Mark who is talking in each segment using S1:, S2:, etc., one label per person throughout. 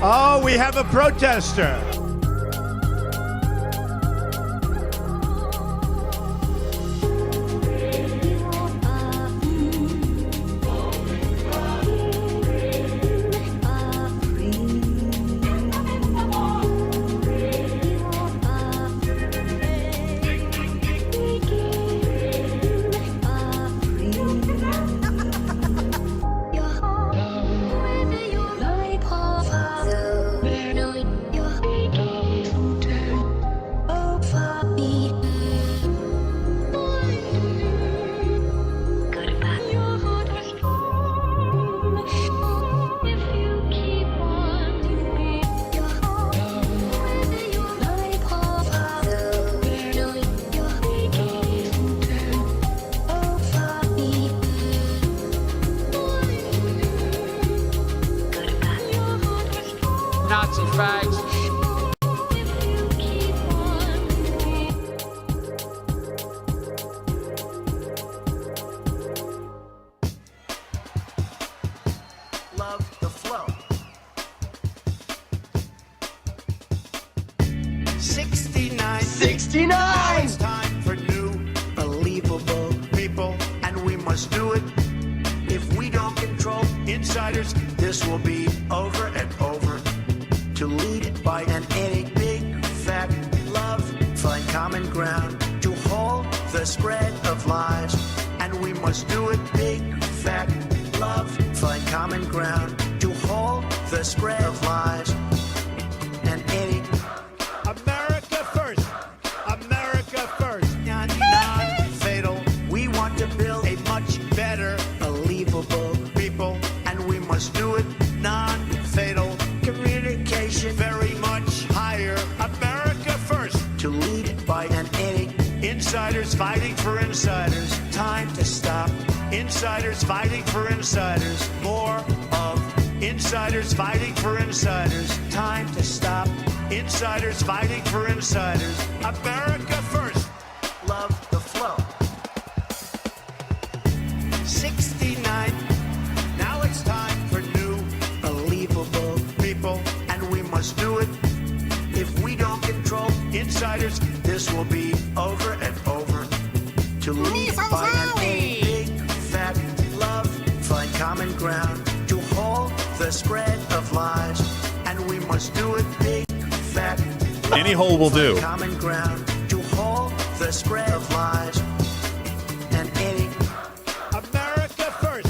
S1: Oh, we have a protester.
S2: Nazi fags.
S3: Love the flow. 69.
S4: 69!
S3: Now it's time for new, believable people, and we must do it. If we don't control insiders, this will be over and over. To lead by an any big fat love, find common ground to hold the spread of lies, and we must do it big fat love, find common ground to hold the spread of lies, and any America first, America first, non-fatal. We want to build a much better, believable people, and we must do it non-fatal. Communication very much higher. America first. To lead by an any insiders fighting for insiders. Time to stop. Insiders fighting for insiders. More of insiders fighting for insiders. Time to stop. Insiders fighting for insiders. America first. Love the flow. 69. Now it's time for new, believable people, and we must do it. If we don't control insiders, this will be over and over. To lead by an big fat love, find common ground to hold the spread of lies, and we must do it big fat love,
S5: Any hole will do.
S3: common ground to hold the spread of lies, and any America first.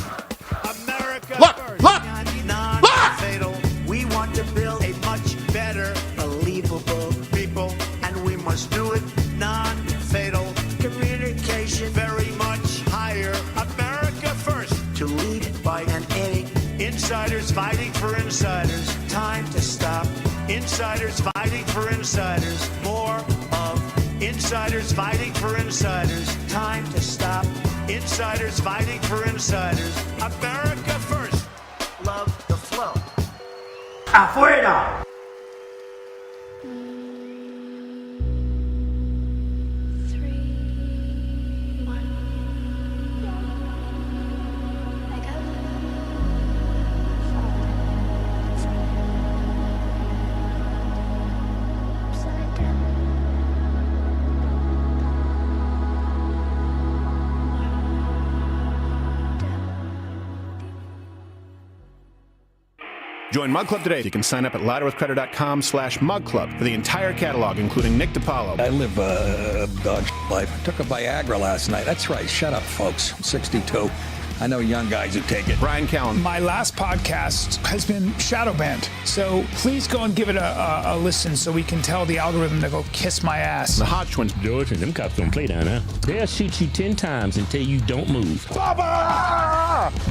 S3: America
S5: Look,
S3: first.
S5: look,
S3: Non-fatal. We want to build a much better, believable people, and we must do it non-fatal. Communication very much higher. America first. To lead by an any insiders fighting for insiders. Time to stop. Insiders fighting for insiders. More of insiders fighting for insiders. Time to stop. Insiders fighting for insiders. America first. Love the flow.
S4: Afuera!
S5: Join Mug Club today. You can sign up at louderwithcredit.com/mugclub for the entire catalog, including Nick DiPaolo.
S6: I live a dog life. I took a Viagra last night. That's right. Shut up, folks. 62. I know young guys who take it.
S5: Brian Callen.
S7: My last podcast has been shadow banned, so please go and give it a listen so we can tell the algorithm to go kiss my ass.
S5: The Hodge twins.
S8: George, them cops don't play down there. They'll shoot you 10 times until you don't move.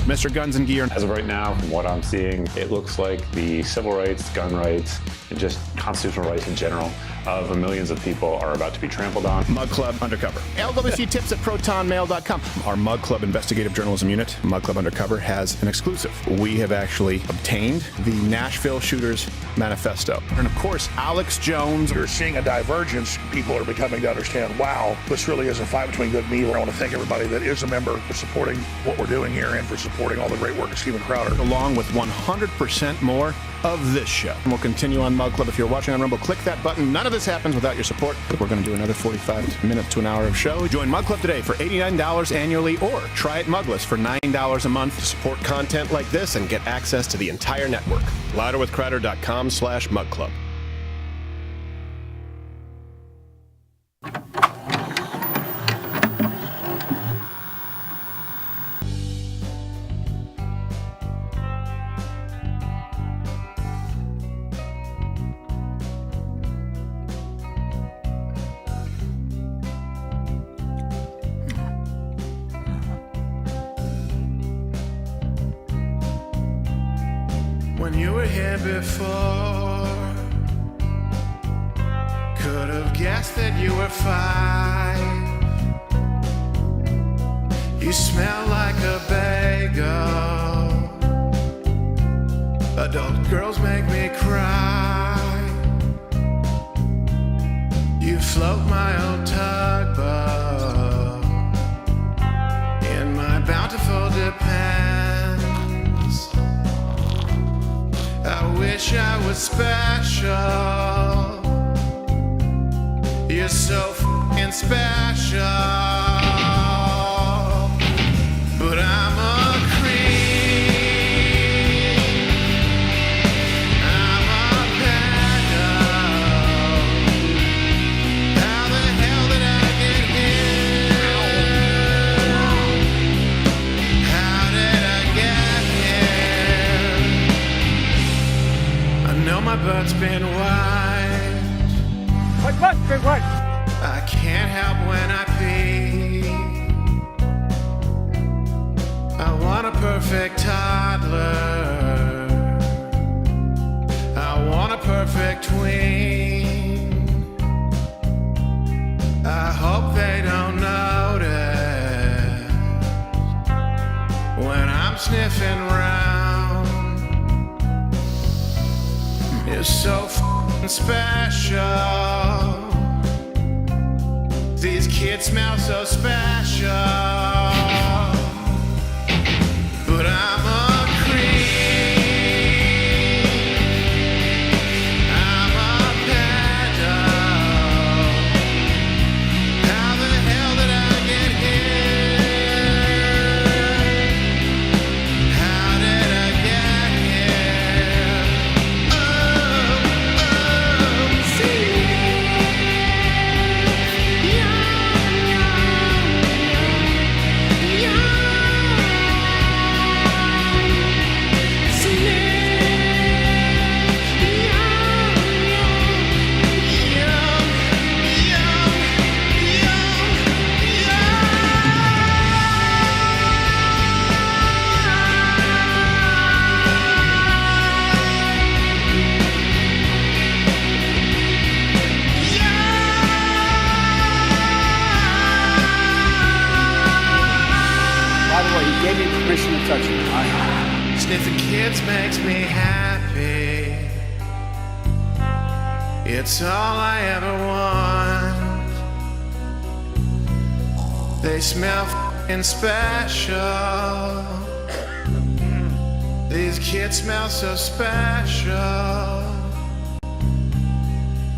S5: Mr. Guns and Gear.
S9: As of right now, from what I'm seeing, it looks like the civil rights, gun rights, and just constitutional rights in general
S2: of millions of people are about to be trampled on.
S5: Mug Club Undercover. LWC tips at protonmail.com. Our Mug Club investigative journalism unit, Mug Club Undercover, has an exclusive. We have actually obtained the Nashville Shooters Manifesto. And of course, Alex Jones.
S4: You're seeing a divergence. People are becoming to understand, wow, this really is a fight between good and evil. I want to thank everybody that is a member for supporting what we're doing here and for supporting all the great work of Stephen Crowder.
S5: Along with 100% more of this show. And we'll continue on Mug Club. If you're watching on Rumble, click that button. None of this happens without your support. We're going to do another 45 minutes to an hour of show. Join Mug Club today for $89 annually, or try it mugless for $9 a month to support content like this and get access to the entire network. LouderWithCrowder.com/Mug Club.
S3: When you were here before, could have guessed that you were 5. You smell like a bagel. Adult girls make me cry. You float my old tugboat in my bountiful depends. I wish I was special. You're so f***ing special. But I'm a creep. I'm a pedo. How the hell did I get here? How did I get here? I know my butt's been white.
S7: What butt's been white?
S3: I can't help when I pee. I want a perfect toddler. I want a perfect tween. I hope they don't notice when I'm sniffing round. You're so f***ing special. These kids smell so special. But I'm a creep. I'm a pedo. How the hell did I get here? How did I get here? See.
S9: By the way, he gave me permission to touch you.
S3: Sniffing kids makes me happy. It's all I ever want. They smell f***ing special. These kids smell so special.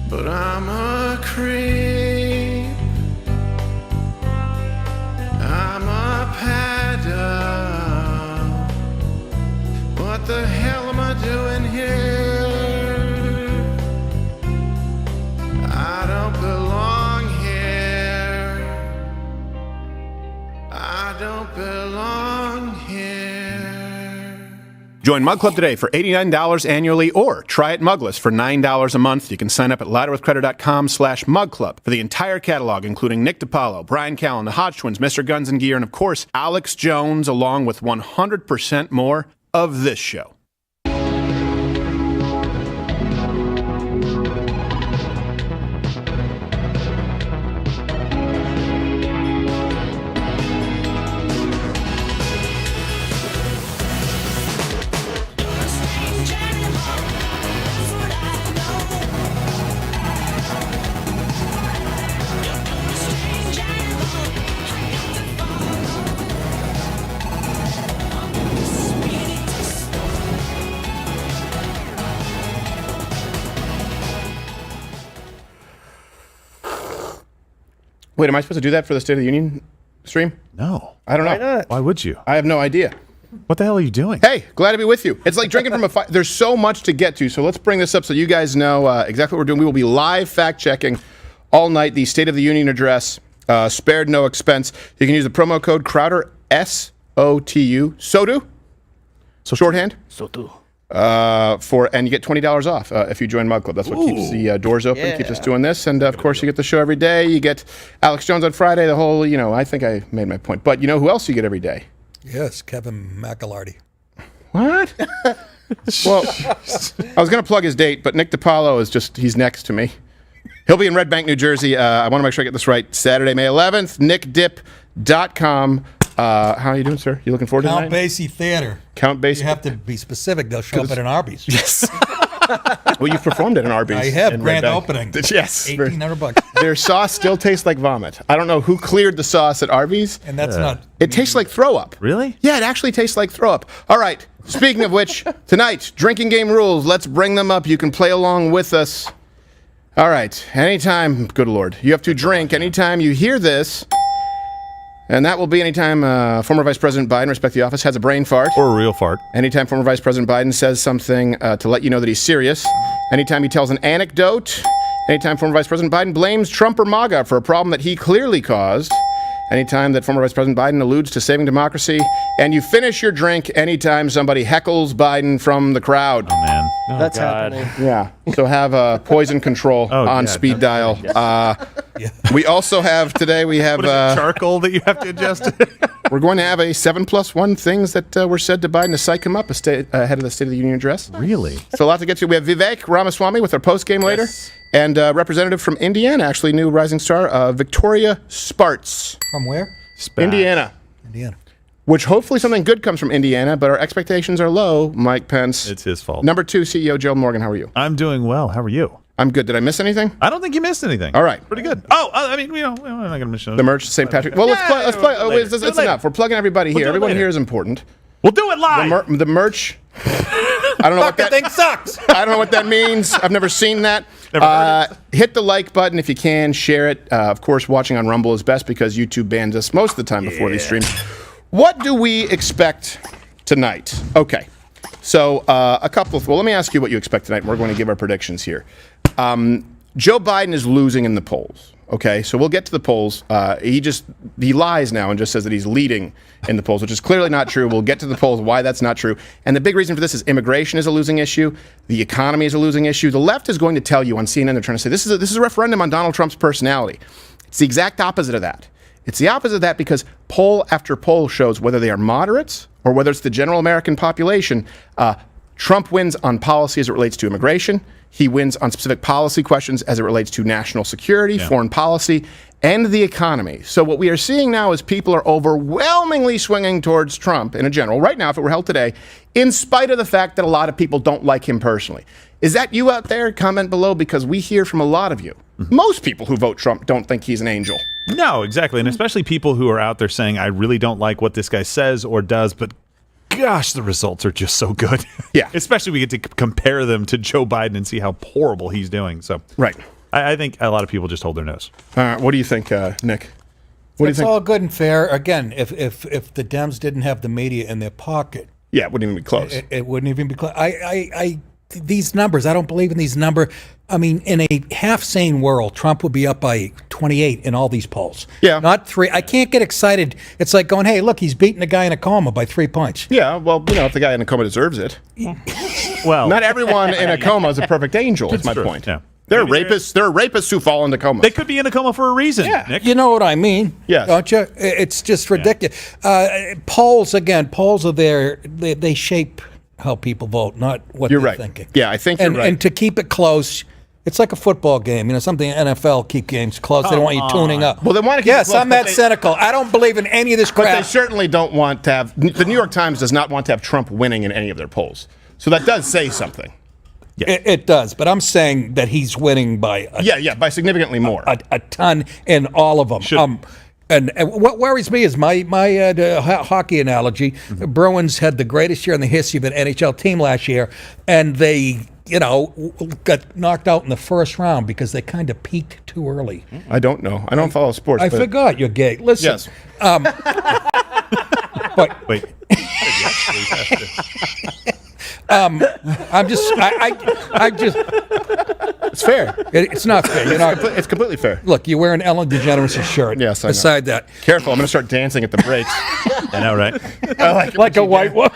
S3: But I'm a creep. I'm a pedo. What the hell am I doing here? I don't belong here. I don't belong here.
S5: Join Mug Club today for $89 annually, or try it mugless for $9 a month. You can sign up at louderwithcrowder.com/Mug Club for the entire catalog, including Nick DiPaolo, Brian Callen, the Hodge Twins, Mr. Guns and Gear, and of course, Alex Jones, along with 100% more of this show. Wait, am I supposed to do that for the State of the Union stream?
S10: No.
S5: I don't know.
S10: Why not? Why would you?
S5: I have no idea.
S10: What the hell are you doing?
S5: Hey, glad to be with you. It's like drinking from a fire. There's so much to get to, so let's bring this up so you guys know exactly what we're doing. We will be live fact-checking all night the State of the Union address, spared no expense. You can use the promo code Crowder, SOTU, SOTU, shorthand.
S9: SOTU.
S5: And you get $20 off if you join Mug Club. That's what keeps the doors open, keeps us doing this. And of course, you get the show every day. You get Alex Jones on Friday. The whole, I think I made my point. But you know who else you get every day?
S6: Yes, Kevin McAlarty.
S5: What? Well, I was going to plug his date, but Nick DiPaolo he's next to me. He'll be in Red Bank, New Jersey. I want to make sure I get this right. Saturday, May 11th, nickdip.com. How are you doing, sir? You looking forward to
S6: Count
S5: tonight?
S6: Basie Theater.
S5: Count Basie.
S6: You have to be specific. They'll show up at an Arby's.
S5: Yes. Well, you've performed at an Arby's.
S6: I have.
S5: in
S6: Grand
S5: Red Bank.
S6: opening.
S5: Yes.
S6: $1,800.
S5: Their sauce still tastes like vomit. I don't know who cleared the sauce at Arby's.
S6: And that's not...
S5: It tastes like throw up.
S10: Really?
S5: Yeah, it actually tastes like throw up. All right. Speaking of which, tonight, drinking game rules. Let's bring them up. You can play along with us. All right. Anytime, good Lord, you have to drink anytime you hear this. And that will be anytime former Vice President Biden, respect the office, has a brain fart.
S10: Or a real fart.
S5: Anytime former Vice President Biden says something to let you know that he's serious. Anytime he tells an anecdote. Anytime former Vice President Biden blames Trump or MAGA for a problem that he clearly caused. Anytime that former Vice President Biden alludes to saving democracy. And you finish your drink anytime somebody heckles Biden from the crowd.
S10: Oh, man.
S9: That's happening.
S5: Yeah. So have poison control on speed dial. We also have today, we have...
S10: What is it, charcoal that you have to adjust?
S5: We're going to have a 7+1 things that were said to Biden to psych him up ahead of the State of the Union address.
S10: Really?
S5: So a lot to get to. We have Vivek Ramaswamy with our post-game later. And representative from Indiana, actually new rising star, Victoria Spartz.
S6: From where?
S5: Indiana.
S6: Indiana.
S5: Which hopefully something good comes from Indiana, but our expectations are low, Mike Pence.
S10: It's his fault.
S5: Number 2, CEO Joe Morgan, how are you?
S10: I'm doing well. How are you?
S5: I'm good. Did I miss anything?
S10: I don't think you missed anything.
S5: All right.
S10: Pretty good. Oh, I mean, we're not going to miss
S5: The merch, St. Patrick. Well, let's play. Oh, it's enough. We're plugging everybody here. Everyone here is important.
S10: We'll do it live.
S5: The merch. I don't know what that
S6: thing sucks.
S5: I don't know what that means. I've never seen that. Hit the like button if you can. Share it. Of course, watching on Rumble is best because YouTube bans us most of the time before these streams. What do we expect tonight? Okay. So a couple of... Well, let me ask you what you expect tonight. We're going to give our predictions here. Joe Biden is losing in the polls. Okay, so we'll get to the polls. He lies now and just says that he's leading in the polls, which is clearly not true. We'll get to the polls, why that's not true. And the big reason for this is immigration is a losing issue. The economy is a losing issue. The left is going to tell you on CNN, they're trying to say this is a referendum on Donald Trump's personality. It's the exact opposite of that. It's the opposite of that because poll after poll shows whether they are moderates or whether it's the general American population, Trump wins on policy as it relates to immigration. He wins on specific policy questions as it relates to national security, foreign policy, and the economy. So what we are seeing now is people are overwhelmingly swinging towards Trump in a general. Right now, if it were held today, in spite of the fact that a lot of people don't like him personally. Is that you out there? Comment below because we hear from a lot of you. Most people who vote Trump don't think he's an angel.
S10: No, exactly. And especially people who are out there saying, I really don't like what this guy says or does, but gosh, the results are just so good.
S5: Yeah.
S10: Especially we get to compare them to Joe Biden and see how horrible he's doing. So
S5: right.
S10: I think a lot of people just hold their nose.
S5: What do you think, Nick? What do you think?
S6: It's all good and fair. Again, if the Dems didn't have the media in their pocket,
S5: yeah, it wouldn't even be close.
S6: It wouldn't even be close. These numbers, I don't believe in these numbers. I mean, in a half-sane world, Trump would be up by 28 in all these polls.
S5: Yeah.
S6: Not 3. I can't get excited. It's like going, hey, look, he's beating a guy in a coma by 3 points.
S5: Yeah, well, if the guy in a coma deserves it.
S10: Well,
S5: not everyone in a coma is a perfect angel, is my point.
S10: Yeah.
S5: There are rapists who fall into coma.
S10: They could be in a coma for a reason, Nick.
S6: You know what I mean,
S5: yes.
S6: Don't you? It's just ridiculous. Polls are there. They shape how people vote, not what
S5: you're
S6: they're
S5: right.
S6: thinking.
S5: Yeah, I think you're right.
S6: And to keep it close, it's like a football game. Something NFL keep games close. They don't want you tuning up.
S5: Well, they want to keep it close,
S6: I'm that cynical. I don't believe in any of this crap.
S5: But they certainly don't want to have... The New York Times does not want to have Trump winning in any of their polls. So that does say something.
S10: Yeah.
S6: It does, but I'm saying that he's winning by
S5: by significantly more,
S6: a ton in all of them. And what worries me is my hockey analogy. Bruins had the greatest year in the history of an NHL team last year, and they got knocked out in the first round because they kind of peaked too early.
S5: I don't know. I don't follow sports.
S6: I forgot you're gay. Listen.
S5: Yes.
S6: But
S10: Wait.
S6: I'm just. I just.
S5: It's fair.
S6: It's not fair.
S5: It's completely fair.
S6: Look, you're wearing Ellen DeGeneres' shirt.
S5: Yes, I know.
S6: Beside that,
S5: Careful, I'm going to start dancing at the breaks.
S10: I know, right?
S5: I like it
S6: like
S5: when
S6: a
S5: she
S6: white woman.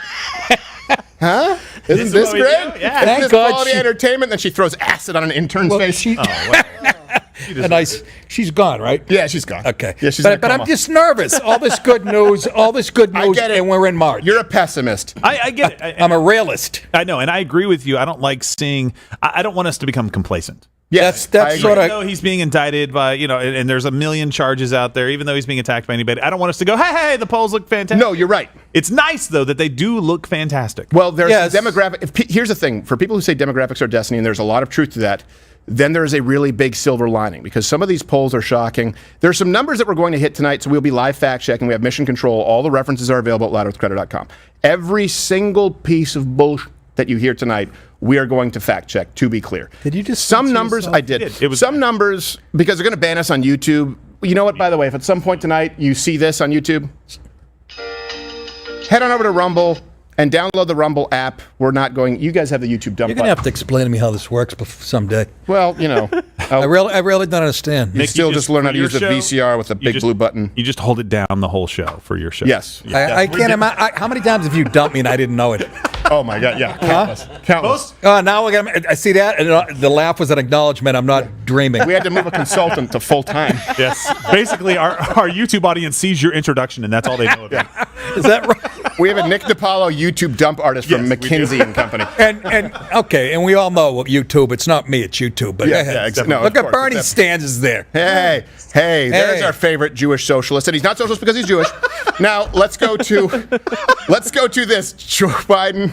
S5: Huh? Isn't this
S10: what we
S5: great?
S10: do? Yeah.
S5: Isn't
S6: Thank
S5: this
S6: God
S5: quality
S6: she-
S5: entertainment? Then she throws acid on an intern's face.
S6: She's gone, right?
S5: Yeah, she's gone.
S6: Okay.
S5: Yeah, she's in a
S6: but I'm
S5: coma.
S6: just nervous. All this good news,
S5: I get it.
S6: and we're in March.
S5: You're a pessimist.
S10: I get it.
S6: I'm a realist.
S10: I know, and I agree with you. I don't like seeing. I don't want us to become complacent.
S5: Yes,
S6: That's
S5: I agree.
S6: sort
S10: Even
S6: of.
S10: though he's being indicted by, and there's a million charges out there, even though he's being attacked by anybody, I don't want us to go, hey, the polls look fantastic.
S5: No, you're right.
S10: It's nice, though, that they do look fantastic.
S5: Well, there's
S6: Yes.
S5: demographic. Here's the thing: for people who say demographics are destiny, and there's a lot of truth to that, then there's a really big silver lining because some of these polls are shocking. There's some numbers that we're going to hit tonight, so we'll be live fact checking. We have mission control. All the references are available at louderwithcredit.com. Every single piece of bullshit that you hear tonight, we are going to fact check. To be clear,
S6: Did you just
S5: some
S6: censor
S5: numbers?
S6: yourself?
S5: I did.
S10: It was
S5: some numbers because they're going to ban us on YouTube. You know what? By the way, if at some point tonight you see this on YouTube, head on over to Rumble and download the Rumble app. We're not going. You guys have the YouTube dump
S6: You're gonna
S5: button.
S6: have to explain to me how this works someday.
S5: Well,
S6: I really don't understand.
S5: You still just learn how to
S10: for
S5: use the
S10: your
S5: VCR with the
S10: you
S5: big
S10: just-
S5: blue button.
S10: You just hold it down the whole show for your show.
S5: Yes.
S6: I can't imagine. How many times have you dumped me and I didn't know it?
S5: Oh my God. Yeah. Countless. Countless.
S6: Now I see that, and the laugh was an acknowledgement. I'm not dreaming.
S5: We had to move a consultant to full time.
S10: Yes. Basically, our YouTube audience sees your introduction, and that's all they know about it.
S6: Is that right?
S5: We have a Nick DiPaolo YouTube dump artist from
S10: Yes, we
S5: McKinsey and Company.
S6: And okay, and we all know YouTube. It's not me. It's YouTube. But
S5: Yeah,
S6: go ahead.
S5: yeah, exactly. No,
S6: Look
S5: of
S6: at
S5: course,
S6: Bernie
S5: it's
S6: Sanders there.
S5: Hey, there's
S6: Hey.
S5: our favorite Jewish socialist, and he's not socialist because he's Jewish. Now let's go to this. Joe Biden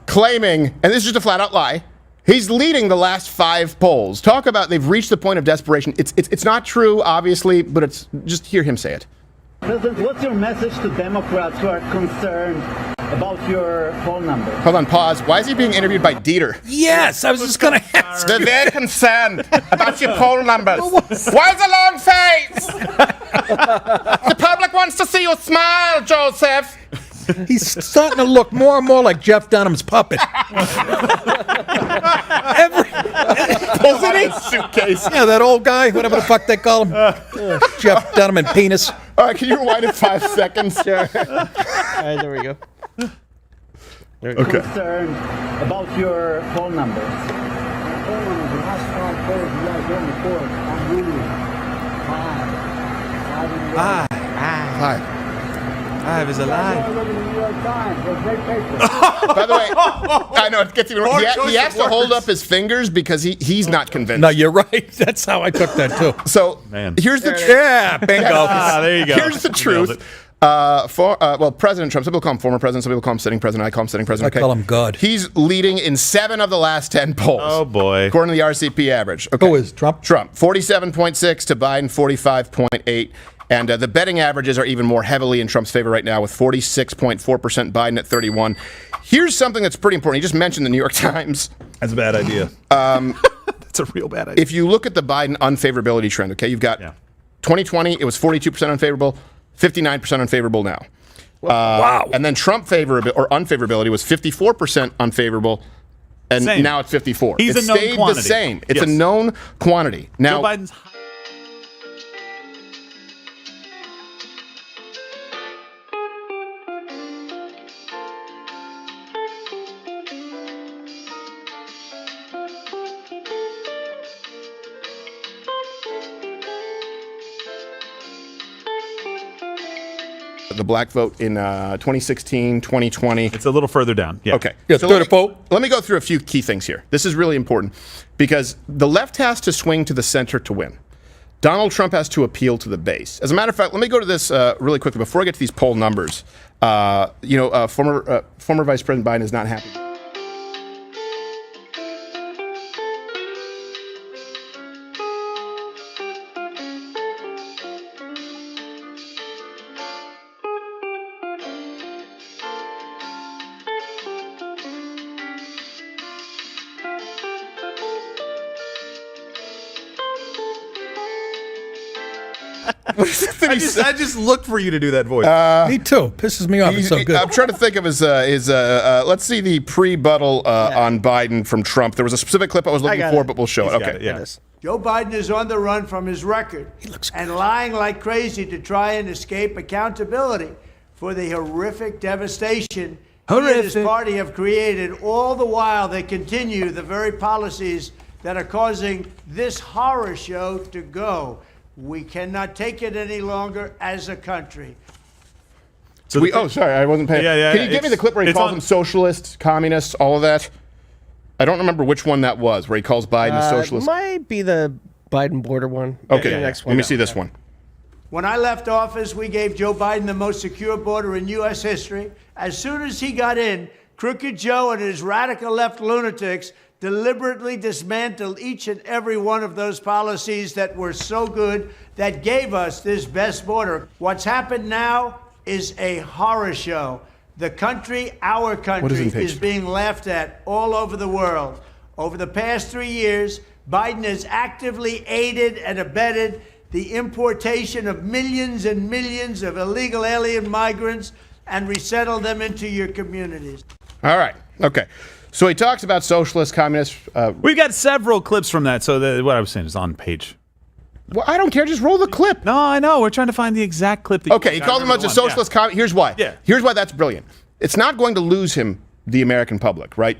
S5: claiming, and this is just a flat out lie. He's leading the last 5 polls. Talk about they've reached the point of desperation. It's not true, obviously, but it's just hear him say it.
S11: President, what's your message to Democrats who are concerned about your phone number?
S5: Hold on, pause. Why is he being interviewed by Dieter?
S6: Yes, I was just going to ask.
S5: They're very concerned about your poll numbers. Why's the long face? The public wants to see you smile, Joseph.
S6: He's starting to look more and more like Jeff Dunham's puppet.
S5: Isn't he? Suitcase.
S6: Yeah, that old guy, whatever the fuck they call him. Jeff Dunham and penis.
S5: All right, can you rewind it 5 seconds?
S9: Sure. All right, there we go.
S5: Okay.
S11: Concerned about your phone number.
S5: Hi.
S9: I was alive.
S5: By the way, I know it gets even worse. He has to hold up his fingers because he's not convinced.
S6: No, you're right. That's how I took that too.
S5: So
S10: Man.
S5: here's the truth.
S6: Yeah, bingo.
S10: There you go.
S5: Here's the
S10: Nailed
S5: truth.
S10: it.
S5: President Trump, some people call him former president, some people call him sitting president, I call him sitting president.
S6: I call him God.
S5: He's leading in 7 of the last 10 polls.
S10: Oh, boy.
S5: According to the RCP average. Okay.
S6: Who is Trump?
S5: Trump, 47.6 to Biden, 45.8. And the betting averages are even more heavily in Trump's favor right now with 46.4%, Biden at 31. Here's something that's pretty important. You just mentioned the New York Times.
S10: That's a bad idea. That's a real bad idea.
S5: If you look at the Biden unfavorability trend, okay, you've got 2020, it was 42% unfavorable, 59% unfavorable now.
S6: Wow.
S5: And then Trump unfavorability was 54% unfavorable, and
S10: Same.
S5: now it's 54.
S10: He's
S5: it
S10: a known
S5: stayed
S10: quantity.
S5: the same. It's a
S10: Yes.
S5: known quantity. Now,
S10: Joe Biden's.
S5: the black vote in 2016, 2020.
S10: It's a little further down. Yeah.
S5: Okay.
S6: Yeah,
S5: So let me go through a few key things here. This is really important because the left has to swing to the center to win. Donald Trump has to appeal to the base. As a matter of fact, let me go to this really quickly before I get to these poll numbers. Former Vice President Biden is not happy.
S10: I just looked for you to do that voice.
S6: Me too. Pisses me off. It's so good.
S12: I'm trying to think of his let's see the pre-buttal on Biden from Trump. There was a specific clip I was looking for, but we'll show it. Okay.
S10: Yeah.
S13: Joe Biden is on the run from his record and lying like crazy to try and escape accountability for the horrific devastation he and his party have created. All the while, they continue the very policies that are causing this horror show to go. We cannot take it any longer as a country.
S12: So sorry, I wasn't paying. Can you give me the clip where he calls them socialists, communists, all of that? I don't remember which one that was, where he calls Biden a socialist.
S9: Might be the Biden border one.
S12: Okay,
S9: The next one.
S12: let me see this one.
S13: When I left office, we gave Joe Biden the most secure border in U.S. history. As soon as he got in, Crooked Joe and his radical left lunatics deliberately dismantled each and every one of those policies that were so good, that gave us this best border. What's happened now is a horror show. The country, our country, is being laughed at all over the world. Over the past 3 years, Biden has actively aided and abetted the importation of millions and millions of illegal alien migrants and resettled them into your communities.
S12: All right. Okay. So he talks about socialists, communists.
S10: We've got several clips from that. So what I was saying is on page.
S12: Well, I don't care. Just roll the clip.
S10: No, I know. We're trying to find the exact clip. That
S12: he called them a bunch of socialist. Here's why. Yeah. Here's why that's brilliant. It's not going to lose him, the American public, right?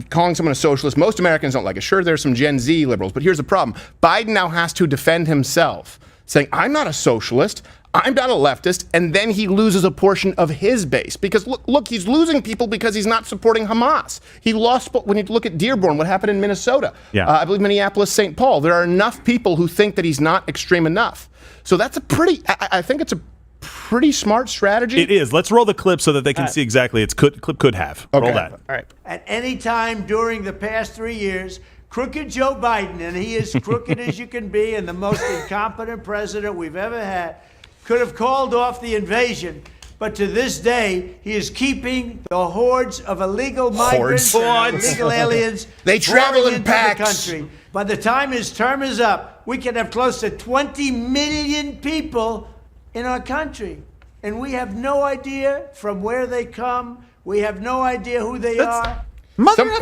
S12: Calling someone a socialist, most Americans don't like it. Sure, there's some Gen Z liberals, but here's the problem. Biden now has to defend himself, saying, I'm not a socialist. I'm not a leftist, and then he loses a portion of his base. Because look, he's losing people because he's not supporting Hamas. He lost, when you look at Dearborn, what happened in Minnesota, I believe Minneapolis, St. Paul, there are enough people who think that he's not extreme enough. So that's I think it's a pretty smart strategy.
S10: It is. Let's roll the clip so that they can see exactly. Clip could have.
S12: Okay.
S10: Roll that.
S9: All right.
S13: At any time during the past 3 years, crooked Joe Biden, and he is crooked as you can be and the most incompetent president we've ever had, could have called off the invasion, but to this day, he is keeping the hordes of illegal migrants and illegal aliens
S12: they travel in
S13: into
S12: packs.
S13: the country. By the time his term is up, we can have close to 20 million people in our country, and we have no idea from where they come. We have no idea who they are.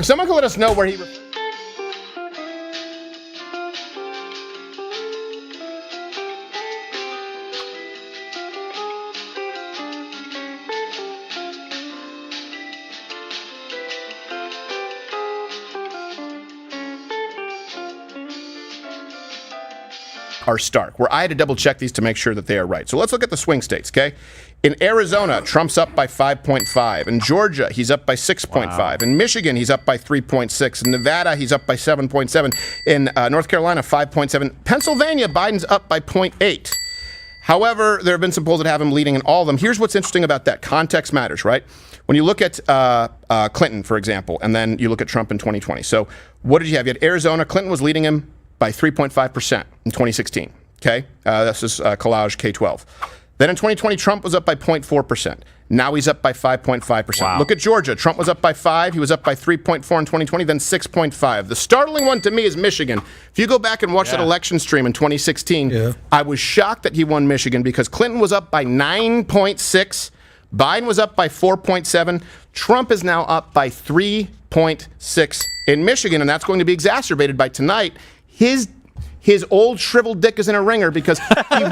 S12: Someone can let us know where he... are stark, where I had to double check these to make sure that they are right. So let's look at the swing states, okay? In Arizona, Trump's up by 5.5. In Georgia, he's up by 6.5. Wow. In Michigan, he's up by 3.6. In Nevada, he's up by 7.7. In North Carolina, 5.7. Pennsylvania, Biden's up by 0.8. However, there have been some polls that have him leading in all of them. Here's what's interesting about that. Context matters, right? When you look at Clinton, for example, and then you look at Trump in 2020. So what did you have? You had Arizona. Clinton was leading him by 3.5% in 2016. Okay? This is Collage K-12. Then in 2020, Trump was up by 0.4%. Now he's up by 5.5%. Wow. Look at Georgia. Trump was up by 5. He was up by 3.4 in 2020, then 6.5. The startling one to me is Michigan. If you go back and watch that election stream in 2016, I was shocked that he won Michigan because Clinton was up by 9.6. Biden was up by 4.7. Trump is now up by 3.6 in Michigan, and that's going to be exacerbated by tonight. His old shriveled dick is in a ringer because he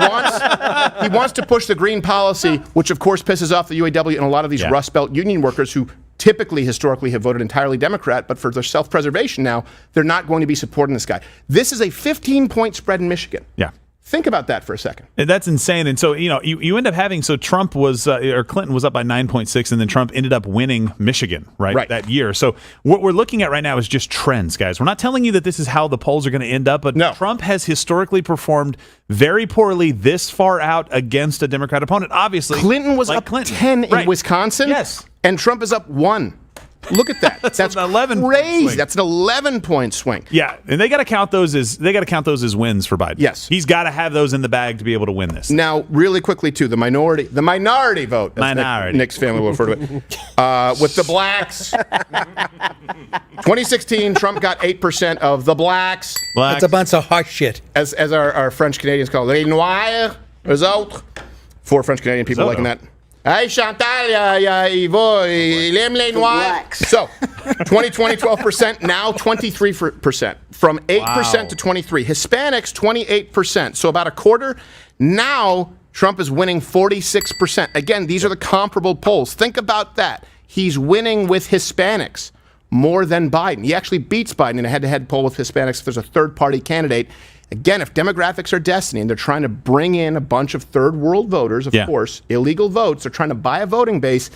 S12: wants to push the green policy, which of course pisses off the UAW and a lot of these Rust Belt union workers who typically, historically, have voted entirely Democrat, but for their self-preservation now, they're not going to be supporting this guy. This is a 15-point spread in Michigan.
S10: Yeah.
S12: Think about that for a second.
S10: That's insane. And so, you end up having, so Trump was, or Clinton was up by 9.6, and then Trump ended up winning Michigan, right, that year. So what we're looking at right now is just trends, guys. We're not telling you that this is how the polls are going to end up, but Trump has historically performed very poorly this far out against a Democrat opponent. Obviously,
S12: Clinton was up 10 in Wisconsin.
S10: Yes.
S12: And Trump is up 1. Look at that. That's
S10: an 11
S12: crazy.
S10: Swing.
S12: That's an 11-point swing.
S10: Yeah, and they got to count those as wins for Biden.
S12: Yes,
S10: he's got to have those in the bag to be able to win this.
S12: Now, really quickly too, the minority vote. Nick's family will refer to it with the blacks. 2016, Trump got 8% of the blacks.
S6: That's a bunch of hot shit.
S12: As our French Canadians call it, les noirs. Les autres. 4 French Canadian people liking that. Hey, Chantal, il aime les noirs. So, 2020, 12%, now 23%. From 8% to 23%. Hispanics, 28%. So about a quarter. Now, Trump is winning 46%. Again, these are the comparable polls. Think about that. He's winning with Hispanics more than Biden. He actually beats Biden in a head-to-head poll with Hispanics if there's a third-party candidate. Again, if demographics are destiny and they're trying to bring in a bunch of third world voters, of course, illegal votes, they're trying to buy a voting base,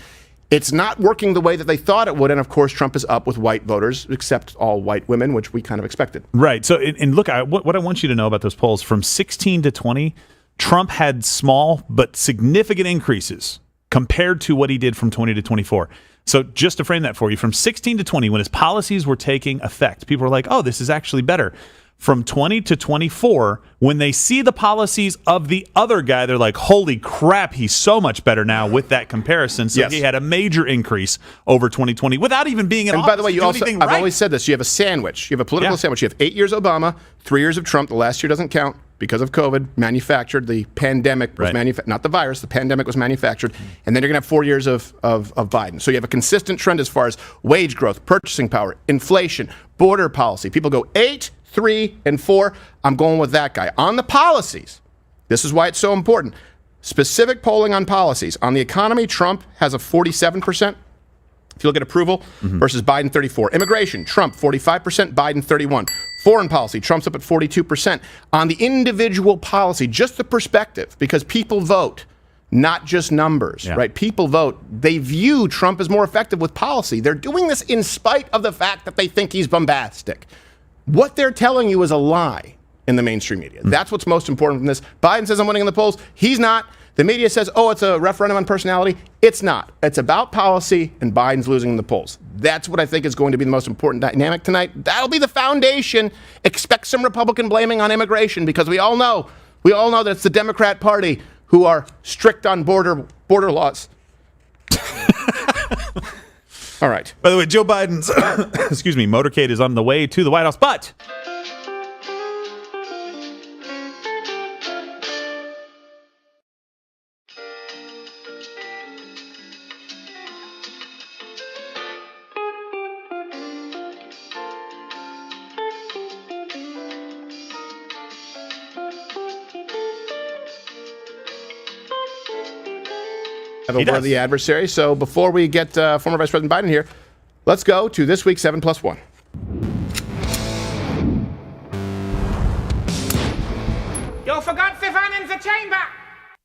S12: it's not working the way that they thought it would. And of course, Trump is up with white voters, except all white women, which we kind of expected.
S10: Right. So, and look, what I want you to know about those polls, from 16 to 20, Trump had small but significant increases compared to what he did from 20 to 24. So just to frame that for you, from 16 to 20, when his policies were taking effect, people were like, oh, this is actually better. From 20 to 24, when they see the policies of the other guy, they're like, holy crap, he's so much better now with that comparison. So he had a major increase over 2020 without even being in office.
S12: And by the way, you also, I've always said this, you have a sandwich. You have a political sandwich. You have 8 years Obama, 3 years of Trump. The last year doesn't count because of COVID, manufactured. The pandemic was manufactured, not the virus, the pandemic was manufactured. And then you're going to have 4 years of Biden. So you have a consistent trend as far as wage growth, purchasing power, inflation, border policy. People go 8, 3, and 4. I'm going with that guy. On the policies, this is why it's so important. Specific polling on policies. On the economy, Trump has a 47%. If you look at approval versus Biden, 34. Immigration, Trump, 45%, Biden, 31. Foreign policy, Trump's up at 42%. On the individual policy, just the perspective, because people vote, not just numbers, right? People vote. They view Trump as more effective with policy. They're doing this in spite of the fact that they think he's bombastic. What they're telling you is a lie in the mainstream media. That's what's most important from this. Biden says I'm winning in the polls. He's not. The media says, oh, it's a referendum on personality. It's not. It's about policy, and Biden's losing in the polls. That's what I think is going to be the most important dynamic tonight. That'll be the foundation. Expect some Republican blaming on immigration, because we all know that it's the Democrat Party who are strict on border laws. All right.
S10: By the way, Joe Biden's motorcade is on the way to the White House, but
S12: have a worthy adversary. So before we get former Vice President Biden here, let's go to this week's 7+1.
S14: You forgot Stefan in the chamber.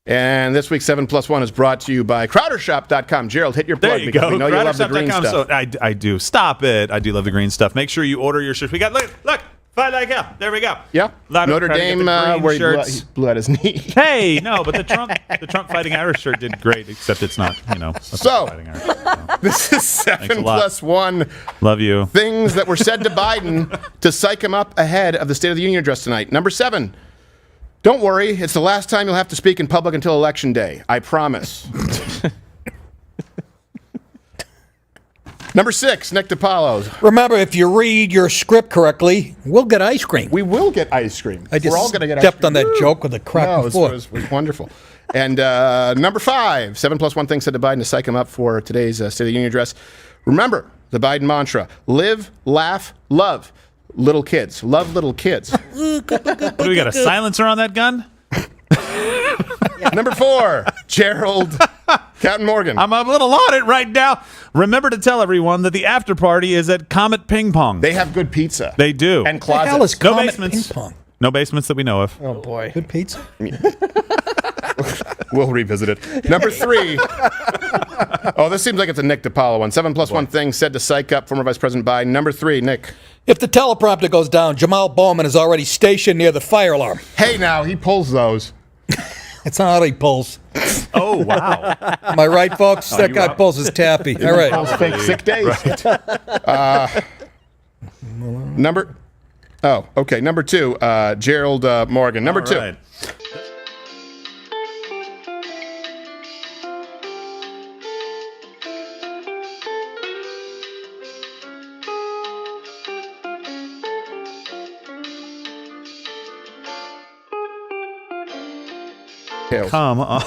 S12: And this week's 7+1 is brought to you by Crowdershop.com. Gerald, hit your plug.
S10: There you go.
S12: We know you love the green stuff.
S10: So I do. Stop it. I do love the green stuff. Make sure you order your shirts. We got, look. Fight like hell. There we go.
S12: Yeah. Notre Dame, where he blew out his knee.
S10: Hey, no, but the Trump fighting Irish shirt did great, except it's not,
S12: So, this is 7+1.
S10: Love you.
S12: Things that were said to Biden to psych him up ahead of the State of the Union address tonight. Number 7, don't worry, it's the last time you'll have to speak in public until Election Day. I promise. Number 6, Nick DiPaolo.
S6: Remember, if you read your script correctly, we'll get ice cream.
S12: We will get ice cream.
S6: We're all going to get ice cream. Stepped on that joke with a crack before.
S12: It was wonderful. And number 5, 7+1 things said to Biden to psych him up for today's State of the Union address. Remember the Biden mantra: live, laugh, love. Little kids. Love little kids.
S10: What do we got, a silencer on that gun?
S12: Number 4, Gerald Captain Morgan.
S10: I'm a little on it right now. Remember to tell everyone that the after party is at Comet Ping Pong.
S12: They have good pizza.
S10: They do.
S12: And closets.
S6: The hell is Comet
S10: basements.
S6: Ping Pong?
S10: No basements that we know of.
S9: Oh, boy.
S6: Good pizza?
S12: We'll revisit it. Number 3. Oh, this seems like it's a Nick DiPaolo one. 7+1 things said to psych up former Vice President Biden. Number 3, Nick.
S6: If the teleprompter goes down, Jamal Bowman is already stationed near the fire alarm.
S12: Hey, now, he pulls those.
S6: It's not how he pulls.
S10: Oh, wow.
S6: Am I right, folks? That guy pulls his tappy. All right.
S12: Pulls fake sick days. Right. Number 2, Gerald Morgan. Number 2.
S10: Right.
S12: Tails.
S10: Come on.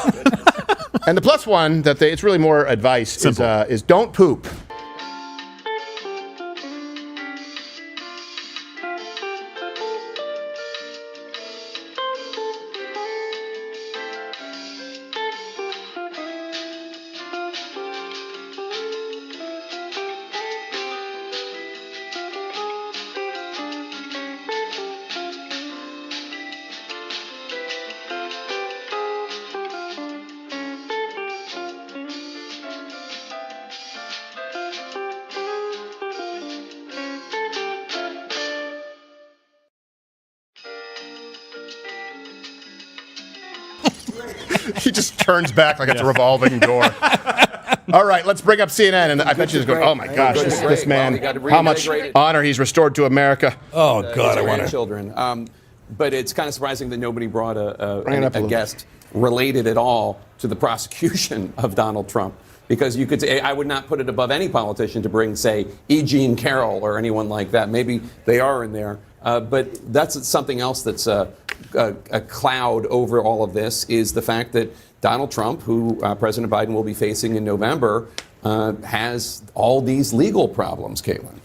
S12: And the plus one that it's really more advice is don't poop. He just turns back like it's a revolving door. All right, let's bring up CNN, and I bet you he's going, oh my gosh, this man, how much honor he's restored to America.
S6: Oh, God, I want to.
S15: Children. But it's kind of surprising that nobody brought a guest related at all to the prosecution of Donald Trump. Because you could say, I would not put it above any politician to bring, say, E. Jean Carroll or anyone like that. Maybe they are in there. But that's something else that's a cloud over all of this is the fact that Donald Trump, who President Biden will be facing in November, has all these legal problems, Caitlin.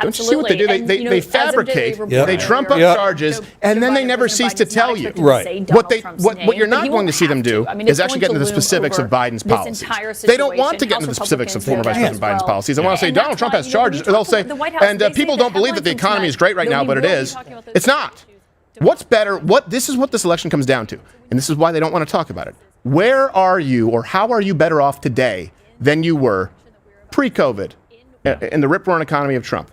S12: Don't you see what they do? They fabricate, they trump up charges, and then they never cease to tell you.
S6: Right.
S12: What you're not going to see them do is actually get into the specifics of Biden's policies. They don't want to get into the specifics of former Vice President Biden's policies. They want to say Donald Trump has charges. They'll say, and people don't believe that the economy is great right now, but it is. It's not. What's better? This is what this election comes down to, and this is why they don't want to talk about it. Where are you, or how are you better off today than you were pre-COVID? In the rip-roaring economy of Trump.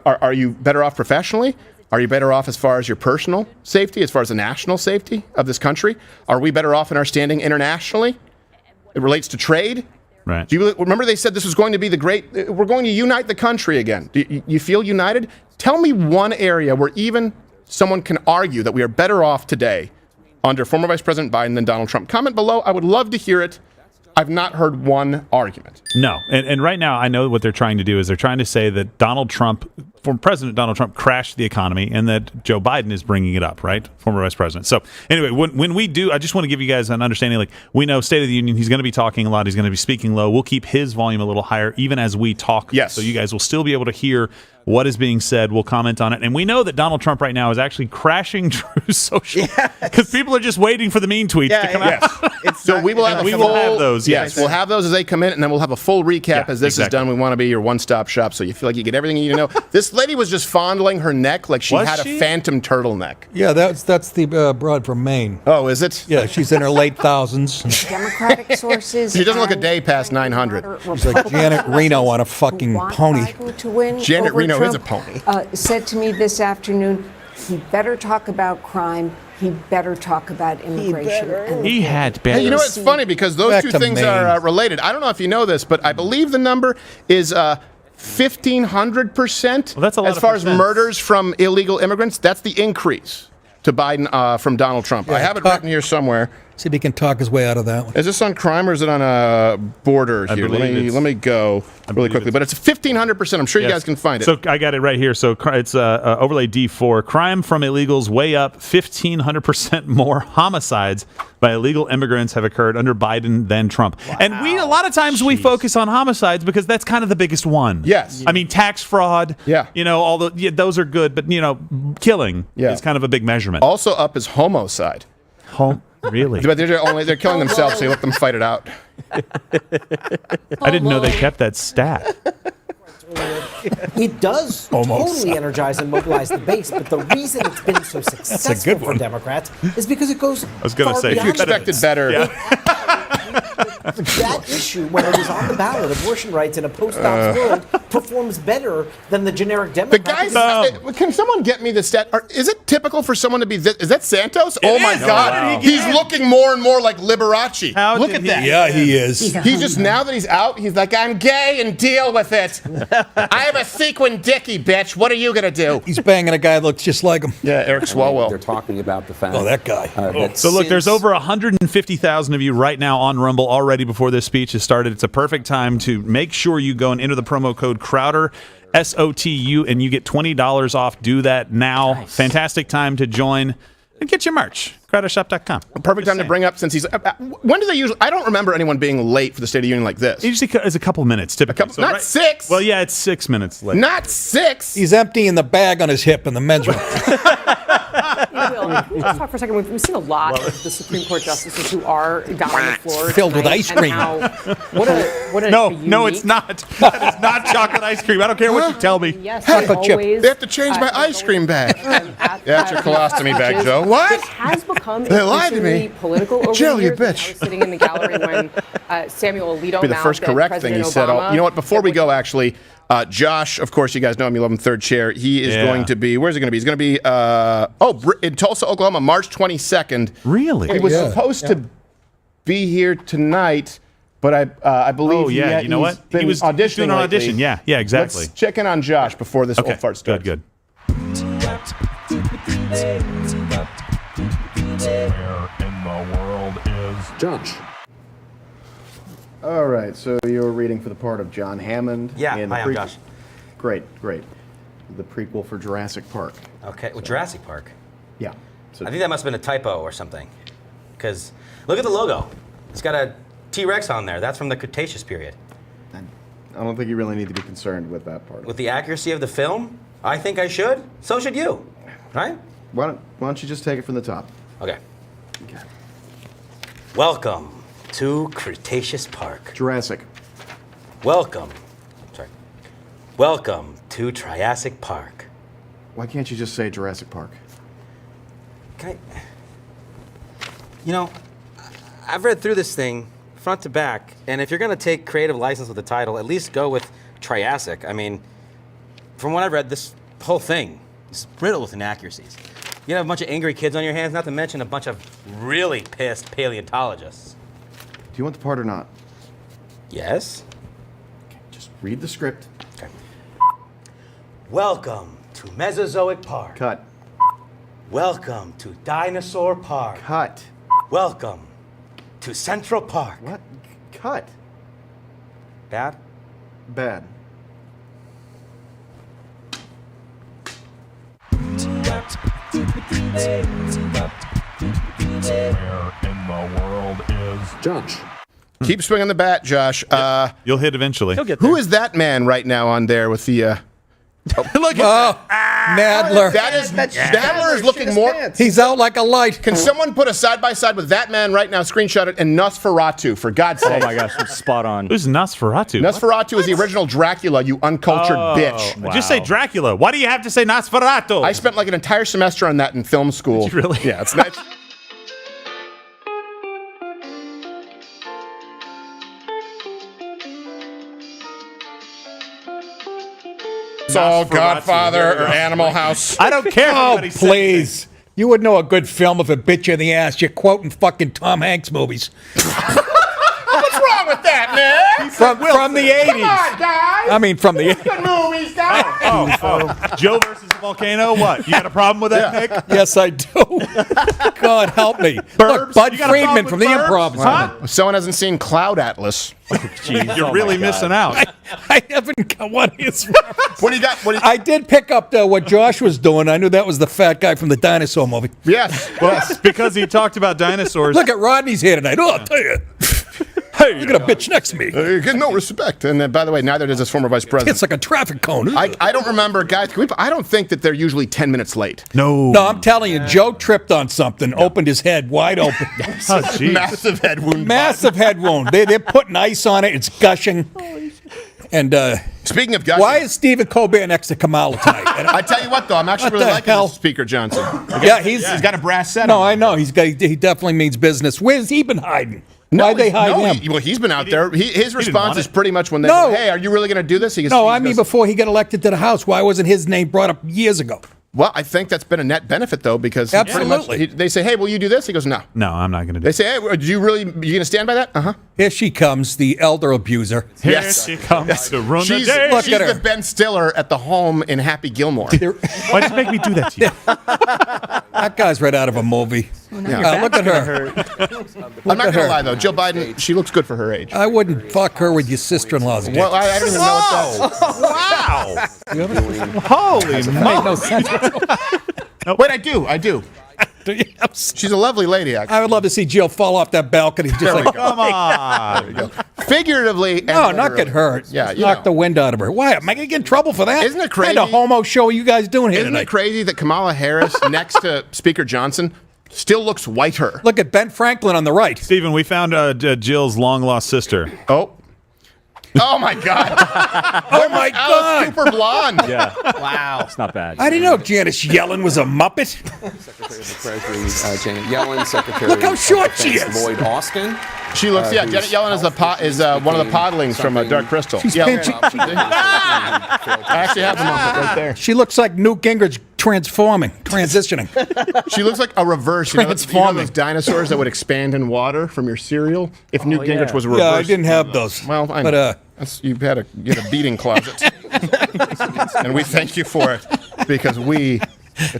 S12: Are you better off professionally? Are you better off as far as your personal safety, as far as the national safety of this country? Are we better off in our standing internationally? It relates to trade.
S10: Right.
S12: Do you remember they said this was going to be we're going to unite the country again. Do you feel united? Tell me one area where even someone can argue that we are better off today under former Vice President Biden than Donald Trump. Comment below. I would love to hear it. I've not heard one argument.
S10: No. And right now, I know what they're trying to do is they're trying to say that former President Donald Trump crashed the economy and that Joe Biden is bringing it up, right? Former Vice President. So anyway, when we do, I just want to give you guys an understanding, like we know State of the Union, he's going to be talking a lot. He's going to be speaking low. We'll keep his volume a little higher even as we talk.
S12: Yes.
S10: So you guys will still be able to hear what is being said. We'll comment on it. And we know that Donald Trump right now is actually crashing through social because people are just waiting for the mean tweets to come out.
S12: So we will have
S10: those.
S12: Yes, we'll have those as they come in, and then we'll have a full recap as this is done. We want to be your one-stop shop, so you feel like you get everything you need to know. This lady was just fondling her neck like she had a phantom turtleneck.
S6: Yeah, that's the broad from Maine.
S12: Oh, is it?
S6: Yeah, she's in her late thousands.
S16: Democratic sources.
S12: She doesn't look a day past 900.
S6: She's like Janet Reno on a fucking pony.
S16: To win
S12: Janet Reno
S16: Trump,
S12: is a pony.
S16: Said to me this afternoon, he better talk about crime. He better talk about immigration.
S10: He had better.
S12: Hey, you know what's funny? Because those two things are related. I don't know if you know this, but I believe the number is 1,500%.
S10: Well, that's a lot
S12: as far as murders from illegal immigrants. That's the increase to Biden from Donald Trump.
S6: Yeah,
S12: I have it written here somewhere.
S6: See if he can talk his way out of that one.
S12: Is this on crime or is it on border here? Let me go really quickly. But it's 1,500%. I'm sure you guys can find it.
S10: So I got it right here. So it's overlay D4. Crime from illegals way up. 1,500% more homicides by illegal immigrants have occurred under Biden than Trump. Wow. And a lot of times we focus on homicides because that's kind of the biggest one.
S12: Yes.
S10: I mean, tax fraud. Yeah. You know, those are good, but killing is kind of a big measurement.
S12: Also up is homicide.
S10: Really?
S12: But they're killing themselves, so you let them fight it out.
S10: I didn't know they kept that stat.
S17: It does totally energize and mobilize the base, but the reason it's been so successful for Democrats is because it goes. I
S10: was going to say,
S12: if you expected better.
S17: That issue, when it was on the ballot, abortion rights in a post-Dobbs world, performs better than the generic Democrat.
S12: The guys, can someone get me the stat? Is it typical for someone to be? Is that Santos? Oh my God, wow. He's looking more and more like Liberace. Look at that.
S6: Yeah, he is.
S12: He's just now that he's out, he's like, I'm gay and deal with it. I have a sequin dickie, bitch. What are you gonna do?
S6: He's banging a guy that looks just like him.
S12: Yeah, Eric Swalwell.
S15: They're talking about the fact.
S6: Oh, that guy.
S10: So look, there's over 150,000 of you right now on Rumble already before this speech has started. It's a perfect time to make sure you go and enter the promo code Crowder, SOTU, and you get $20 off. Do that now. Nice. Fantastic time to join and get your merch. Crowdershop.com.
S12: Perfect time to bring up since he's. When do they usually? I don't remember anyone being late for the State of the Union like this.
S10: It usually is a couple minutes, typically.
S12: Not 6.
S10: Well, yeah, it's 6 minutes late.
S12: Not 6.
S6: He's emptying the bag on his hip in the men's room.
S18: Let's talk for a second. We've seen a lot of the Supreme Court justices who are down on the floor
S6: filled with ice cream.
S10: No, it's not. That is not chocolate ice cream. I don't care what you tell me.
S18: Yes,
S12: Chocolate
S6: chip.
S12: They have to change my ice cream bag. That's your colostomy bag, Joe. What?
S18: It has become
S12: They lied to me.
S18: increasingly political over
S12: Joe,
S18: the
S12: you
S18: years.
S12: bitch.
S18: I was sitting in the gallery when Samuel Alito
S12: Be the first
S18: mouthed
S12: correct
S18: that
S12: thing he
S18: President
S12: said.
S18: Obama
S12: You know what? Before we go, actually, Josh, of course, you guys know him. You love him, third chair. He is going to be. Where's he going to be? He's going to be. In Tulsa, Oklahoma, March 22nd.
S10: Really?
S12: He was supposed to be here tonight, but I believe.
S10: Oh yeah, you know what?
S12: He was auditioning.
S10: Doing an audition.
S12: lately.
S10: Yeah, exactly.
S12: Let's check in on Josh before this old fart starts.
S10: Good.
S19: Where in the world is Josh?
S20: All right, so you're reading for the part of John Hammond.
S21: Yeah,
S20: in the
S21: hi, I'm Josh.
S20: Great. The prequel for Jurassic Park.
S21: Okay, well, Jurassic Park.
S20: Yeah. So
S21: I think that must have been a typo or something. Because look at the logo. It's got a T-Rex on there. That's from the Cretaceous period.
S20: I don't think you really need to be concerned with that part.
S21: With the accuracy of the film, I think I should. So should you. Right?
S20: Why don't you just take it from the top?
S21: Okay. Welcome to Cretaceous Park.
S20: Jurassic.
S21: Welcome to Triassic Park.
S20: Why can't you just say Jurassic Park?
S21: You know, I've read through this thing front to back, and if you're going to take creative license with the title, at least go with Triassic. I mean, from what I've read, this whole thing is riddled with inaccuracies. You have a bunch of angry kids on your hands, not to mention a bunch of really pissed paleontologists.
S20: Do you want the part or not?
S21: Yes.
S20: Okay, just read the script.
S21: Okay. Welcome to Mesozoic Park.
S20: Cut.
S21: Welcome to Dinosaur Park.
S20: Cut.
S21: Welcome to Central Park.
S20: What? Cut.
S21: Bad?
S20: Bad.
S19: Where in the world is Josh?
S12: Keep swinging the bat, Josh.
S10: You'll hit eventually.
S21: He'll get there.
S12: Who is that man right now on there with the?
S10: Look at
S6: Nadler.
S12: Nadler is looking more.
S6: He's out like a light.
S12: Can someone put a side by side with that man right now? Screenshot it and Nosferatu, for God's sake.
S22: Oh my gosh, spot on.
S10: Who's Nosferatu?
S12: Nosferatu is the original Dracula, you uncultured bitch.
S10: Wow. Just say Dracula. Why do you have to say Nosferatu?
S12: I spent like an entire semester on that in film school.
S10: Did you really?
S12: Yeah, it's nice. It's all Godfather or Animal House.
S10: I don't care.
S6: Oh, please. You would know a good film if it bit you in the ass. You're quoting fucking Tom Hanks movies.
S12: What's wrong with that, man?
S6: From the 80s.
S12: Come on, guys.
S6: I mean, from the 80s.
S12: Good movies, guys.
S10: Joe versus the volcano. What? You got a problem with that, Nick?
S6: Yes, I do. God help me. Look, Bud
S10: You got a
S6: Friedman
S10: problem
S6: from
S10: with
S6: the
S10: Burbs?
S6: Improv.
S10: Huh?
S12: Someone hasn't seen Cloud Atlas.
S10: You're really missing out.
S6: I haven't got what is.
S12: What do you got?
S6: I did pick up what Josh was doing. I knew that was the fat guy from the dinosaur movie.
S12: Yes.
S10: Well, because he talked about dinosaurs.
S6: Look at Rodney's here tonight. Oh, I'll tell you. Hey, you got a bitch next to me.
S12: You get no respect. And by the way, neither does his former vice president.
S6: It's like a traffic cone.
S12: I don't remember, guys. I don't think that they're usually 10 minutes late.
S10: No.
S6: No, I'm telling you, Joe tripped on something, opened his head wide open.
S12: Massive head wound.
S6: Massive head wound. They're putting ice on it. It's gushing. And
S12: speaking of gushing,
S6: why is Stephen Colbert next to Kamala tonight?
S12: I tell you what, though, I'm actually
S6: What
S12: really
S6: the
S12: liking
S6: hell?
S12: this Speaker Johnson.
S6: Yeah, he's
S12: got a brass set.
S6: No,
S12: on.
S6: I know. He definitely means business. Where's he been hiding? Why'd they hide him?
S12: He's been out there. His response is pretty much when they
S6: No.
S12: go, hey, are you really going to do this? He goes,
S6: No, I mean before he got elected to the House. Why wasn't his name brought up years ago?
S12: Well, I think that's been a net benefit, though, because he pretty
S6: Absolutely.
S12: much, they say, hey, will you do this? He goes, no.
S10: No, I'm not going to do
S12: They say, hey, do you really, you going to stand by that? Uh-huh.
S6: Here she comes, the elder abuser.
S10: Here she comes to ruin the day.
S6: Look
S12: She's
S6: at her.
S12: the Ben Stiller at the home in Happy Gilmore.
S10: Why'd you make me do that to you?
S6: That guy's right out of a movie.
S12: Yeah.
S6: Look at her.
S12: I'm not going to lie, though. Jill Biden, she looks good for her age.
S6: I wouldn't fuck her with your sister-in-law's.
S12: Well, I don't even know what that's.
S10: Wow. Holy
S6: Made no sense.
S12: Wait, I do.
S6: character. Yes.
S12: She's a lovely lady, actually.
S6: I would love to see Jill fall off that balcony. Just like,
S10: Come on.
S12: Figuratively.
S6: No, not get hurt.
S12: Yeah,
S6: Just knock the wind out of her. Why? Am I going to get in trouble for that?
S12: Isn't it crazy?
S6: What kind of homo show are you guys doing here
S12: Isn't
S6: tonight?
S12: it crazy that Kamala Harris, next to Speaker Johnson, still looks whiter?
S6: Look at Ben Franklin on the right.
S10: Stephen, we found Jill's long-lost sister.
S12: Oh my God!
S6: Oh my God!
S12: Super blonde.
S2: Yeah.
S21: Wow.
S2: It's not bad.
S6: I didn't know Janice Yellen was a Muppet.
S15: Secretary of the Treasury, Janet Yellen, Secretary
S6: Look how
S15: of
S6: short she
S15: Defense,
S6: is.
S15: Lloyd Austin.
S12: She looks. Yeah,
S15: who's
S12: Janet Yellen is one of the podlings from Dark Crystal.
S6: She's
S12: yeah,
S6: pinching-
S12: I actually have them right there.
S6: She looks like Newt Gingrich transitioning.
S12: She looks like a reverse. You know
S6: Transforming.
S12: those dinosaurs that would expand in water from your cereal? If Newt Gingrich was a reverse.
S6: Yeah, I didn't have those.
S12: Well, I
S6: but
S12: you had a beating closet, and we thank you for it because we.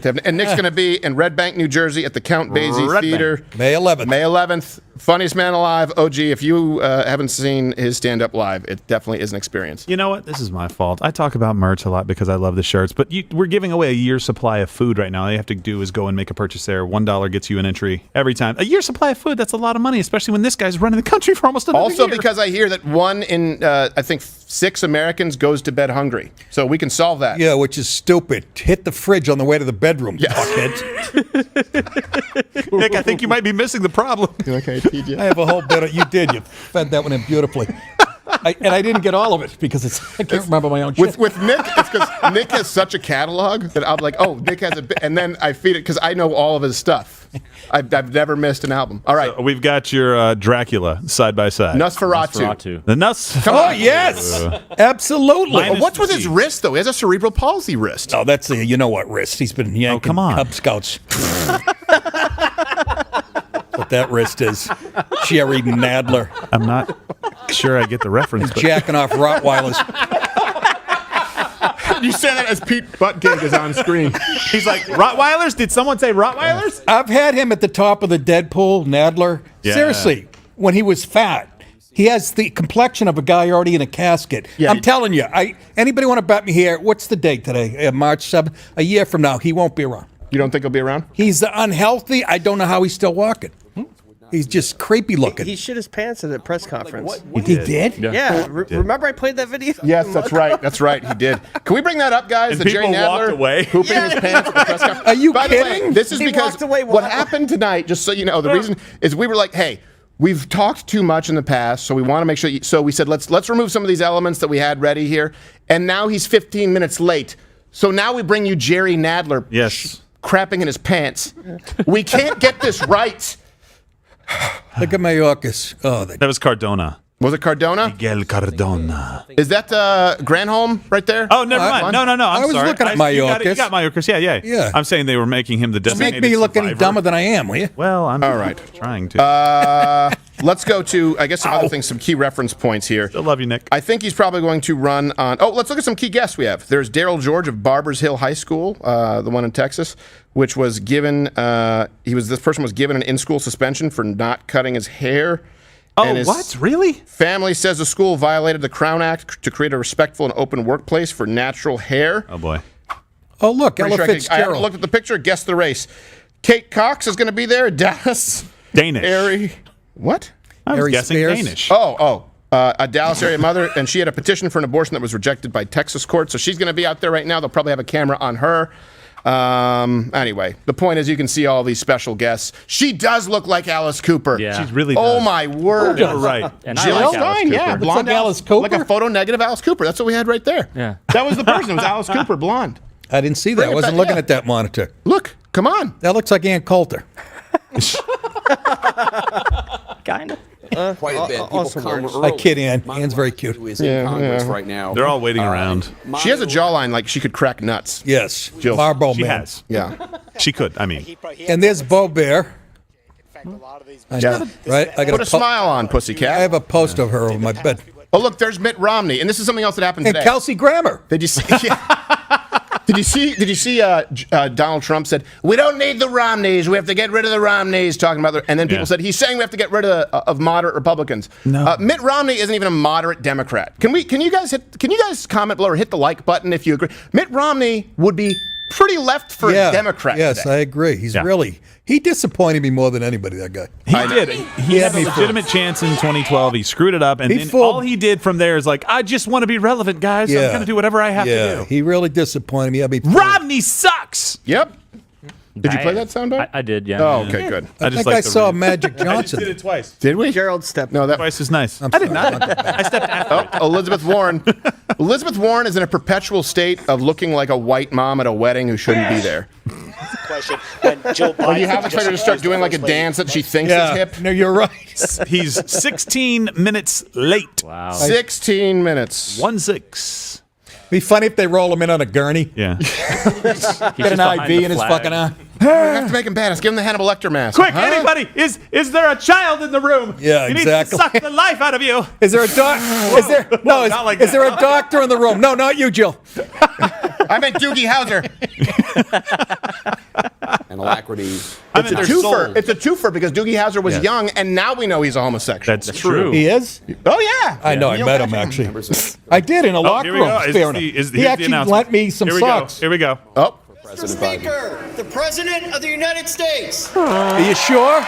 S12: And Nick's going to be in Red Bank, New Jersey, at the Count Basie
S6: Red
S12: Theater,
S6: Bank. May 11th.
S12: May 11th. Funniest man alive. OG. If you haven't seen his stand-up live, it definitely is an experience.
S10: You know what? This is my fault. I talk about merch a lot because I love the shirts, but we're giving away a year's supply of food right now. All you have to do is go and make a purchase there. $1 gets you an entry every time. A year's supply of food, that's a lot of money, especially when this guy's running the country for almost another
S12: Also,
S10: year.
S12: because I hear that 1 in, I think, 6 Americans goes to bed hungry. So we can solve that.
S6: Yeah, which is stupid. Hit the fridge on the way to the bedroom, fuckheads.
S10: Nick, I think you might be missing the problem.
S12: Okay, TJ.
S6: I have a whole bit of, you did. You fed that one in beautifully. And I didn't get all of it because I can't remember my own shit.
S12: With Nick, it's because Nick has such a catalog that I'm like, oh, Nick has a bit, and then I feed it because I know all of his stuff. I've never missed an album. All right.
S10: So we've got your Dracula side by side.
S12: Nosferatu.
S10: The Nuss.
S6: Oh, yes. Absolutely.
S12: Oh, what's with his wrist, though? He has a cerebral palsy wrist.
S6: Oh, that's the, you know what wrist. He's been yanking
S10: come on.
S6: Cub Scouts. What that wrist is. Jerry Nadler.
S10: I'm not sure I get the reference. but-
S6: Jacking off Rottweilers.
S12: You say that as Pete Buttigieg is on screen.
S10: He's like, Rottweilers? Did someone say Rottweilers?
S6: I've had him at the top of the Deadpool, Nadler.
S10: Yeah.
S6: Seriously, when he was fat. He has the complexion of a guy already in a casket.
S12: Yeah,
S6: I'm telling you. Anybody want to bet me here? What's the date today? March 7th? A year from now, he won't be around.
S12: You don't think he'll be around?
S6: He's unhealthy. I don't know how he's still walking. He's just creepy looking.
S21: He shit his pants at a press conference.
S6: He did?
S21: Yeah. Remember I played that video?
S12: Yes, that's right. That's right. He did. Can we bring that up, guys?
S10: And
S12: The Jerry
S10: people walked
S12: Nadler
S10: away.
S12: pooping his pants at the press conference.
S6: Are you
S12: By
S6: kidding?
S12: the way, this is
S21: He
S12: because
S21: walked away
S12: what
S21: while-
S12: happened tonight, just so you know, the reason is we were like, hey, we've talked too much in the past, so we want to make sure. So we said, let's remove some of these elements that we had ready here. And now he's 15 minutes late. So now we bring you Jerry Nadler
S10: Yes.
S12: crapping in his pants. We can't get this right.
S6: Look at Mayorkas. Oh,
S10: That was Cardona.
S12: Was it Cardona?
S10: Miguel Cardona.
S12: Is that Granholm right there?
S10: Oh, never mind. No. I'm
S6: I was
S10: sorry.
S6: looking at
S10: You
S6: Mayorkas.
S10: got Mayorkas. Yeah.
S6: Yeah.
S10: I'm saying they were making him the designated
S6: Make me look any
S10: survivor.
S6: dumber than I am, will you?
S10: Well, I'm
S12: All right.
S10: trying to.
S12: Let's go to, I guess, some other things, some key reference points here.
S10: Still love you, Nick.
S12: I think he's probably going to run on. Oh, let's look at some key guests we have. There's Daryl George of Barbers Hill High School, the one in Texas, which was given. This person was given an in-school suspension for not cutting his hair.
S10: Oh,
S12: And his
S10: what? Really?
S12: Family says the school violated the Crown Act to create a respectful and open workplace for natural hair.
S10: Oh boy.
S6: Oh, look,
S12: Pretty
S6: Ella
S12: sure I haven't
S6: Fitzgerald.
S12: looked at the picture. Guess the race. Kate Cox is going to be there. Dallas.
S10: Danish.
S12: Airy. What?
S10: I was
S6: Harry
S10: guessing
S6: Spears.
S10: Danish.
S12: A Dallas area mother, and she had a petition for an abortion that was rejected by Texas court. So she's going to be out there right now. They'll probably have a camera on her. Anyway, the point is you can see all these special guests. She does look like Alice Cooper.
S2: Yeah.
S10: She's really
S12: Oh
S10: does.
S12: my word.
S10: You're right.
S2: And
S12: Jill
S2: I like Alice
S12: Stein,
S2: Cooper.
S12: yeah,
S6: Looks
S12: blonde
S6: like Alice Cooper?
S12: like a photo negative Alice Cooper. That's what we had right there.
S2: Yeah.
S12: That was the person. It was Alice Cooper, blonde.
S6: I didn't see that.
S12: Bring
S6: I
S12: it
S6: wasn't
S12: back,
S6: looking
S12: yeah.
S6: at that monitor.
S12: Look, come on.
S6: That looks like Ann Coulter.
S21: Kind of.
S15: Quite a bit. People
S21: also
S15: come
S21: works.
S15: early.
S6: I kid Ann. Ann's very cute.
S15: Who is in Congress right now.
S10: They're all waiting around.
S12: She has a jawline like she could crack nuts.
S6: Yes.
S12: Jill.
S6: Marlboro
S10: She
S6: Man.
S10: has.
S12: Yeah.
S10: She could. I mean,
S6: And there's Bo Bear.
S12: Yeah.
S6: Right? I got
S12: Put a smile on, pussycat.
S6: I have a poster of her over my bed.
S12: Oh, look, there's Mitt Romney, and this is something else that happened
S6: And
S12: today.
S6: Kelsey Grammer.
S12: Did you see? Did you see? Donald Trump said we don't need the Romneys. We have to get rid of the Romneys. Talking about and then people said he's saying we have to get rid of moderate Republicans.
S10: No.
S12: Mitt Romney isn't even a moderate Democrat. Can you guys comment below or hit the like button if you agree? Mitt Romney would be pretty left for
S6: Yeah.
S12: a Democrat.
S6: Yes,
S12: today.
S6: I agree. He disappointed me more than anybody, that guy.
S10: He did. He had a
S6: me
S10: legitimate chance in 2012. He screwed it up, and then all he did from there is like, I just want to be relevant, guys. So I'm going to do whatever I have to do.
S6: He really disappointed me.
S10: Romney sucks.
S12: Yep. Did you play that soundbite?
S1: I did, yeah.
S12: Oh, okay, good.
S6: I think I saw Magic Johnson.
S10: I just did it twice.
S12: Did we?
S21: Gerald stepped.
S12: No, that
S10: twice is nice.
S6: I'm
S10: I did not. I stepped after.
S12: Oh, Elizabeth Warren. Elizabeth Warren is in a perpetual state of looking like a white mom at a wedding who shouldn't be there.
S22: Question. When Joe Biden
S12: Well, you have to try to start doing like a dance that she thinks is hip.
S6: No, you're right.
S10: He's 16 minutes late.
S1: Wow.
S12: 16 minutes.
S10: 1-6.
S6: Be funny if they roll him in on a gurney.
S10: Yeah.
S6: Get an IV in his fucking eye.
S12: We have to make him badass. Give him the Hannibal Lecter mask.
S10: Quick, anybody! Is there a child in the room?
S6: Yeah,
S10: he
S6: exactly.
S10: needs to suck the life out of you.
S6: Is there a is there no?
S10: not like
S6: is
S10: that.
S6: there a doctor in the room? No, not you, Jill.
S12: I meant Doogie Howser.
S15: And alacrity.
S12: It's a twofer. It's a twofer because Doogie Howser was young, and now we know he's a homosexual.
S10: That's true.
S6: He is.
S12: Oh yeah.
S6: I know. I met him actually. I did in a locker room. He actually lent me some socks.
S10: Here we go.
S12: Oh.
S22: Mr. Speaker, the President of the United States.
S6: Are you sure?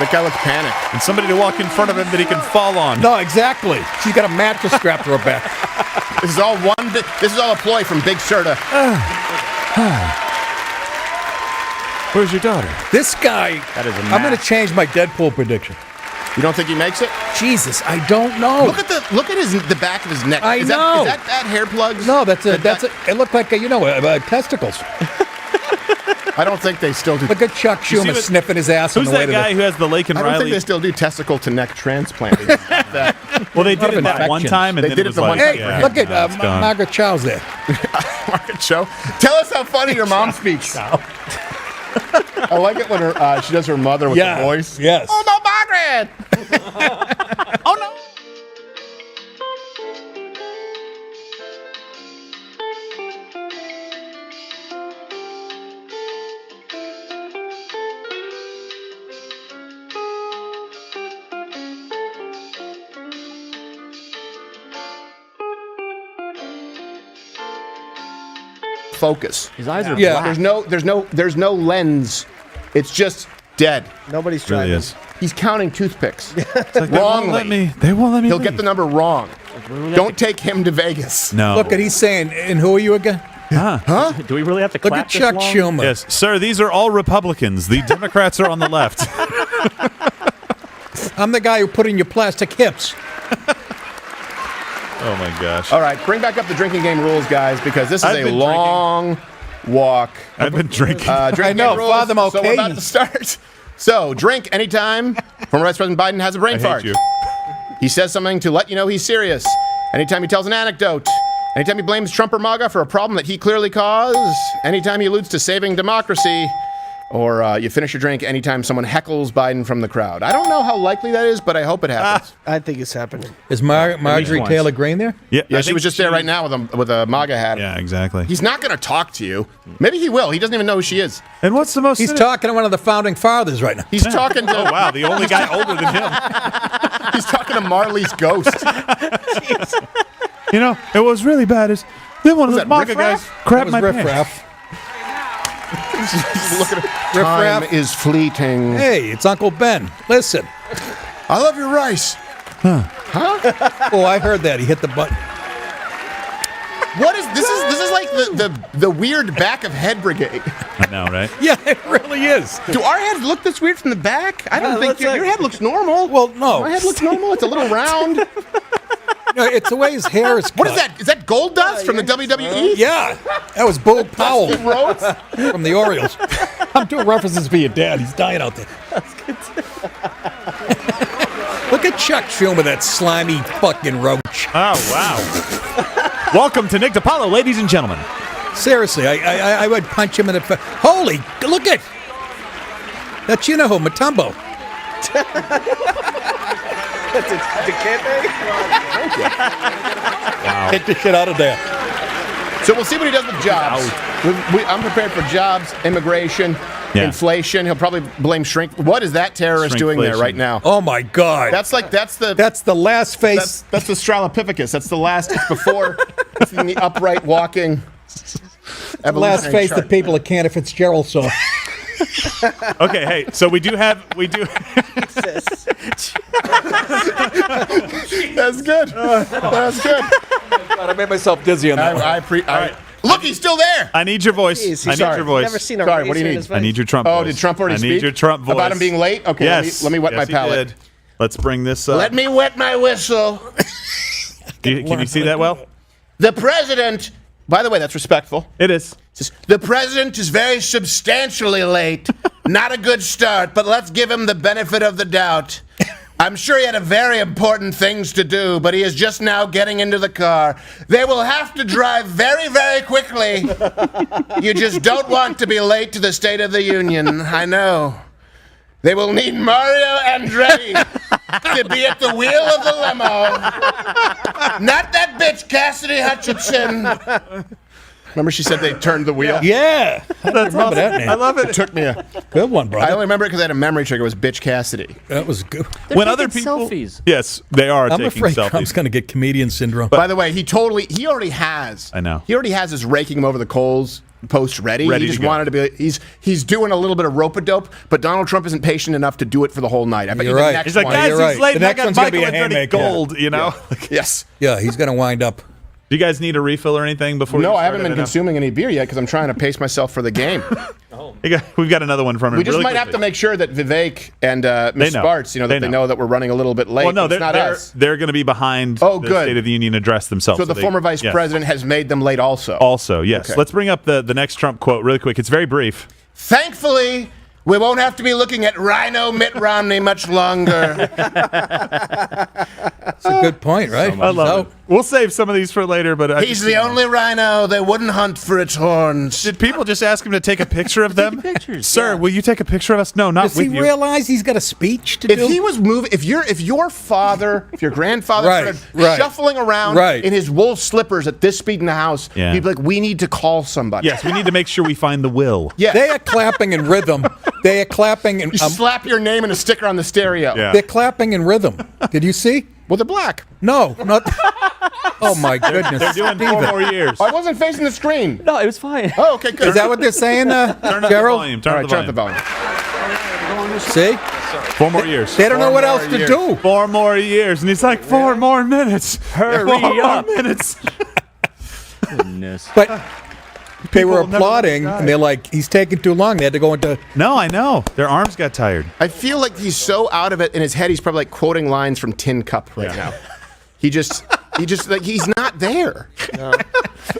S12: That guy looks panicked.
S10: And somebody to walk in front of him that he can fall on.
S6: No, exactly. She's got a mattress strapped to her back.
S12: This is all this is all a ploy from Big Serta.
S10: Where's your daughter?
S6: This guy.
S1: That is a
S6: I'm going to change my Deadpool prediction.
S12: You don't think he makes it?
S6: Jesus, I don't know.
S12: Look at the back of his neck.
S6: I know.
S12: Is that hair plugs?
S6: No, it looked like testicles.
S12: I don't think they still do.
S6: Look at Chuck Schumer sniffing his ass on
S10: Who's
S6: the way
S10: that
S6: to
S10: guy who has the Lake and
S12: I don't
S10: Riley?
S12: think they still do testicle to neck transplanting.
S10: Well, they did it that one time, and
S12: They
S10: then
S12: did
S10: it
S12: it
S10: was
S12: the
S10: like,
S12: one time.
S6: Hey, look at Margaret Chow's there.
S12: Margaret Cho. Tell us how funny your mom speaks. I like it when she does her mother with the voice.
S6: Yes.
S12: Oh no, Margaret!
S10: Oh no!
S12: Focus.
S1: His eyes are
S6: Yeah.
S1: black.
S12: There's no lens. It's just dead.
S21: Nobody's
S10: It
S21: trying.
S10: really is.
S12: He's counting toothpicks.
S10: It's like, they won't let me
S12: He'll
S10: leave.
S12: get the number wrong. Don't take him to Vegas.
S10: No.
S6: Look at he's saying, and who are you again?
S10: Huh?
S1: Do we really have to
S6: Look
S1: clap
S6: at Chuck
S1: this long?
S6: Schumer.
S10: Yes, sir, these are all Republicans. The Democrats are on the left.
S6: I'm the guy who put in your plastic hips.
S10: Oh, my gosh.
S12: All right, bring back up the drinking game rules, guys, because this is
S10: I've
S12: a
S10: been
S12: long walk.
S10: I've been drinking.
S12: Drinking
S6: I know,
S12: game rules,
S6: Father
S12: so we're about
S6: Mulcahy.
S12: to start. So, drink anytime former Vice President Biden has a brain
S10: I
S12: fart.
S10: hate you.
S12: He says something to let you know he's serious. Anytime he tells an anecdote. Anytime he blames Trump or MAGA for a problem that he clearly caused. Anytime he alludes to saving democracy. Or you finish your drink anytime someone heckles Biden from the crowd. I don't know how likely that is, but I hope it happens.
S21: I think it's happening.
S6: Is Marjorie
S1: once.
S6: Taylor Greene there?
S10: Yeah,
S12: Yeah,
S10: I
S12: she
S10: think
S12: was just there right now with a MAGA hat.
S10: Yeah, exactly.
S12: He's not going to talk to you. Maybe he will. He doesn't even know who she is.
S10: And what's the most?
S6: He's talking to one of the founding fathers right now.
S12: He's talking to.
S10: Oh wow, the only guy older than him.
S12: He's talking to Marley's ghost.
S10: You know, it was really bad. Is then one of
S12: Was
S10: the
S12: that
S10: MAGA
S12: Riff
S10: guys
S12: Raff?
S10: grabbed my
S6: Riff
S10: pants.
S6: Raff.
S12: Look at it.
S6: Riff
S12: Time
S6: Raff.
S12: is fleeting.
S6: Hey, it's Uncle Ben. Listen.
S12: I love your rice.
S6: Oh, I heard that. He hit the button.
S12: What is this? This is like the weird back of head brigade.
S10: I know, right?
S6: Yeah, it really is.
S12: Do our heads look this weird from the back? I don't think your head looks normal.
S6: Well, no.
S12: My head looks normal. It's a little round.
S6: No, it's the way his hair is cut.
S12: What is that? Is that gold dust from the WWE?
S6: Yeah, that was Bo Powell
S12: Dusty Rhodes?
S6: from the Orioles. I'm doing references for your dad. He's dying out there. Look at Chuck Schumer, that slimy fucking roach.
S10: Oh wow! Welcome to Nick DiPaolo, ladies and gentlemen.
S6: Seriously, I would punch him in the face. Holy, look at that's you know who, Matumbo.
S21: That's a decante?
S12: Wow.
S6: Take the shit out of there.
S12: So we'll see what he does with jobs. I'm prepared for jobs, immigration, inflation. He'll probably blame shrink. What is that terrorist doing there right now?
S6: Oh my God!
S12: That's
S6: the last face.
S12: That's the Stralopithecus. That's the last. It's before. It's in the upright walking.
S6: Last face the people at Cantor Fitzgerald saw.
S10: Okay, hey, so we do.
S12: That's good. That's good.
S20: God, I made myself dizzy on that one.
S12: Look, he's still there.
S10: I need your voice.
S21: Jeez,
S10: I need your voice.
S21: Never seen a
S12: Sorry, what do you
S21: razor in
S12: need?
S21: his face.
S10: I need your Trump voice.
S12: Oh, did Trump already speak?
S10: I need your Trump voice.
S12: About him being late? Okay,
S10: yes.
S12: let me wet my
S10: he
S12: palate.
S10: did. Let's bring this up.
S12: Let me wet my whistle.
S10: Can you see that well?
S12: The president, by the way, that's respectful.
S10: It is.
S12: Says, the president is very substantially late. Not a good start, but let's give him the benefit of the doubt. I'm sure he had a very important things to do, but he is just now getting into the car. They will have to drive very, very quickly. You just don't want to be late to the State of the Union. I know. They will need Mario Andretti to be at the wheel of the limo. Not that bitch Cassidy Hutchinson. Remember she said they turned the wheel?
S6: Yeah.
S10: That's
S6: awesome. That name.
S10: I love it.
S12: It took me a
S6: good one, brother.
S12: I only remember it because I had a memory trigger. It was bitch Cassidy.
S6: That was good.
S10: When other people,
S20: selfies.
S10: Yes, they are
S6: I'm
S10: taking
S6: afraid
S10: selfies.
S6: Trump's going to get comedian syndrome.
S12: By the way, he already has.
S10: I know.
S12: He already has his raking him over the coals post ready.
S10: Ready
S12: He just
S10: to go.
S12: wanted to be. He's doing a little bit of rope-a-dope, but Donald Trump isn't patient enough to do it for the whole night. I bet
S6: You're
S12: you the
S6: right.
S12: next
S10: He's like,
S12: one.
S10: guys,
S6: you're
S10: he's
S6: right.
S10: late.
S6: The
S10: And I
S6: next
S10: got
S6: one's gonna be
S10: Michael
S6: a
S10: Andretti
S6: haymaker.
S10: gold, you know?
S12: Yes.
S6: Yeah, he's going to wind up.
S10: Do you guys need a refill or anything before?
S12: No,
S10: you
S12: I haven't
S10: start
S12: been
S10: it?
S12: consuming any beer yet because I'm trying to pace myself for the game.
S10: We've got another one from him.
S12: We just
S10: really
S12: might have
S10: quickly.
S12: to make sure that Vivek and Ms.
S10: know.
S12: Spartz, that they know that we're running a little bit late.
S10: Well, no,
S12: It's not us.
S10: they're going to be behind
S12: Oh,
S10: the
S12: good.
S10: State of the Union address themselves.
S12: So the former vice president has made them late also.
S10: Also, yes.
S12: Okay.
S10: Let's bring up the next Trump quote really quick. It's very brief.
S12: Thankfully, we won't have to be looking at Rhino Mitt Romney much longer.
S6: That's a good point, right?
S10: I love it. We'll save some of these for later, but
S12: He's the only rhino that wouldn't hunt for its horns.
S10: Did people just ask him to take a picture of them?
S20: Pictures,
S10: Sir, will you take a picture of us? No, not
S6: Does
S10: with
S6: he
S10: you.
S6: realize he's got a speech to
S12: If
S6: do?
S12: he was moving, if your grandfather
S6: Right,
S12: started
S6: right.
S12: shuffling around
S6: Right.
S12: in his wool slippers at this speed in the house,
S10: Yeah.
S12: he'd be like, "We need to call somebody."
S10: Yes, we need to make sure we find the will.
S12: Yeah.
S6: They are clapping in rhythm. They are clapping and
S12: You slap your name and a sticker on the stereo.
S10: Yeah.
S6: they're clapping in rhythm. Did you see?
S12: Well, they're black.
S6: No, not. Oh my goodness!
S10: They're doing 4
S6: Steven.
S10: more years.
S12: I wasn't facing the screen.
S20: No, it was fine.
S12: Oh, okay, good.
S6: Is that what they're saying,
S10: Turn up the
S6: Gerald?
S10: volume.
S12: All
S10: Turn
S12: right,
S10: up
S12: turn
S10: the
S12: up the
S10: volume.
S12: volume.
S6: See?
S10: 4 more years.
S6: They don't know what else to
S12: years.
S6: do.
S10: 4 more years. And he's like, 4 more minutes.
S20: Hurry
S10: 4 more
S20: up.
S10: minutes.
S20: Goodness.
S6: But they were
S10: will never
S6: applauding,
S10: die.
S6: and they're like, "He's taking too long." They had to go into.
S10: No, I know. Their arms got tired.
S12: I feel like he's so out of it in his head. He's probably like quoting lines from Tin Cup right now. He just like he's not there.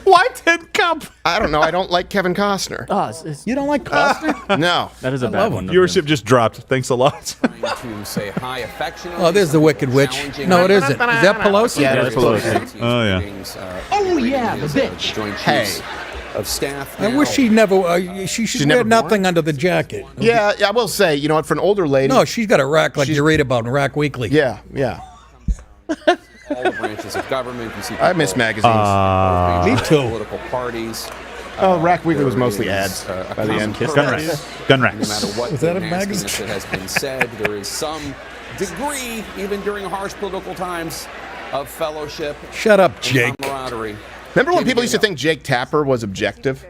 S10: Why 10 Cup?
S12: I don't know. I don't like Kevin Costner.
S20: Oh,
S6: You don't like Costner?
S12: No.
S20: that is a bad one.
S10: Viewership just dropped. Thanks a lot.
S15: To say hi affectionately.
S6: Oh, there's the Wicked Witch. No, it isn't. Is that Pelosi?
S12: Yeah, that's Pelosi.
S10: Oh, yeah.
S22: Oh, yeah, the bitch.
S12: Hey.
S15: Of staff.
S6: I wish she never. She should wear
S12: never
S6: nothing under the jacket.
S12: Yeah, I will say, you know what, for an older lady.
S6: No, she's got a rack like you read about in Rack Weekly.
S12: Yeah.
S15: all the branches of government. You see
S12: I miss
S15: people,
S12: magazines.
S6: Me too.
S15: Political parties.
S12: Oh, Rack Weekly was mostly ads by the end.
S10: Gun racks. Gun
S15: No
S10: racks.
S15: matter what
S6: Was that a
S15: nastiness
S6: magazine?
S15: that has been said, there is some degree, even during harsh political times, of fellowship.
S6: Shut up,
S15: and
S6: Jake.
S15: camaraderie.
S12: Remember when people used to think Jake Tapper was objective?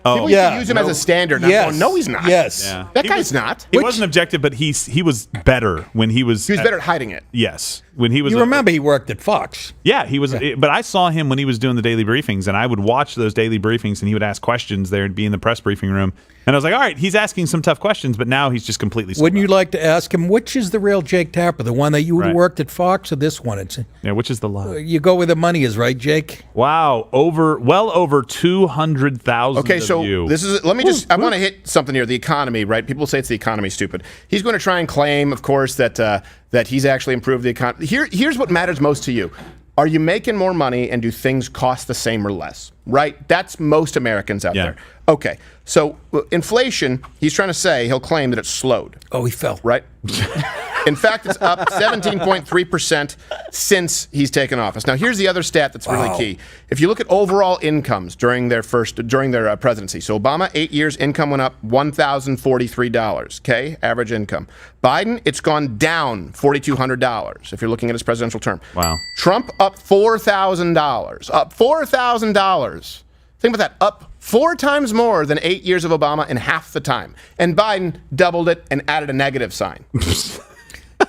S10: Oh,
S12: People used to use him as a standard. And I'm
S6: Yes.
S12: going, no, he's not.
S6: Yes.
S10: Yeah.
S12: That
S10: He
S12: guy's
S10: was-
S12: not.
S10: He wasn't objective, but he was better when he was.
S12: He was better at hiding it.
S10: Yes, when he was.
S6: You remember he worked at Fox.
S10: Yeah, he was. But I saw him when he was doing the daily briefings, and I would watch those daily briefings, and he would ask questions there and be in the press briefing room. And I was like, all right, he's asking some tough questions, but now he's just completely.
S6: Wouldn't you like to ask him which is the real Jake Tapper, the one that you
S10: Right.
S6: worked at Fox, or this one? It's
S10: Yeah, which is the lie?
S6: you go where the money is, right, Jake?
S10: Wow, well over 200,000.
S12: Okay, so
S10: you.
S12: this is. Let me just. I want to hit something here. The economy, right? People say it's the economy, stupid. He's going to try and claim, of course, that that he's actually improved the economy. Here's what matters most to you. Are you making more money, and do things cost the same or less? Right? That's most Americans out there. Okay, so inflation. He's trying to say he'll claim that it's slowed.
S6: Oh, he fell.
S12: Right. In fact, it's up 17.3% since he's taken office. Now, here's the other stat that's really key. If you look at overall incomes during their presidency, so Obama, 8 years, income went up $1,043. Okay, average income. Biden, it's gone down $4,200. If you're looking at his presidential term.
S10: Wow.
S12: Trump up $4,000. Up $4,000. Think about that. Up 4 times more than 8 years of Obama in half the time. And Biden doubled it and added a negative sign.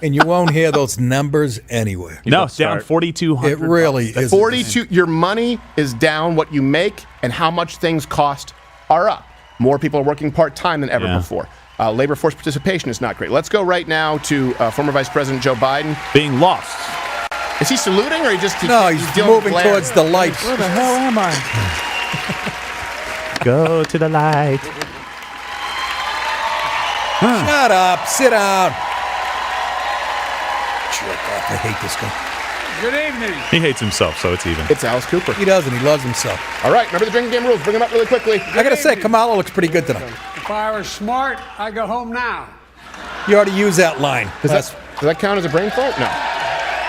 S6: And you won't hear those numbers anywhere.
S10: No, it's down 4,200.
S6: It really is.
S12: 42. Your money is down. What you make and how much things cost are up. More people are working part-time than ever before. Labor force participation is not great. Let's go right now to former Vice President Joe Biden.
S10: Being lost.
S12: Is he saluting or he's dealing
S6: moving
S12: with
S6: towards the light.
S10: Where the hell am I? Go to the light.
S6: Shut up. Sit down. Jerk off. I hate this guy.
S13: Good evening.
S10: He hates himself, so it's even.
S12: It's Alice Cooper.
S6: He doesn't. He loves himself.
S12: All right, remember the drinking game rules. Bring them up really quickly.
S6: I got to say, Kamala looks pretty good tonight.
S13: If I were smart, I'd go home now.
S6: You already used that line.
S12: Does that count as a brain fart? No.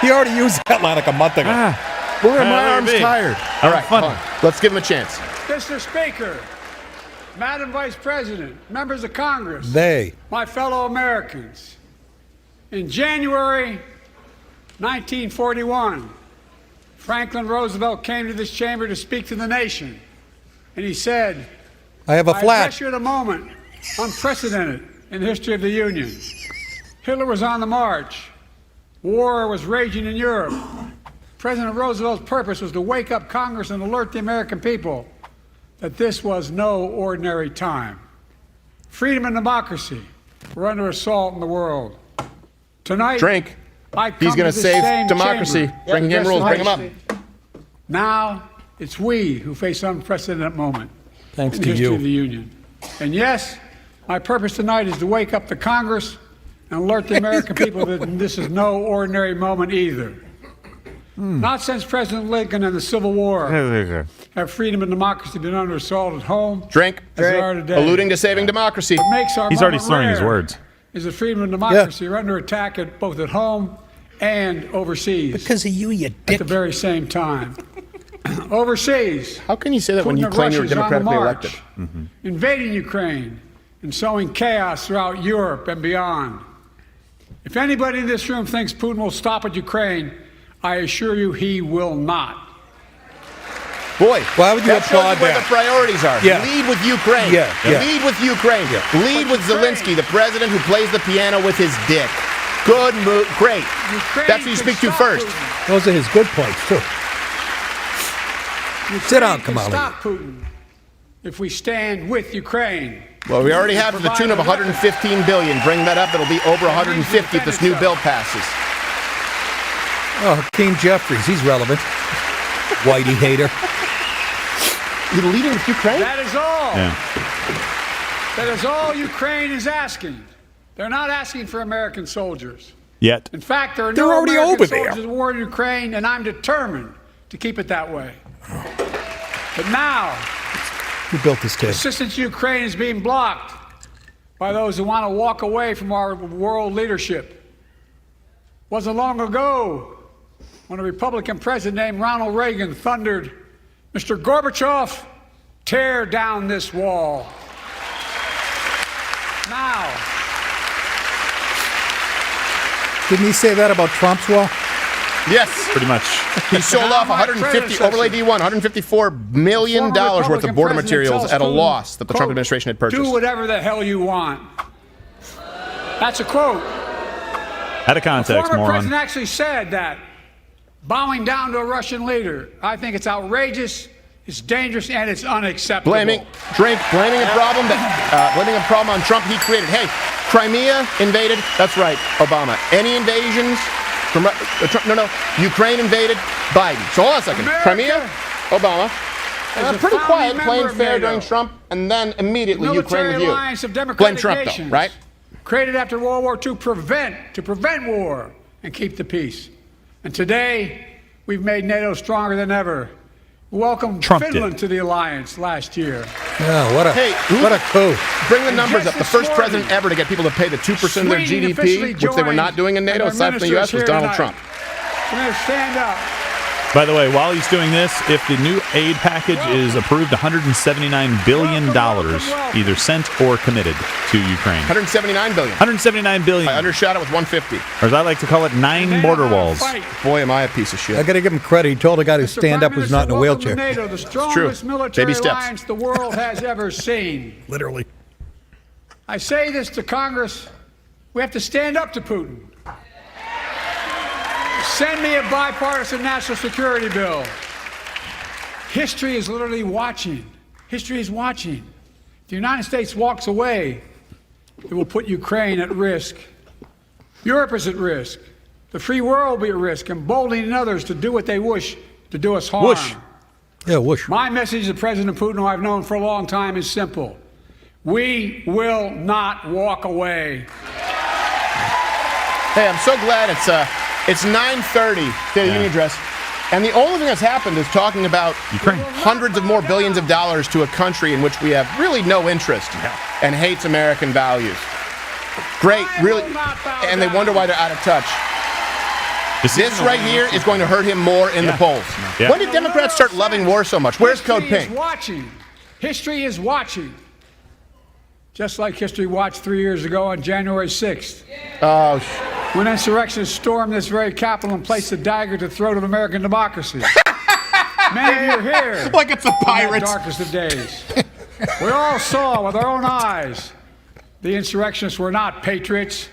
S6: He already used that line like a month ago.
S12: Boy, my arm's tired. All right, hold on. Let's give him a chance.
S13: Mr. Speaker, Madam Vice President, members of Congress, my fellow Americans, in January 1941, Franklin Roosevelt came to this chamber to speak to the nation, and he said,
S6: I have a
S13: I
S6: flat.
S13: address you at a moment unprecedented in the history of the Union. Hitler was on the march. War was raging in Europe. President Roosevelt's purpose was to wake up Congress and alert the American people that this was no ordinary time. Freedom and democracy were under assault in the world. Tonight,
S12: Drink.
S13: I come
S12: He's going to
S13: to this
S12: save
S13: same
S12: democracy.
S13: chamber.
S12: Drinking game rules. Bring him up.
S13: Now, it's we who face an unprecedented moment
S6: Thanks
S13: in
S6: to
S13: the history
S6: you.
S13: of the Union. And yes, my purpose tonight is to wake up the Congress and alert the American people that this is no ordinary moment either. Not since President Lincoln and the Civil War have freedom and democracy been under assault at home.
S12: Drink.
S13: As they are today.
S12: Alluding to saving democracy.
S13: What makes our
S10: He's already
S13: moment
S10: slurring his
S13: rare
S10: words.
S13: is that freedom and democracy are under attack both at home and overseas.
S6: Because of you, you dick.
S13: At the very same time. Overseas.
S12: How can you say that when you claim you were democratically elected?
S13: Invading Ukraine and sowing chaos throughout Europe and beyond. If anybody in this room thinks Putin will stop at Ukraine, I assure you he will not.
S12: Boy,
S6: why would you
S12: that shows
S6: applaud
S12: where
S6: that?
S12: the priorities are.
S6: Yeah.
S12: Lead with Ukraine. Lead with Ukraine. Lead with Zelensky, the president who plays the piano with his dick. Good move. Great. That's who you speak to first.
S6: Those are his good points, too. Sit down,
S13: Can
S6: Kamala.
S13: stop Putin if we stand with Ukraine.
S12: Well, we already have to the tune of 115 billion. Bring that up. It'll be over 150 if this new bill passes.
S6: Oh, Hakeem Jeffries, he's relevant. Whitey hater.
S12: You're leading with Ukraine?
S13: That is all. That is all Ukraine is asking. They're not asking for American soldiers.
S10: Yet.
S13: In fact, there are
S6: They're
S13: no
S6: already
S13: American
S6: over there.
S13: soldiers in war in Ukraine, and I'm determined to keep it that way. But now,
S6: Who built this case?
S13: assistance to Ukraine is being blocked by those who want to walk away from our world leadership. Wasn't long ago when a Republican president named Ronald Reagan thundered, Mr. Gorbachev, tear down this wall. Now,
S6: Didn't he say that about Trump's wall?
S12: Yes.
S10: Pretty much.
S12: He sold off 150 overlay D1, $154 million worth of border materials at a loss that the Trump administration had purchased.
S13: do whatever the hell you want. That's a quote.
S10: Out of context,
S13: The former
S10: moron.
S13: president actually said that, bowing down to a Russian leader. I think it's outrageous, it's dangerous, and it's unacceptable.
S12: Blaming a problem on Trump he created. Hey, Crimea invaded. That's right, Obama. Any invasions from Ukraine invaded. Biden. So hold on a second.
S13: America
S12: Crimea, Obama.
S13: As a
S12: Pretty
S13: founding
S12: quiet,
S13: member
S12: playing
S13: of
S12: fair
S13: NATO,
S12: during Trump, and then immediately Ukraine with you.
S13: alliance of
S12: Blame
S13: democratic
S12: Trump though,
S13: nations,
S12: right?
S13: created after World War II to prevent war and keep the peace. And today, we've made NATO stronger than ever. We welcomed
S10: Trump
S13: Finland to the alliance last year.
S6: Yeah, what a coup.
S12: Bring the numbers
S13: just
S12: up. The
S13: this
S12: first
S13: morning,
S12: president ever to get people to pay the 2% of their
S13: Sweden
S12: GDP,
S13: officially
S12: which they were not doing in
S13: joined,
S12: NATO,
S13: and our
S12: aside from the U.S., was
S13: ministers here
S12: Donald
S13: tonight.
S12: Trump.
S13: So now stand up.
S10: By the way, while he's doing this, if the new aid package is approved, $179 billion either sent or committed to Ukraine.
S12: $179 billion.
S10: $179 billion.
S12: I undershot it with 150.
S10: Or as I like to call it, 9 border walls.
S12: Boy, am I a piece of shit.
S6: I got to give him credit. He told a guy to stand up who's not in a wheelchair.
S13: NATO, the strongest military alliance the world has ever seen.
S6: Literally.
S13: I say this to Congress. We have to stand up to Putin. Send me a bipartisan national security bill. History is literally watching. History is watching. If the United States walks away, it will put Ukraine at risk. Europe is at risk. The free world will be at risk, emboldening others to do what they wish to do us harm.
S6: Whoosh. Yeah, whoosh.
S13: My message to President Putin, who I've known for a long time, is simple. We will not walk away.
S12: Hey, I'm so glad it's 9:30, State of the Union address, and the only thing that's happened is talking about
S10: Ukraine.
S12: Hundreds of more billions of dollars to a country in which we have really no interest and hates American values. Great, really, and they wonder why they're out of touch. This right here is going to hurt him more in the polls.
S10: Yeah.
S12: When did Democrats start loving war so much? Where's Code Pink?
S13: History is watching. Just like history watched 3 years ago on January 6th.
S12: Oh,
S13: when insurrectionists stormed this very Capitol and placed a dagger to the throat of American democracy. Many of you are here.
S12: Like it's a pirate.
S13: In the darkest of days. We all saw with our own eyes the insurrectionists were not patriots.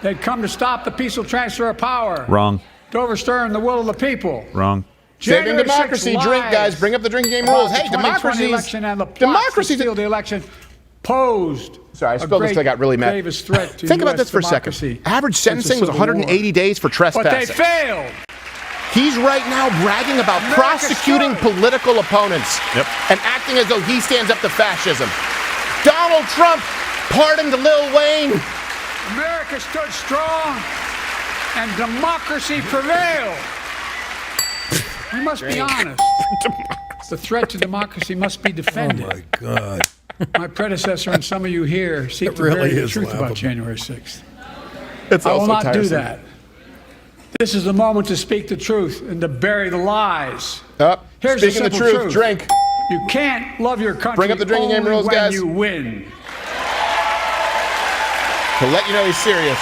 S13: They'd come to stop the peaceful transfer of power.
S10: Wrong.
S13: To overturn the will of the people.
S10: Wrong.
S12: Saving democracy. Drink, guys. Bring up the drinking game rules. Hey, democracy.
S13: Democracy. The election posed.
S12: Sorry, I spilled this till I got really mad.
S13: Threat to
S12: Think about
S13: US
S12: this for
S13: democracy.
S12: a second. Average sentencing was 180 days for trespassing.
S13: But they failed.
S12: He's right now bragging about prosecuting political opponents and acting as though he stands up to fascism. Donald Trump pardoned Lil Wayne.
S13: America stood strong and democracy prevailed. We must be honest. The threat to democracy must be defended.
S6: Oh, my God.
S13: My predecessor and some of you here seek to
S6: really
S13: bury the
S6: is
S13: truth
S6: laughable.
S13: about January 6th.
S12: It's
S13: I will
S12: also
S13: not do
S12: tiresome.
S13: that. This is the moment to speak the truth and to bury the lies. Here's
S12: Speaking
S13: the
S12: the
S13: simple
S12: truth, drink.
S13: You can't love your country
S12: Bring up the drinking game
S13: only
S12: rules,
S13: when
S12: guys.
S13: you win.
S12: To let you know he's serious.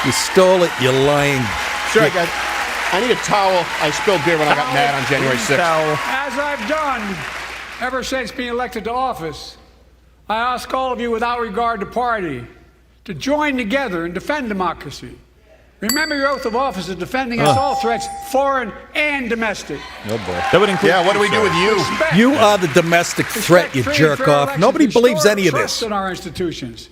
S6: You stole it, you lying.
S12: Sorry, guys. I need a towel. I spilled beer when I got mad on January 6th.
S13: As I've done ever since being elected to office, I ask all of you without regard to party to join together and defend democracy. Remember your oath of office is defending against all threats, foreign and domestic.
S6: Oh, boy.
S10: That would include.
S12: Yeah, what do we do with you?
S6: You are the domestic threat, you jerk off. Nobody believes any of this.
S13: Trust in our institutions.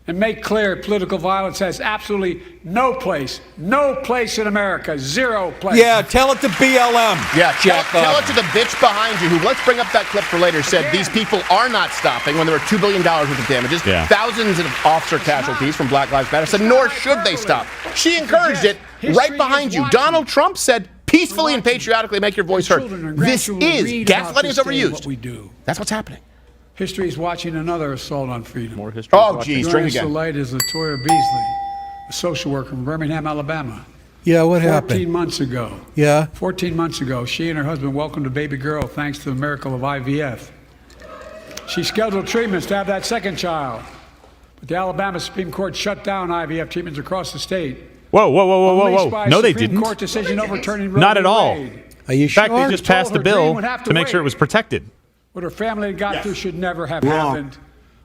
S13: And make clear political violence has absolutely no place in America, zero place.
S6: Yeah, tell it to BLM.
S12: Yeah, tell it to the bitch behind you who, let's bring up that clip for later, said these people are not stopping when there were $2 billion worth of damages, thousands of officer casualties from Black Lives Matter, said nor should they stop. She encouraged it right behind you. Donald Trump said peacefully and patriotically make your voice heard. This is, gaslighting is overused. That's what's happening.
S13: History is watching another assault on freedom.
S10: More history.
S12: Oh, geez, drink again.
S13: The light is Latoya Beasley, a social worker from Birmingham, Alabama.
S6: Yeah, what happened?
S13: 14 months ago.
S6: Yeah?
S13: 14 months ago, she and her husband welcomed a baby girl thanks to the miracle of IVF. She scheduled treatments to have that second child. But the Alabama Supreme Court shut down IVF treatments across the state.
S10: Whoa. No, they didn't.
S13: Court decision overturning Roe
S10: Not at
S13: v.
S10: all.
S13: Wade.
S6: Are you
S10: In fact, they just passed a bill
S13: would have to
S10: to make
S13: wait.
S10: sure it was protected.
S13: What her family had got through should never have happened.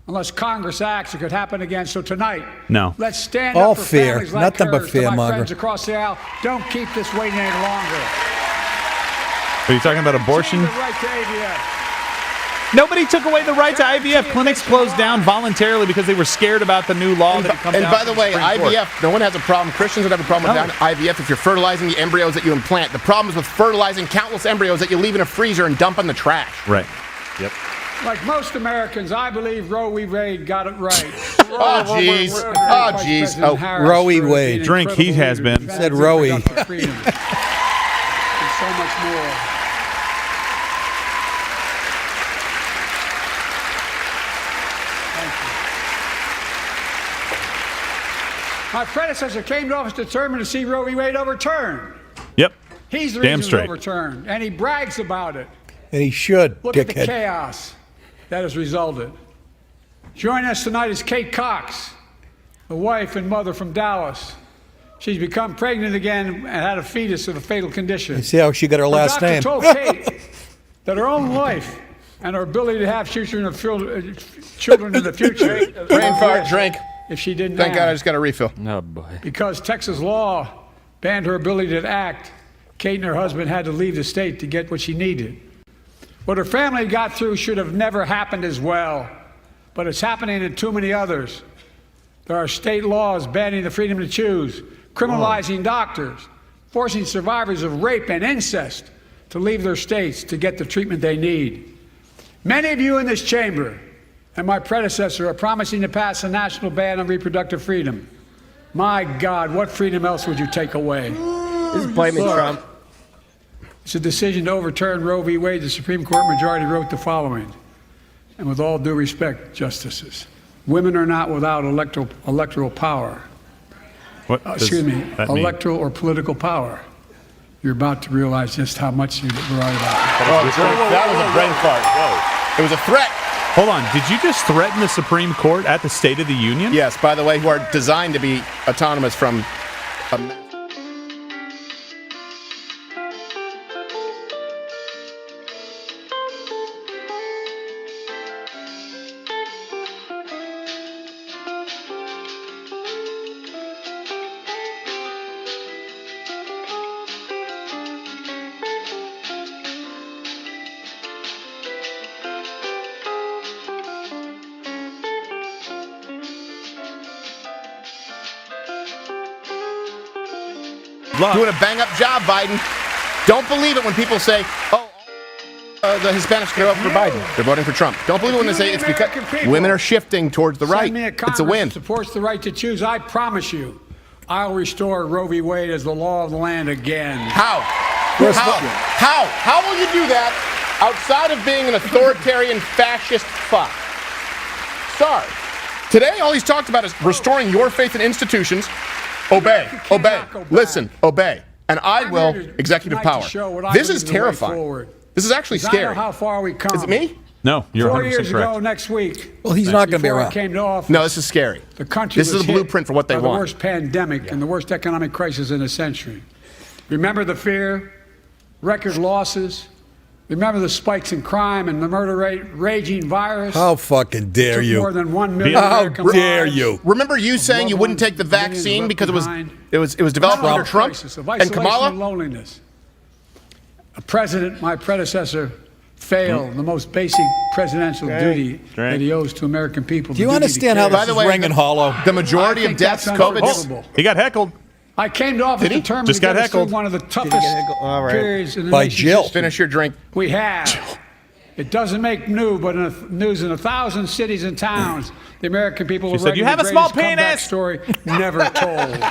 S13: Unless Congress acts, it could happen again. So tonight,
S10: No.
S13: let's stand
S6: All
S13: up for
S6: fear.
S13: families like
S6: Nothing but
S13: hers.
S6: fear,
S13: To my
S6: Margaret.
S13: friends across the aisle, don't keep this waiting any longer.
S10: Are you talking about abortion?
S13: Change the right to AVF.
S10: Nobody took away the right to IVF. Clinics closed down voluntarily because they were scared about the new law that had come down.
S12: And by the
S10: from
S12: way,
S10: Supreme Court.
S12: IVF, no one has a problem. Christians would have a problem with IVF if you're fertilizing the embryos that you implant. The problem is with fertilizing countless embryos that you leave in a freezer and dump in the trash.
S10: Right. Yep.
S13: Like most Americans, I believe Roe v. Wade got it right.
S12: Oh, jeez. Oh, jeez. Oh,
S6: Roe v. Wade.
S10: Drink, he has been.
S6: Said Roe.
S13: And so much more.
S1: My predecessor came to office determined to see Roe v. Wade overturned.
S10: Yep.
S1: He's the
S10: Damn
S1: reason
S10: straight.
S1: it was overturned, and he brags about it.
S6: And he should,
S1: Look
S6: dickhead.
S1: at the chaos that has resulted. Joining us tonight is Kate Cox, the wife and mother from Dallas. She's become pregnant again and had a fetus with a fatal condition.
S6: You see how she got her last name?
S1: Doctor told Kate that her own life and her ability to have children in the future.
S12: Brain fart, drink.
S1: If she didn't.
S12: Thank God I just got a refill.
S21: Oh, boy.
S1: Because Texas law banned her ability to act, Kate and her husband had to leave the state to get what she needed. What her family got through should have never happened as well, but it's happening in too many others. There are state laws banning the freedom to choose, criminalizing doctors, forcing survivors of rape and incest to leave their states to get the treatment they need. Many of you in this chamber and my predecessor are promising to pass a national ban on reproductive freedom. My God, what freedom else would you take away?
S21: This is blaming Trump.
S1: It's a decision to overturn Roe v. Wade. The Supreme Court majority wrote the following, and with all due respect, justices, women are not without electoral power.
S10: What
S1: Excuse me,
S10: that mean?
S1: electoral or political power. You're about to realize just how much you're right about.
S12: That was a brain fart. Whoa. It was a threat.
S10: Hold on. Did you just threaten the Supreme Court at the State of the Union?
S12: Yes, by the way, who are designed to be autonomous from doing a bang-up job, Biden. Don't believe it when people say, the Hispanics go vote for Biden. They're voting for Trump. Don't believe it when they say it's because women are shifting towards the right.
S1: Send me a
S12: It's a
S1: Congress
S12: win.
S1: that supports the right to choose. I promise you, I'll restore Roe v. Wade as the law of the land again.
S12: How? How will you do that outside of being an authoritarian fascist fuck? Sorry. Today, all he's talked about is restoring your faith in institutions. Obey. Listen, obey. And I will executive power. This is terrifying. This is actually
S1: I know
S12: scary.
S1: how far we come.
S12: Is it me?
S10: No, you're
S1: 4
S10: 100%
S1: years
S10: correct.
S1: ago next week.
S6: Well, he's not going to be
S1: before I
S6: around.
S1: came to office,
S12: No, this is scary.
S1: the country
S12: This is
S1: was
S12: a
S1: hit
S12: blueprint for what they
S1: by
S12: want.
S1: the worst pandemic and the worst economic crisis in a century. Remember the fear, record losses. Remember the spikes in crime and the murder rate, raging virus.
S6: How fucking dare
S1: Took
S6: you?
S1: More than 1 million
S6: How
S1: American
S6: dare
S1: lives.
S6: you?
S12: Remember you saying you wouldn't take the vaccine because it was developed under Trump
S1: of
S12: and
S1: isolation
S12: Kamala?
S1: and loneliness. A president, my predecessor, failed the most basic presidential duty that he owes to American people.
S6: Do you understand how this is ringing hollow?
S12: The majority of deaths, COVID.
S10: He got heckled.
S1: I came to office determined
S10: Just
S1: to
S10: got
S1: get us through
S10: heckled.
S1: one of the toughest periods in the
S6: By
S1: nation's
S6: Jill.
S1: history.
S12: Finish your drink.
S1: We have. It doesn't make news, but news in 1,000 cities and towns. The American people are
S10: said,
S1: writing
S10: "You have
S1: the
S10: a small
S1: greatest comeback
S10: penis."
S1: story never told.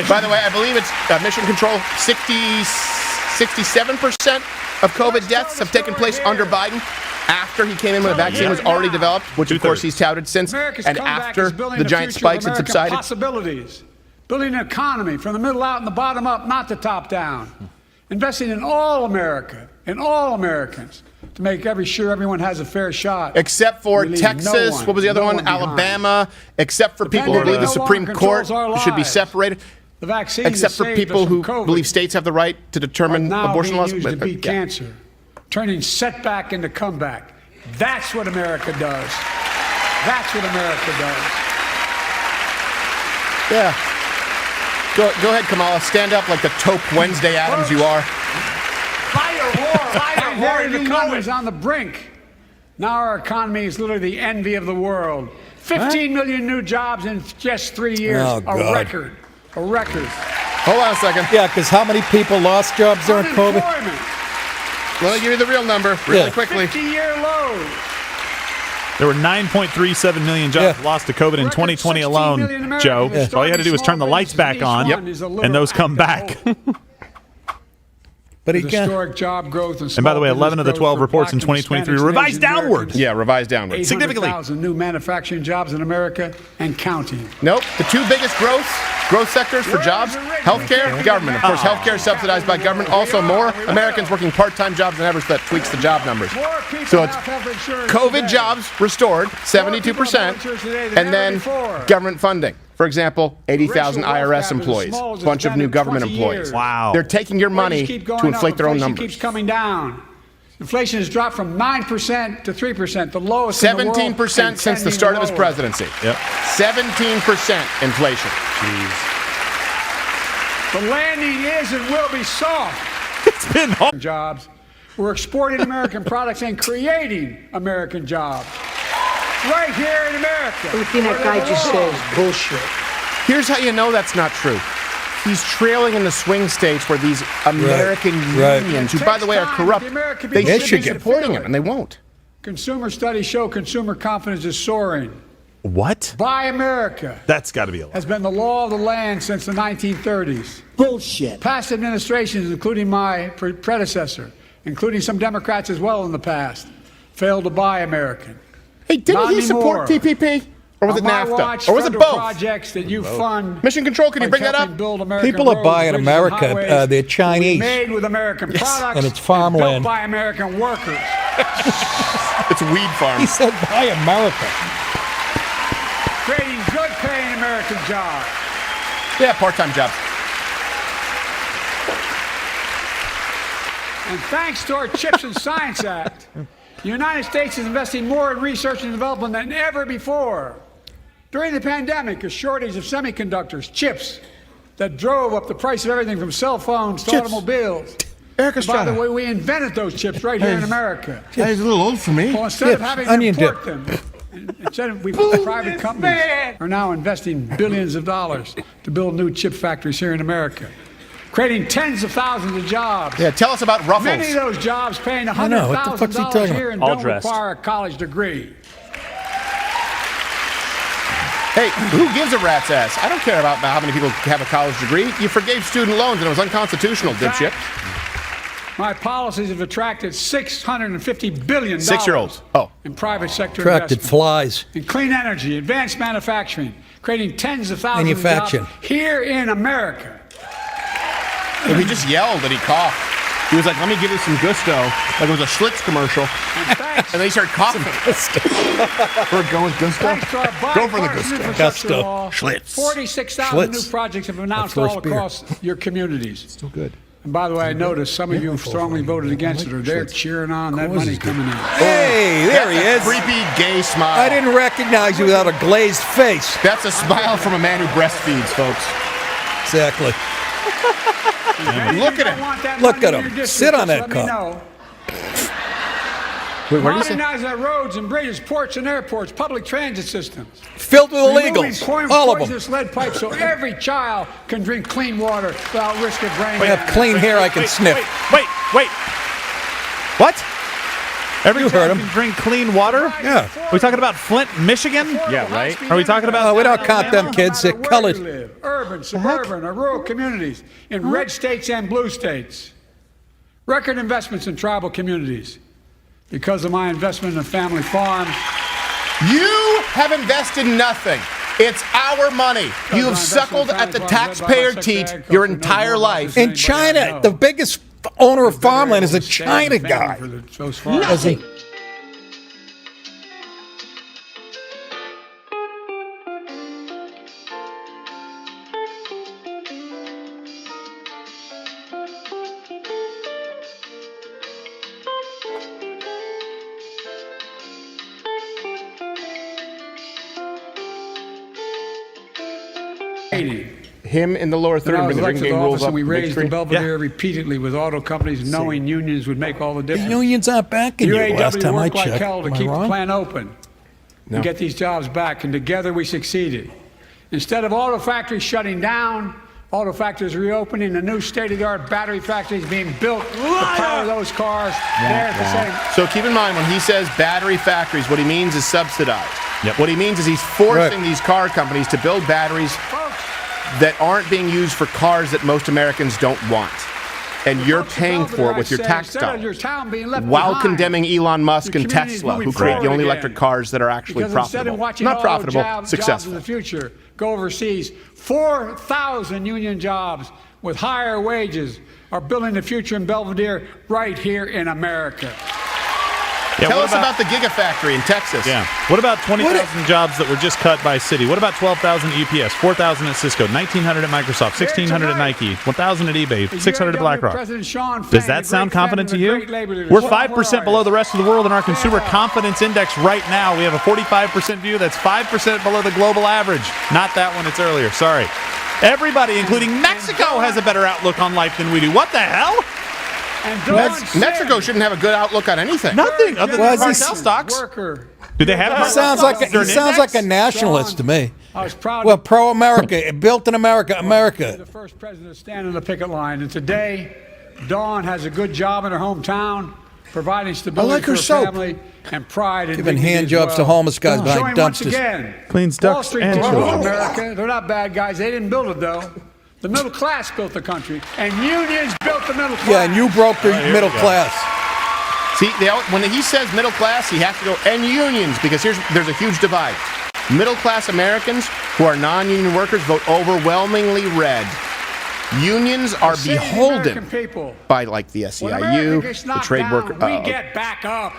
S12: By the way, I believe it's mission control. 67% of COVID deaths have taken place under Biden after he came in when the vaccine was already developed, which of course he's touted since,
S1: America's
S12: and
S1: comeback
S12: after
S1: is building
S12: the
S1: the
S12: giant
S1: future of
S12: spikes had
S1: American
S12: subsided.
S1: Possibilities. Building an economy from the middle out and the bottom up, not the top down. Investing in all America, in all Americans, to make sure everyone has a fair shot.
S12: Except for
S1: We leave
S12: Texas, what was the other one?
S1: behind.
S12: Alabama. Except for people who believe the Supreme Court should be separated.
S1: The vaccine
S12: Except for people who believe states have the right to determine
S1: now
S12: abortion
S1: being
S12: laws.
S1: used to beat cancer, turning setback into comeback. That's what America does. That's what America does.
S12: Yeah. Go ahead, Kamala. Stand up like the taupe Wednesday Addams you are.
S1: The economy is on the brink. Now our economy is literally the envy of the world. 15 million new jobs in just 3 years.
S6: Oh,
S1: a
S6: God.
S1: record. A record.
S12: Hold on a second.
S6: Yeah, because how many people lost jobs during COVID?
S1: Unemployment.
S12: Let me give you the real number really quickly.
S1: 50-year lows.
S10: There were 9.37 million jobs lost to COVID in 2020 alone, Joe. All you had to do was turn the lights back on, and those come back.
S6: But
S1: with
S6: again,
S1: historic job growth and
S10: by the way,
S1: small
S10: 11 of the
S1: business
S10: 12
S1: growth for
S10: reports in
S1: Black and
S10: 2023
S1: Hispanics
S10: revised
S1: and Asian
S10: downward.
S1: Americans.
S12: Yeah, revised downward.
S1: 800,000 new manufacturing jobs in America and counting.
S12: Nope. The two biggest growth sectors for jobs, healthcare, government. Of course, healthcare is subsidized by government. Also, more Americans working part-time jobs than ever, so that tweaks the job numbers. So it's COVID jobs restored, 72%, and then government funding. For example, 80,000 IRS employees, a bunch of new government employees.
S10: Wow.
S12: They're taking your money to inflate their own numbers.
S1: Inflation keeps coming down. Inflation has dropped from 9% to 3%, the lowest in the world.
S12: 17% since the start of his presidency.
S10: Yep.
S12: 17% inflation.
S1: The landing is and will be soft.
S10: It's been hard.
S1: Jobs. We're exporting American products and creating American jobs. Right here in America.
S13: Everything that guy just says is bullshit.
S12: Here's how you know that's not true. He's trailing in the swing states where these American unions, who, by the way, are corrupt, they should be supporting him, and they won't.
S1: Consumer studies show consumer confidence is soaring.
S10: What?
S1: Buy America.
S10: That's got to be a lie.
S1: Has been the law of the land since the 1930s.
S13: Bullshit.
S1: Past administrations, including my predecessor, including some Democrats as well in the past, failed to buy American.
S12: Hey, didn't he support TPP? Or was it NAFTA? Or was it both?
S1: Projects that you fund.
S12: Mission Control, can you bring that up?
S6: people are buying America. They're Chinese.
S1: Made with American products.
S6: And it's farmland.
S1: Built by American workers.
S12: It's a weed farm.
S6: He said buy America.
S1: Creating good paying American jobs.
S12: Yeah, part-time jobs.
S1: And thanks to our CHIPS and Science Act, the United States is investing more in research and development than ever before. During the pandemic, a shortage of semiconductors, chips, that drove up the price of everything from cell phones to automobiles. By the way, we invented those chips right here in America.
S4: That's a little old for me.
S1: Well, instead of having to import them, instead of private companies are now investing billions of dollars to build new chip factories here in America, creating tens of thousands of jobs.
S12: Yeah, tell us about Ruffles.
S1: Many of those jobs paying $100,000 here and don't require a college degree.
S12: Hey, who gives a rat's ass? I don't care about how many people have a college degree. You forgave student loans and it was unconstitutional, dipshit.
S1: My policies have attracted $650 billion
S12: 6-year-olds.
S1: in private sector
S6: Attracted
S1: investment.
S6: flies.
S1: In clean energy, advanced manufacturing, creating tens of thousands of
S6: Manufacturing.
S1: jobs here in America.
S12: And he just yelled and he coughed. He was like, let me give you some gusto. Like it was a Schlitz commercial. And then he started coughing.
S4: We're going with gusto?
S12: Go for the gusto.
S1: Gusto.
S4: Schlitz.
S1: 46,000 new projects have been announced all across your communities.
S4: Still good.
S1: And by the way, I noticed some of you strongly voted against it, or they're cheering on that money coming in.
S6: Hey, there he is.
S12: Creepy gay smile.
S6: I didn't recognize you without a glazed face.
S12: That's a smile from a man who breastfeeds, folks.
S6: Exactly.
S12: Look at him.
S6: Look at him. Sit on that cup.
S12: Wait, what did he say?
S1: Modernize our roads and bridges, ports and airports, public transit systems.
S6: Filled with illegals. All of them.
S1: Poisonous lead pipes so every child can drink clean water without risk of brain
S6: I have clean hair I can sniff.
S10: Wait. What?
S6: You heard him.
S10: Can drink clean water?
S6: Yeah.
S10: Are we talking about Flint, Michigan?
S12: Yeah, right.
S10: Are we talking about?
S6: We don't count them kids. They're colored.
S1: Urban, suburban, or rural communities in red states and blue states. Record investments in tribal communities. Because of my investment in a family farm.
S12: You have invested nothing. It's our money. You have suckled at the taxpayer teat your entire life.
S6: In China, the biggest owner of farmland is a China guy. Does he?
S12: Him in the lower third, bring the drinking game rules up.
S1: We raised the Belvedere repeatedly with auto companies, knowing unions would make all the difference.
S6: The unions aren't backing you last time I
S1: worked like
S6: checked.
S1: hell to keep the plant open and get these jobs back, and together we succeeded. Instead of auto factories shutting down, auto factories reopening, a new state-of-the-art battery factories being built to power those cars. There at the same.
S12: So keep in mind, when he says battery factories, what he means is subsidized. What he means is he's forcing these car companies to build batteries that aren't being used for cars that most Americans don't want. and you're paying for it with your tax dollars.
S1: Your town being left
S12: while
S1: behind,
S12: condemning Elon Musk and Tesla, who create the only electric cars that are actually
S1: because instead of
S12: profitable.
S1: watching
S12: Not
S1: all
S12: profitable,
S1: jobs
S12: successful.
S1: in the future go overseas, 4,000 union jobs with higher wages are building the future in Belvedere right here in America.
S10: Yeah,
S12: Tell us about the Gigafactory in Texas.
S10: Yeah. What about 20,000 jobs that were just cut by city? What about 12,000 at UPS, 4,000 at Cisco, 1,900 at Microsoft, 1,600 at Nike, 1,000 at eBay, 600 at BlackRock? Does that sound confident to you? We're 5% below the rest of the world in our consumer confidence index right now. We have a 45% view. That's 5% below the global average. Not that one. It's earlier. Sorry. Everybody, including Mexico, has a better outlook on life than we do. What the hell?
S12: Mexico shouldn't have a good outlook on anything.
S10: Nothing other than cartel stocks. Do they have?
S6: He sounds like a nationalist to me.
S1: I was proud.
S6: Well, pro-America, built in America, America.
S1: The first president to stand on the picket line, and today, Dawn has a good job in her hometown, providing stability for her family and pride.
S6: Giving hand jobs to homeless guys behind
S1: Once
S6: dumpsters.
S1: again,
S10: Cleans
S1: Wall
S10: ducks
S1: Street
S10: and
S1: built
S10: children.
S1: America. They're not bad guys. They didn't build it though. The middle class built the country, and unions built the middle class.
S6: Yeah, and you broke the middle class.
S12: See, when he says middle class, he has to go, and unions, because there's a huge divide. Middle class Americans who are non-union workers vote overwhelmingly red. Unions are beholden by, like, the SEIU, the trade worker.
S1: We get back up.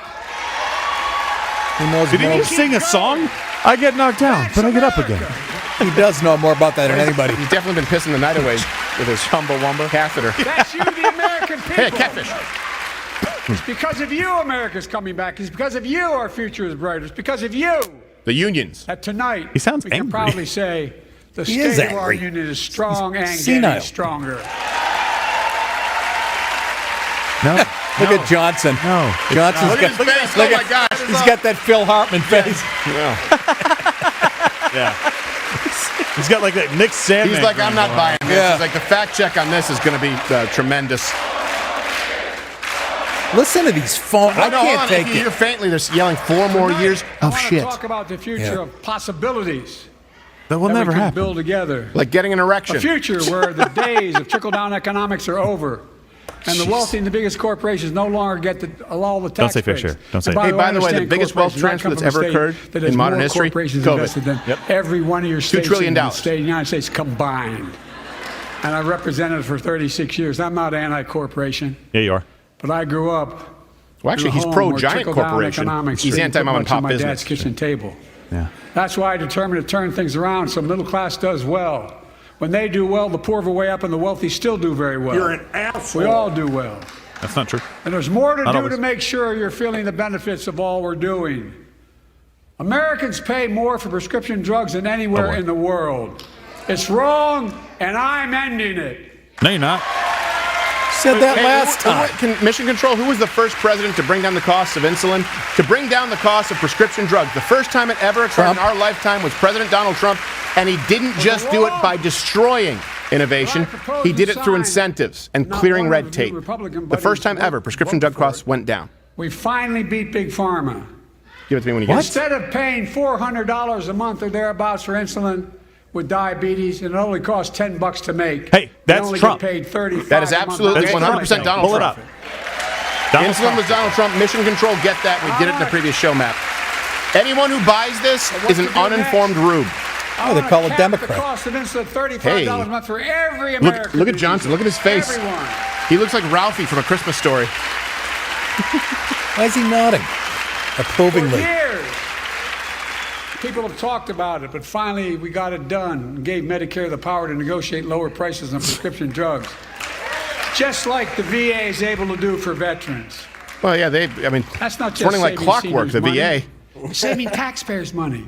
S10: Did he sing a song? I get knocked down, but I get up again.
S6: He does know more about that than anybody.
S12: He's definitely been pissing the night away with his Chumbawamba catheter.
S1: That's you, the American people.
S12: Hey, catfish.
S1: It's because of you America's coming back. It's because of you our future is brighter. It's because of you.
S12: The unions.
S1: That tonight
S10: he sounds
S1: we
S10: angry.
S1: can proudly say the
S6: He
S1: state
S6: is
S1: of our
S6: angry.
S1: union is strong and
S6: senile.
S1: getting stronger.
S10: No.
S6: Look at Johnson.
S10: No.
S6: Johnson's
S12: Look at his face.
S6: look
S12: Oh,
S6: at-
S12: my gosh.
S6: He's got that Phil Hartman face.
S10: Yeah. He's got like that Nick Sandman.
S12: He's like, I'm not buying this.
S6: Yeah.
S12: He's like, the fact check on this is going to be tremendous.
S6: Listen to these phones. I
S12: know,
S6: can't
S12: hold on.
S6: take
S12: If you
S6: it.
S12: hear faintly, they're yelling 4 more years
S1: I
S12: of
S1: want
S12: shit.
S1: to talk about the future
S6: Yeah.
S1: of possibilities
S10: That will
S1: that
S10: never
S1: we can
S10: happen.
S1: build together.
S12: Like getting an erection.
S1: A future where the days of trickle-down economics are over. And the wealthy and the biggest corporations no longer get all the tax
S10: Don't say
S1: breaks.
S10: Fisher. Don't say
S1: And
S12: Hey, by the way, the
S1: understand
S12: biggest wealth
S1: corporations, I
S12: transfer
S1: come
S12: that's
S1: from a
S12: ever
S1: state
S12: occurred
S1: that has
S12: in modern
S1: more
S12: history,
S1: corporations
S12: COVID.
S1: invested than
S10: Yep.
S1: every one of your states
S12: trillion
S1: in the
S12: dollars.
S1: United States combined. And I represented it for 36 years. I'm not anti-corporation,
S10: Yeah, you are.
S1: but I grew up.
S12: Well, actually,
S1: in a
S12: he's
S1: home
S12: pro-giant
S1: where trickle-down
S12: corporation.
S1: economics
S12: He's
S1: really
S12: anti-mom and
S1: put much
S12: pop
S1: on
S12: business.
S1: my dad's kitchen table.
S10: Yeah.
S1: That's why I determined to turn things around so middle class does well. When they do well, the poor are way up and the wealthy still do very well.
S19: You're an asshole.
S1: We all do well.
S10: That's not true.
S1: And there's more to
S10: Not
S1: do
S10: always.
S1: to make sure you're feeling the benefits of all we're doing. Americans pay more for prescription drugs than anywhere in the world. It's wrong, and I'm ending it.
S10: No, you're not.
S6: Said that last time.
S12: Mission Control, who was the first president to bring down the cost of insulin? To bring down the cost of prescription drugs. The first time it ever occurred in our lifetime was President Donald Trump, and he didn't just do it by destroying innovation. He did it through incentives and clearing red tape. The first time ever prescription drug costs went down.
S1: We finally beat Big Pharma.
S12: Give it to me when you get it.
S1: Instead of paying $400 a month or thereabouts for insulin with diabetes, and it only costs $10 to make.
S10: Hey, that's
S1: we only
S10: Trump.
S1: Get paid $35.
S12: That is absolutely
S1: a month.
S12: 100% Donald
S10: Pull it
S12: Trump.
S10: up. Donald
S12: Insulin
S10: Trump.
S12: was Donald Trump. Mission Control, get that. We did it in the previous show, Matt. Anyone who buys this is an uninformed rube.
S6: Oh, they call it
S1: The
S6: Democrat.
S1: cost of insulin $35
S12: Hey.
S1: a month for every American.
S12: Look at Johnson. Look at his face.
S1: Everyone.
S12: He looks like Ralphie from A Christmas Story.
S6: Why is he nodding?
S1: For
S6: Approvingly.
S1: years, people have talked about it, but finally we got it done and gave Medicare the power to negotiate lower prices on prescription drugs, just like the VA is able to do for veterans.
S12: Well, yeah,
S1: That's not
S12: it's
S1: just
S12: running like
S1: saving
S12: clockwork, the
S1: seniors
S12: VA.
S1: money. We're saving taxpayers' money.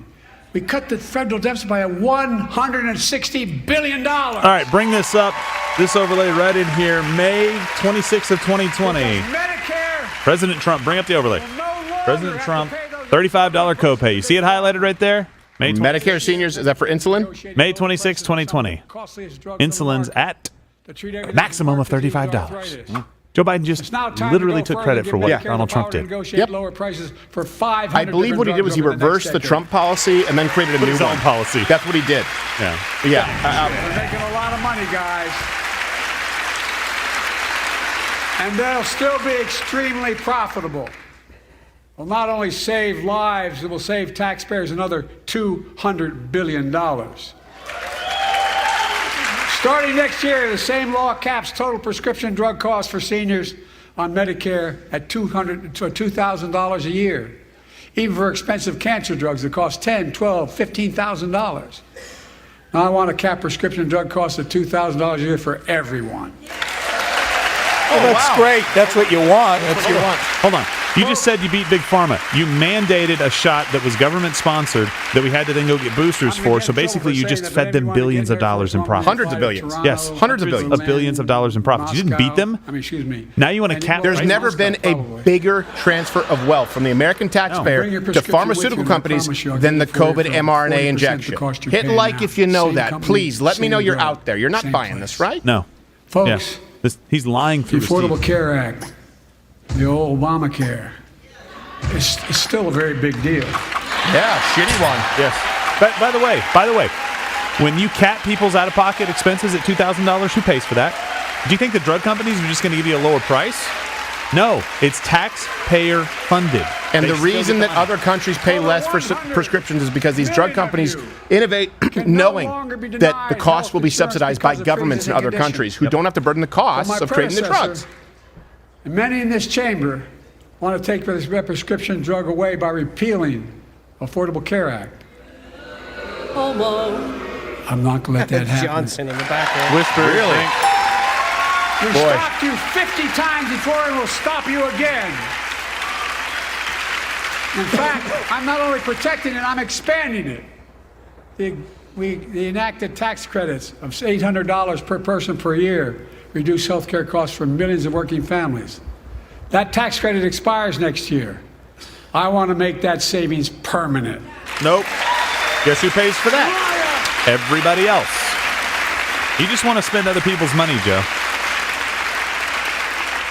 S1: We cut the federal deficit by $160 billion.
S10: All right, bring this up. This overlay right in here. May 26th of 2020.
S1: Medicare
S10: President Trump, bring up the overlay.
S1: no longer
S10: President
S1: have
S10: Trump,
S1: to pay those
S10: $35 copay. You see it highlighted right there? May 20,
S12: Medicare seniors, is that for insulin?
S10: May 26, 2020.
S1: costliest drugs on the
S10: Insulin's
S1: market
S10: at
S1: to treat everything
S10: maximum
S1: from
S10: of
S1: heart disease to
S10: $35.
S1: arthritis.
S10: Joe Biden just
S1: It's now time
S10: literally
S1: to go
S10: took
S1: further
S10: credit
S1: and
S10: for
S1: give
S10: what
S1: Medicare
S10: Donald
S1: the
S10: Trump
S1: power to
S10: did.
S1: negotiate
S12: Yep.
S1: lower prices for 500
S12: I believe what he did was he
S1: different drugs over
S12: reversed the
S1: next
S12: Trump policy and then created a new
S10: his own
S12: one.
S10: policy.
S12: That's what he did.
S10: Yeah.
S12: Yeah.
S1: decade. We're making a lot of money, guys. And they'll still be extremely profitable. Will not only save lives, it will save taxpayers another $200 billion. Starting next year, the same law caps total prescription drug costs for seniors on Medicare at $2,000 a year. Even for expensive cancer drugs that cost $10,000, $12,000, $15,000. Now I want to cap prescription drug costs at $2,000 a year for everyone.
S6: Well, that's great. That's what you want. That's what you want.
S10: Hold on. You just said you beat Big Pharma. You mandated a shot that was government-sponsored that we had to then go get boosters for. So basically, you just fed them billions of dollars in profits.
S12: Hundreds of billions.
S10: Yes.
S12: Hundreds of billions.
S10: Of billions of dollars in profits. You didn't beat them?
S1: Excuse me.
S10: Now you want to cap.
S12: There's never been a bigger transfer of wealth from the American taxpayer to pharmaceutical companies than the COVID mRNA injection. Hit like if you know that. Please, let me know you're out there. You're not buying this, right?
S10: No.
S1: Folks,
S10: he's lying through
S1: the Affordable Care Act, the old Obamacare, is still a very big deal.
S12: Yeah, shitty one.
S10: Yes. But by the way, when you cap people's out-of-pocket expenses at $2,000, who pays for that? Do you think the drug companies are just going to give you a lower price? No, it's taxpayer funded.
S12: And the reason that other countries pay less for prescriptions is because these drug companies innovate knowing that the cost will be subsidized by governments in other countries who don't have to burden the costs of creating the drugs.
S1: And many in this chamber want to take this prescription drug away by repealing Affordable Care Act.
S18: Homo.
S1: I'm not going to let that happen.
S9: Johnson in the background.
S10: Whisper.
S12: Really?
S1: We stopped you 50 times before, and we'll stop you again. In fact, I'm not only protecting it, I'm expanding it. We enacted tax credits of $800 per person per year, reduce health care costs for millions of working families. That tax credit expires next year. I want to make that savings permanent.
S10: Nope. Guess who pays for that? Everybody else. You just want to spend other people's money, Joe.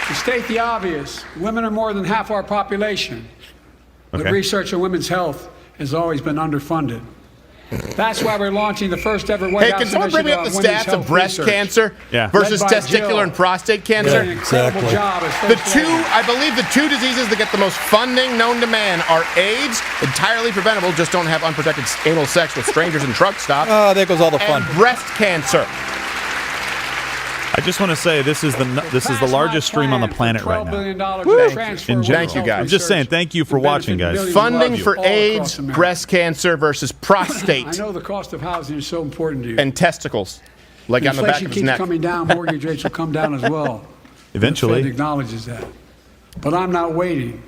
S1: To state the obvious, women are more than half our population. But research on women's health has always been underfunded. That's why we're launching the first ever White House
S12: Hey, can someone bring me up the stats of breast cancer versus testicular and prostate cancer?
S1: Yeah, exactly.
S12: I believe the two diseases that get the most funding known to man are AIDS, entirely preventable, just don't have unprotected anal sex with strangers in truck stops.
S6: Oh, there goes all the fun.
S12: And breast cancer.
S10: I just want to say this is the largest stream on the planet right now.
S12: In general. Thank you, guys.
S10: I'm just saying thank you for watching, guys.
S12: Funding for AIDS, breast cancer versus prostate.
S1: I know the cost of housing is so important to you.
S12: And testicles, like on the back of his neck.
S1: Inflation keeps coming down, mortgage rates will come down as well.
S10: Eventually.
S1: The Fed acknowledges that. But I'm not waiting.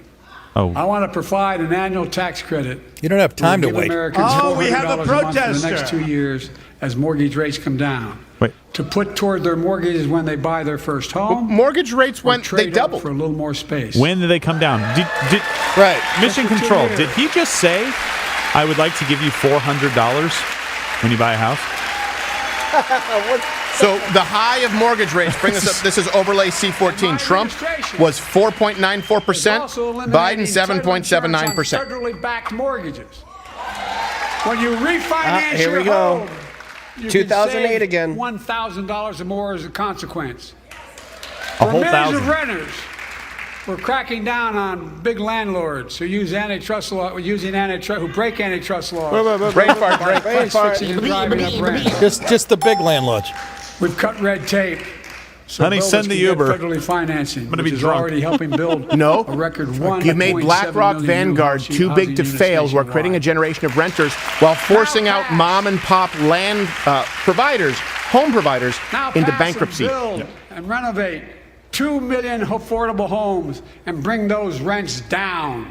S10: Oh.
S1: I want to provide an annual tax credit.
S6: You don't have time to
S1: give
S6: wait.
S1: Americans
S13: we have a
S1: $400 month
S13: protester.
S1: for the next 2 years as mortgage rates come down.
S10: Wait.
S1: To put toward their mortgages when they buy their first home.
S12: Mortgage rates they doubled
S1: for a little more space.
S10: When did they come down?
S6: Right.
S10: Mission Control. Did he just say, I would like to give you $400 when you buy a house?
S12: So the high of mortgage rates, bring this up. This is overlay C14. Trump was 4.94%. Biden 7.79%.
S1: Federally backed mortgages. When you refinance
S9: here we
S1: your
S9: go.
S1: home, you
S9: 2008
S1: can save
S9: again.
S1: $1,000 or more as a consequence.
S10: A whole
S1: millions of
S10: $1,000.
S1: renters, we're cracking down on big landlords who use antitrust law, who break antitrust laws.
S6: Just the big landlords.
S1: We've cut red tape. So
S10: Honey, send the Uber.
S1: Federally financing,
S10: I'm gonna
S1: which
S10: be
S1: is
S10: drunk.
S1: already helping build a record 1.7
S12: You've made BlackRock Vanguard too big to fail, who are creating a generation of renters while forcing out mom and pop land providers, home providers, into bankruptcy.
S1: Build and renovate 2 million affordable homes and bring those rents down.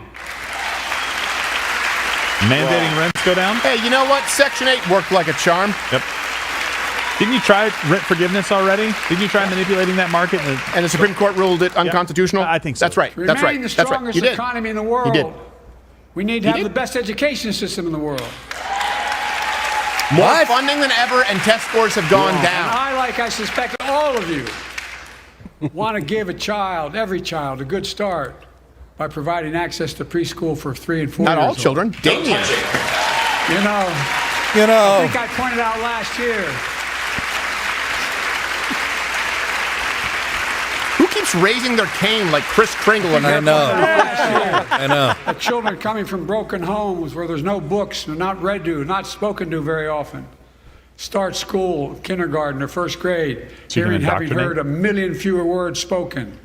S10: Mandating rents go down?
S12: Hey, you know what? Section 8 worked like a charm.
S10: Yep. Didn't you try rent forgiveness already? Didn't you try manipulating that market?
S12: And the Supreme Court ruled it unconstitutional?
S10: I think so.
S12: That's right. That's right.
S1: Remain the
S12: That's right.
S1: strongest
S12: You did.
S1: economy in the world.
S12: You did.
S1: We need to have the best education system in the world.
S12: More funding than ever, and test scores have gone down.
S1: And I suspect all of you, want to give every child, a good start by providing access to preschool for 3 and 4
S12: Not
S1: years
S12: all
S1: old.
S12: children. Damien.
S1: You know, I think I pointed out last year.
S12: Who keeps keeps raising their cane like Kris Kringle. And
S6: I know.
S1: The children coming from broken homes where there's no books, they're not read to, not spoken to very often. Start school, kindergarten, or first grade, having heard 1 million fewer words spoken.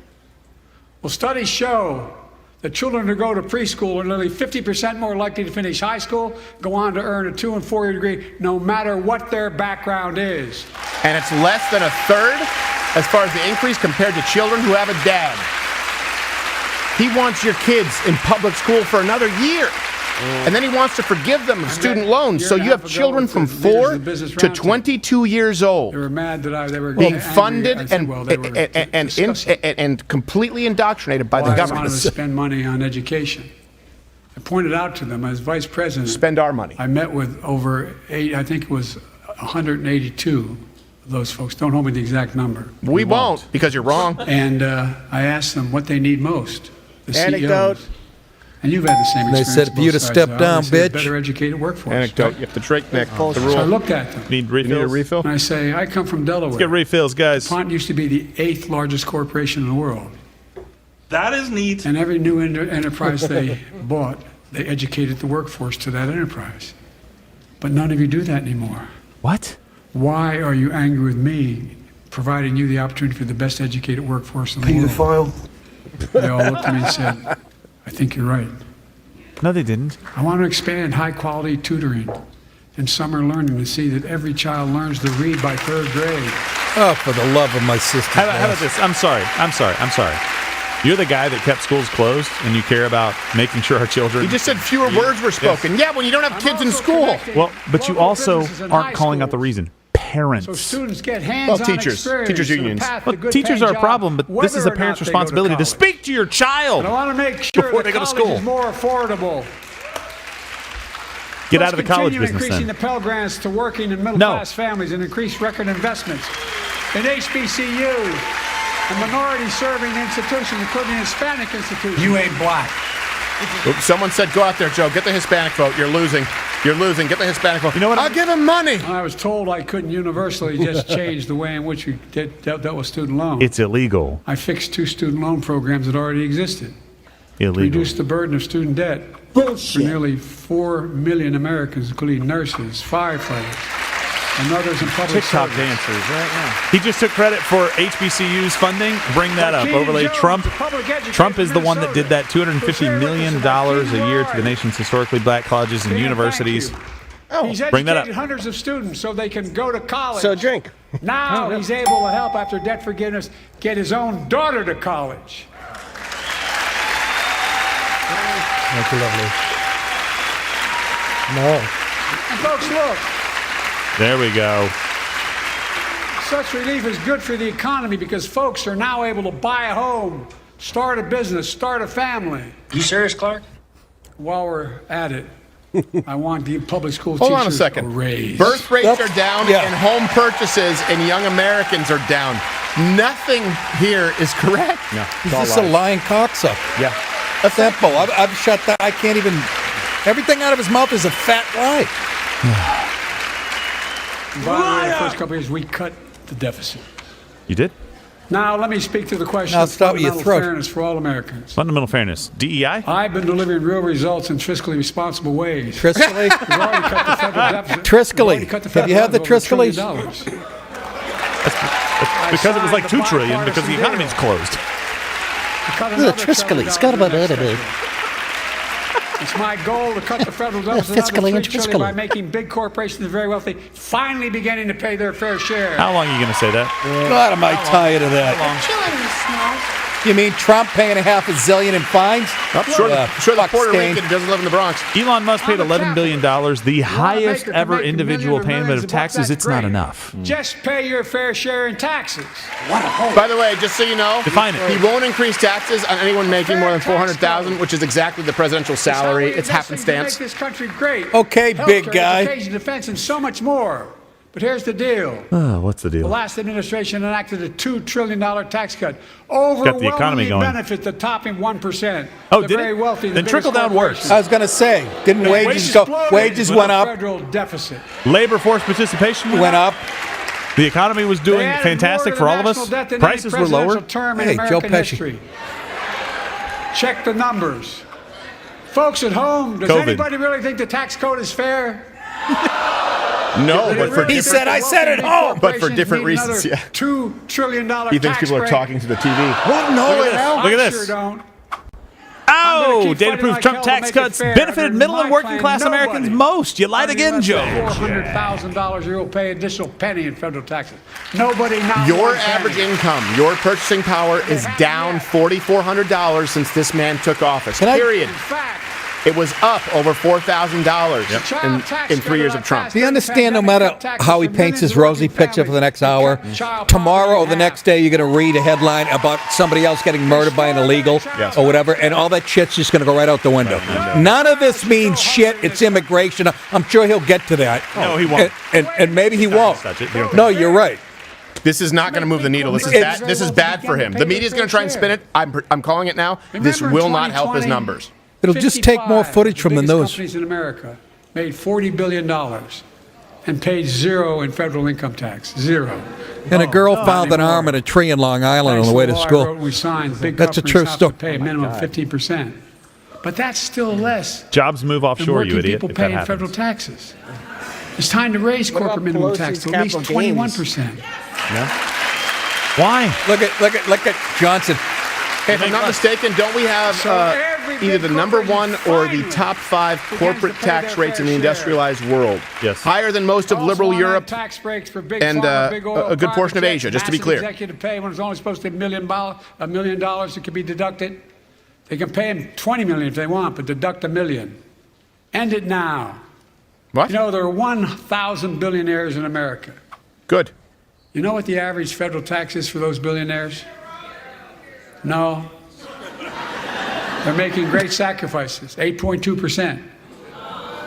S1: Well, studies show that children who go to preschool are nearly 50% more likely to finish high school, go on to earn a 2- and 4-year degree, no matter what their background is.
S12: And it's less than a third as far as the increase compared to children who have a dad. He wants your kids in public school for another year. And then he wants to forgive them of student loans. So you have children from 4 to 22 years old
S1: They were mad that they were
S12: being
S1: angry.
S12: funded
S1: I said, well, they were
S12: and completely indoctrinated by the
S1: I
S12: government.
S1: wanted to spend money on education. I pointed out to them as vice president.
S12: Spend our money.
S1: I met with over 182 of those folks. Don't hold me to the exact number.
S12: We won't, because you're wrong.
S1: And I asked them what they need most. The
S9: Anecdote.
S1: CEOs. And you've had the same
S6: They
S1: experience.
S6: said, if you'd have stepped down, bitch.
S1: Better educated workforce.
S12: Anecdote. You have to drink, Nick. The
S1: So I
S12: rule.
S1: looked at them.
S10: Need refills?
S12: You need a refill?
S1: And I say, I come from Delaware.
S10: Let's get refills, guys.
S1: DuPont used to be the 8th largest corporation in the world.
S19: That is neat.
S1: And every new enterprise they bought, they educated the workforce to that enterprise. But none of you do that anymore.
S10: What?
S1: Why are you angry with me, providing you the opportunity for the best educated workforce in the world?
S19: Pedophile.
S1: They all looked at me and said, I think you're right.
S10: No, they didn't.
S1: I want to expand high-quality tutoring and summer learning to see that every child learns to read by 3rd grade.
S6: Oh, for the love of my sister.
S10: How about this? I'm sorry. You're the guy that kept schools closed, and you care about making sure our children.
S12: You just said fewer words were spoken. Yeah, when you don't have kids in school.
S10: Well, but you also aren't calling out the reason. Parents.
S1: So students get hands-on
S12: teachers
S1: experience
S12: unions.
S1: to the path to
S10: Well,
S1: good
S10: teachers
S1: paying
S10: are a
S1: job,
S10: problem, but this is a
S1: whether or
S10: parent's
S1: not they go
S10: responsibility to
S1: college.
S10: speak to your child
S1: And I want to make sure
S10: before
S1: that
S10: they go to
S1: college
S10: school.
S1: is more affordable.
S10: Get
S1: Let's
S10: out of the college
S1: continue
S10: business
S1: increasing
S10: then.
S1: the Pell Grants to working and middle-class families and increase record investments in HBCUs and minority-serving institutions, including Hispanic institutions.
S6: You ain't black.
S12: Oops, someone said, go out there, Joe. Get the Hispanic vote. You're losing. You're losing. Get the Hispanic vote.
S10: You know what?
S12: I'll give him money.
S1: I was told I couldn't universally just change the way in which we dealt with student loans.
S10: It's illegal.
S1: I fixed 2 student loan programs that already existed.
S10: Illegal.
S1: Reduced the burden of student debt for nearly 4 million Americans, including nurses, firefighters, and others in public
S10: TikTok
S1: service.
S10: dancers, right? Yeah. He just took credit for HBCU's funding. Bring that up. Overlay Trump. Trump is the one that did that $250 million a year to the nation's historically black colleges and universities.
S1: He's
S10: Bring that up.
S1: educated hundreds of students so they can go to college.
S9: So drink.
S1: Now he's able to help, after debt forgiveness, get his own daughter to college.
S6: Thank you, lovely. No.
S1: And folks, look,
S10: There we go.
S1: such relief is good for the economy because folks are now able to buy a home, start a business, start a family.
S22: You serious, Clark?
S1: While we're at it, I want the public school
S12: Hold
S1: teachers
S12: on a second.
S1: a raise.
S12: Birth rates are down and home purchases and young Americans are down. Nothing here is correct.
S10: No.
S6: He's just a lying cocksucker.
S12: Yeah.
S6: Simple. I've shut that. I can't even. Everything out of his mouth is a fat lie.
S1: By the way, the first couple of years, we cut the deficit.
S10: You did?
S1: Now, let me speak to the question
S6: Now
S1: of
S6: stop with your
S1: fundamental
S6: throat.
S1: fairness for all Americans.
S10: Fundamental fairness. DEI?
S1: I've been delivering real results in fiscally responsible ways.
S6: Triscally?
S1: We've already cut the federal deficit.
S6: Triscally.
S1: We've already cut the
S6: Have you had the
S1: federal deficit over $1
S6: Triscallies?
S1: trillion.
S10: Because it was like
S1: signed
S10: $2
S1: the
S10: trillion because the
S1: bipartisan
S10: economy's
S1: deal.
S10: closed.
S1: To cut
S6: The
S1: another
S6: Triscallies.
S1: $1
S6: Got about
S1: trillion
S6: that.
S1: in the next decade. It's my goal to cut the federal deficit
S6: fiscally
S1: another
S6: and
S1: $3 trillion by
S6: fiscally.
S1: making big corporations and very wealthy finally beginning to pay their fair share.
S10: How long are you going to say that?
S6: God, am I tired of that? You mean Trump paying $500 million in fines?
S12: I'm sure the
S6: Fuck
S12: Puerto
S6: stain.
S12: Rican doesn't live in the Bronx.
S10: Elon Musk paid
S1: I'm a
S10: $11 billion, the highest
S1: maker can
S10: ever
S1: make a
S10: individual
S1: million or
S10: payment
S1: millions
S10: of
S1: of bucks,
S10: taxes.
S1: that's
S10: It's not
S1: great.
S10: enough.
S1: Just pay your fair share in taxes.
S12: By the way, just so you know,
S10: Define it.
S12: he won't increase taxes on anyone making more than $400,000, which is exactly the presidential salary. It's happenstance.
S1: To make this country great.
S6: Okay, big
S1: Healthcare,
S6: guy.
S1: Education, defense, and so much more. But here's the deal.
S10: What's the
S1: The
S10: deal?
S1: last administration enacted a $2 trillion tax cut.
S10: Got the economy
S1: Overwhelmingly
S10: going.
S1: benefit the topping 1%.
S10: Oh,
S1: the
S10: did
S1: very
S10: it?
S1: wealthy.
S10: Then trickle down works.
S6: I was going to say, didn't wages go?
S1: exploded
S6: Wages
S1: with
S6: went
S1: the
S6: up.
S1: Federal deficit.
S10: Labor force participation
S6: Went up.
S10: The economy was doing
S1: They added
S10: fantastic
S1: more to
S10: for
S1: the
S10: all of us.
S1: national debt than any
S10: Prices were lower.
S1: presidential term in
S6: Hey, Joe
S1: American
S6: Pesci.
S1: history. Check the numbers. Folks at home, does
S10: COVID.
S1: anybody really think the tax code is fair?
S12: No, but for
S6: He said, I said it home.
S12: But for different reasons, yeah.
S1: $2 trillion
S12: He thinks
S1: tax
S12: people are
S1: break.
S12: talking to the TV.
S6: Well, no,
S10: Look at
S1: I
S10: this.
S1: sure don't.
S10: Oh,
S1: keep
S10: data
S1: fighting
S10: proof
S1: like
S10: Trump
S1: hell to
S10: tax
S1: make it
S10: cuts
S1: fair.
S10: benefited
S1: Under
S10: middle
S1: my
S10: and working
S1: plan,
S10: class
S1: nobody
S10: Americans most. You lied again, Joe.
S1: $400,000 you'll pay additional penny in federal taxes. Nobody now.
S12: Your average income, your purchasing power is down $4,400 since this man took office. Period.
S1: In fact,
S12: It was up over $4,000 in 3 years of Trump.
S6: Do you understand no matter how he paints his rosy picture for the next hour, tomorrow or the next day you're going to read a headline about somebody else getting murdered by an illegal or whatever, and all that shit's just going to go right out the window. None of this means shit. It's immigration. I'm sure he'll get to that.
S10: No, he won't.
S6: And maybe he won't. No, you're right.
S12: This is not going to move the needle. This is bad. This is bad for him. The media is going to try and spin it. I'm calling it now. This will not help his numbers.
S6: It'll just take more footage from the news.
S1: Companies in America made $40 billion and paid zero in federal income tax. Zero.
S6: And a girl found an arm in a tree in Long Island on the way to school.
S1: We signed. Big
S6: That's a
S1: companies
S6: true
S1: have
S6: story.
S1: to pay a minimum of 15%. But that's still less
S10: Jobs move
S1: than
S10: offshore,
S1: working
S10: you idiot.
S1: people
S10: If that
S1: paying
S10: happens.
S1: federal taxes. It's time to raise
S17: What
S1: corporate
S17: about
S1: minimum
S17: Pelosi's
S1: tax to at least
S17: capital gains?
S1: 21%.
S10: Why?
S6: Look at Johnson.
S12: Hey, if I'm not mistaken, don't we have either the number one or the top 5 corporate tax rates in the industrialized world?
S10: Yes.
S12: Higher than most of liberal Europe
S1: Tax breaks for big
S12: and
S1: pharma, big oil,
S12: a good portion of
S1: private
S12: Asia,
S1: jets,
S12: just to be
S1: massive
S12: clear.
S1: Executive pay when it's only supposed to be $1 million that could be deducted. They can pay them $20 million if they want, but deduct $1 million. End it now.
S12: What?
S1: You know, there are 1,000 billionaires in America.
S12: Good.
S1: You know what the average federal tax is for those billionaires? No. They're making great sacrifices, 8.2%.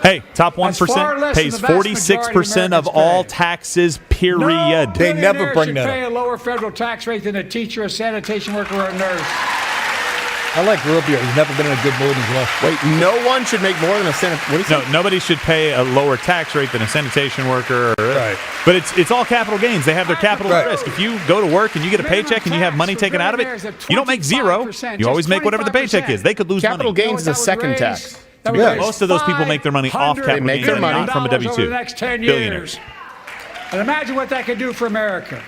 S10: Hey, top
S1: That's far
S10: 1%
S1: less
S10: pays
S1: than the vast majority
S10: 46% of
S1: Americans
S10: all
S1: pay.
S10: taxes, period.
S1: No
S6: They never
S1: billionaire
S6: bring
S1: should
S6: that
S1: pay
S6: up.
S1: a lower federal tax rate than a teacher, a sanitation worker, or a nurse.
S6: I like Rubio. He's never been in a good mood in his life.
S12: Wait, no one should make more than a Senate. What do you say?
S10: No, nobody should pay a lower tax rate than a sanitation worker.
S6: Right.
S10: But it's all capital gains. They have their capital
S6: Right.
S10: risk. If you go to work and you get a paycheck and you have money taken out of it, you don't make zero. You always make whatever the paycheck is. They could lose
S12: Capital
S10: money.
S12: gains is a second tax.
S10: Most of those people make their money off capital
S12: make
S10: gains,
S12: their
S10: and
S12: money
S10: not from a
S1: over the
S10: W-2.
S1: next 10
S10: Billionaires.
S1: years. And imagine what that could do for America.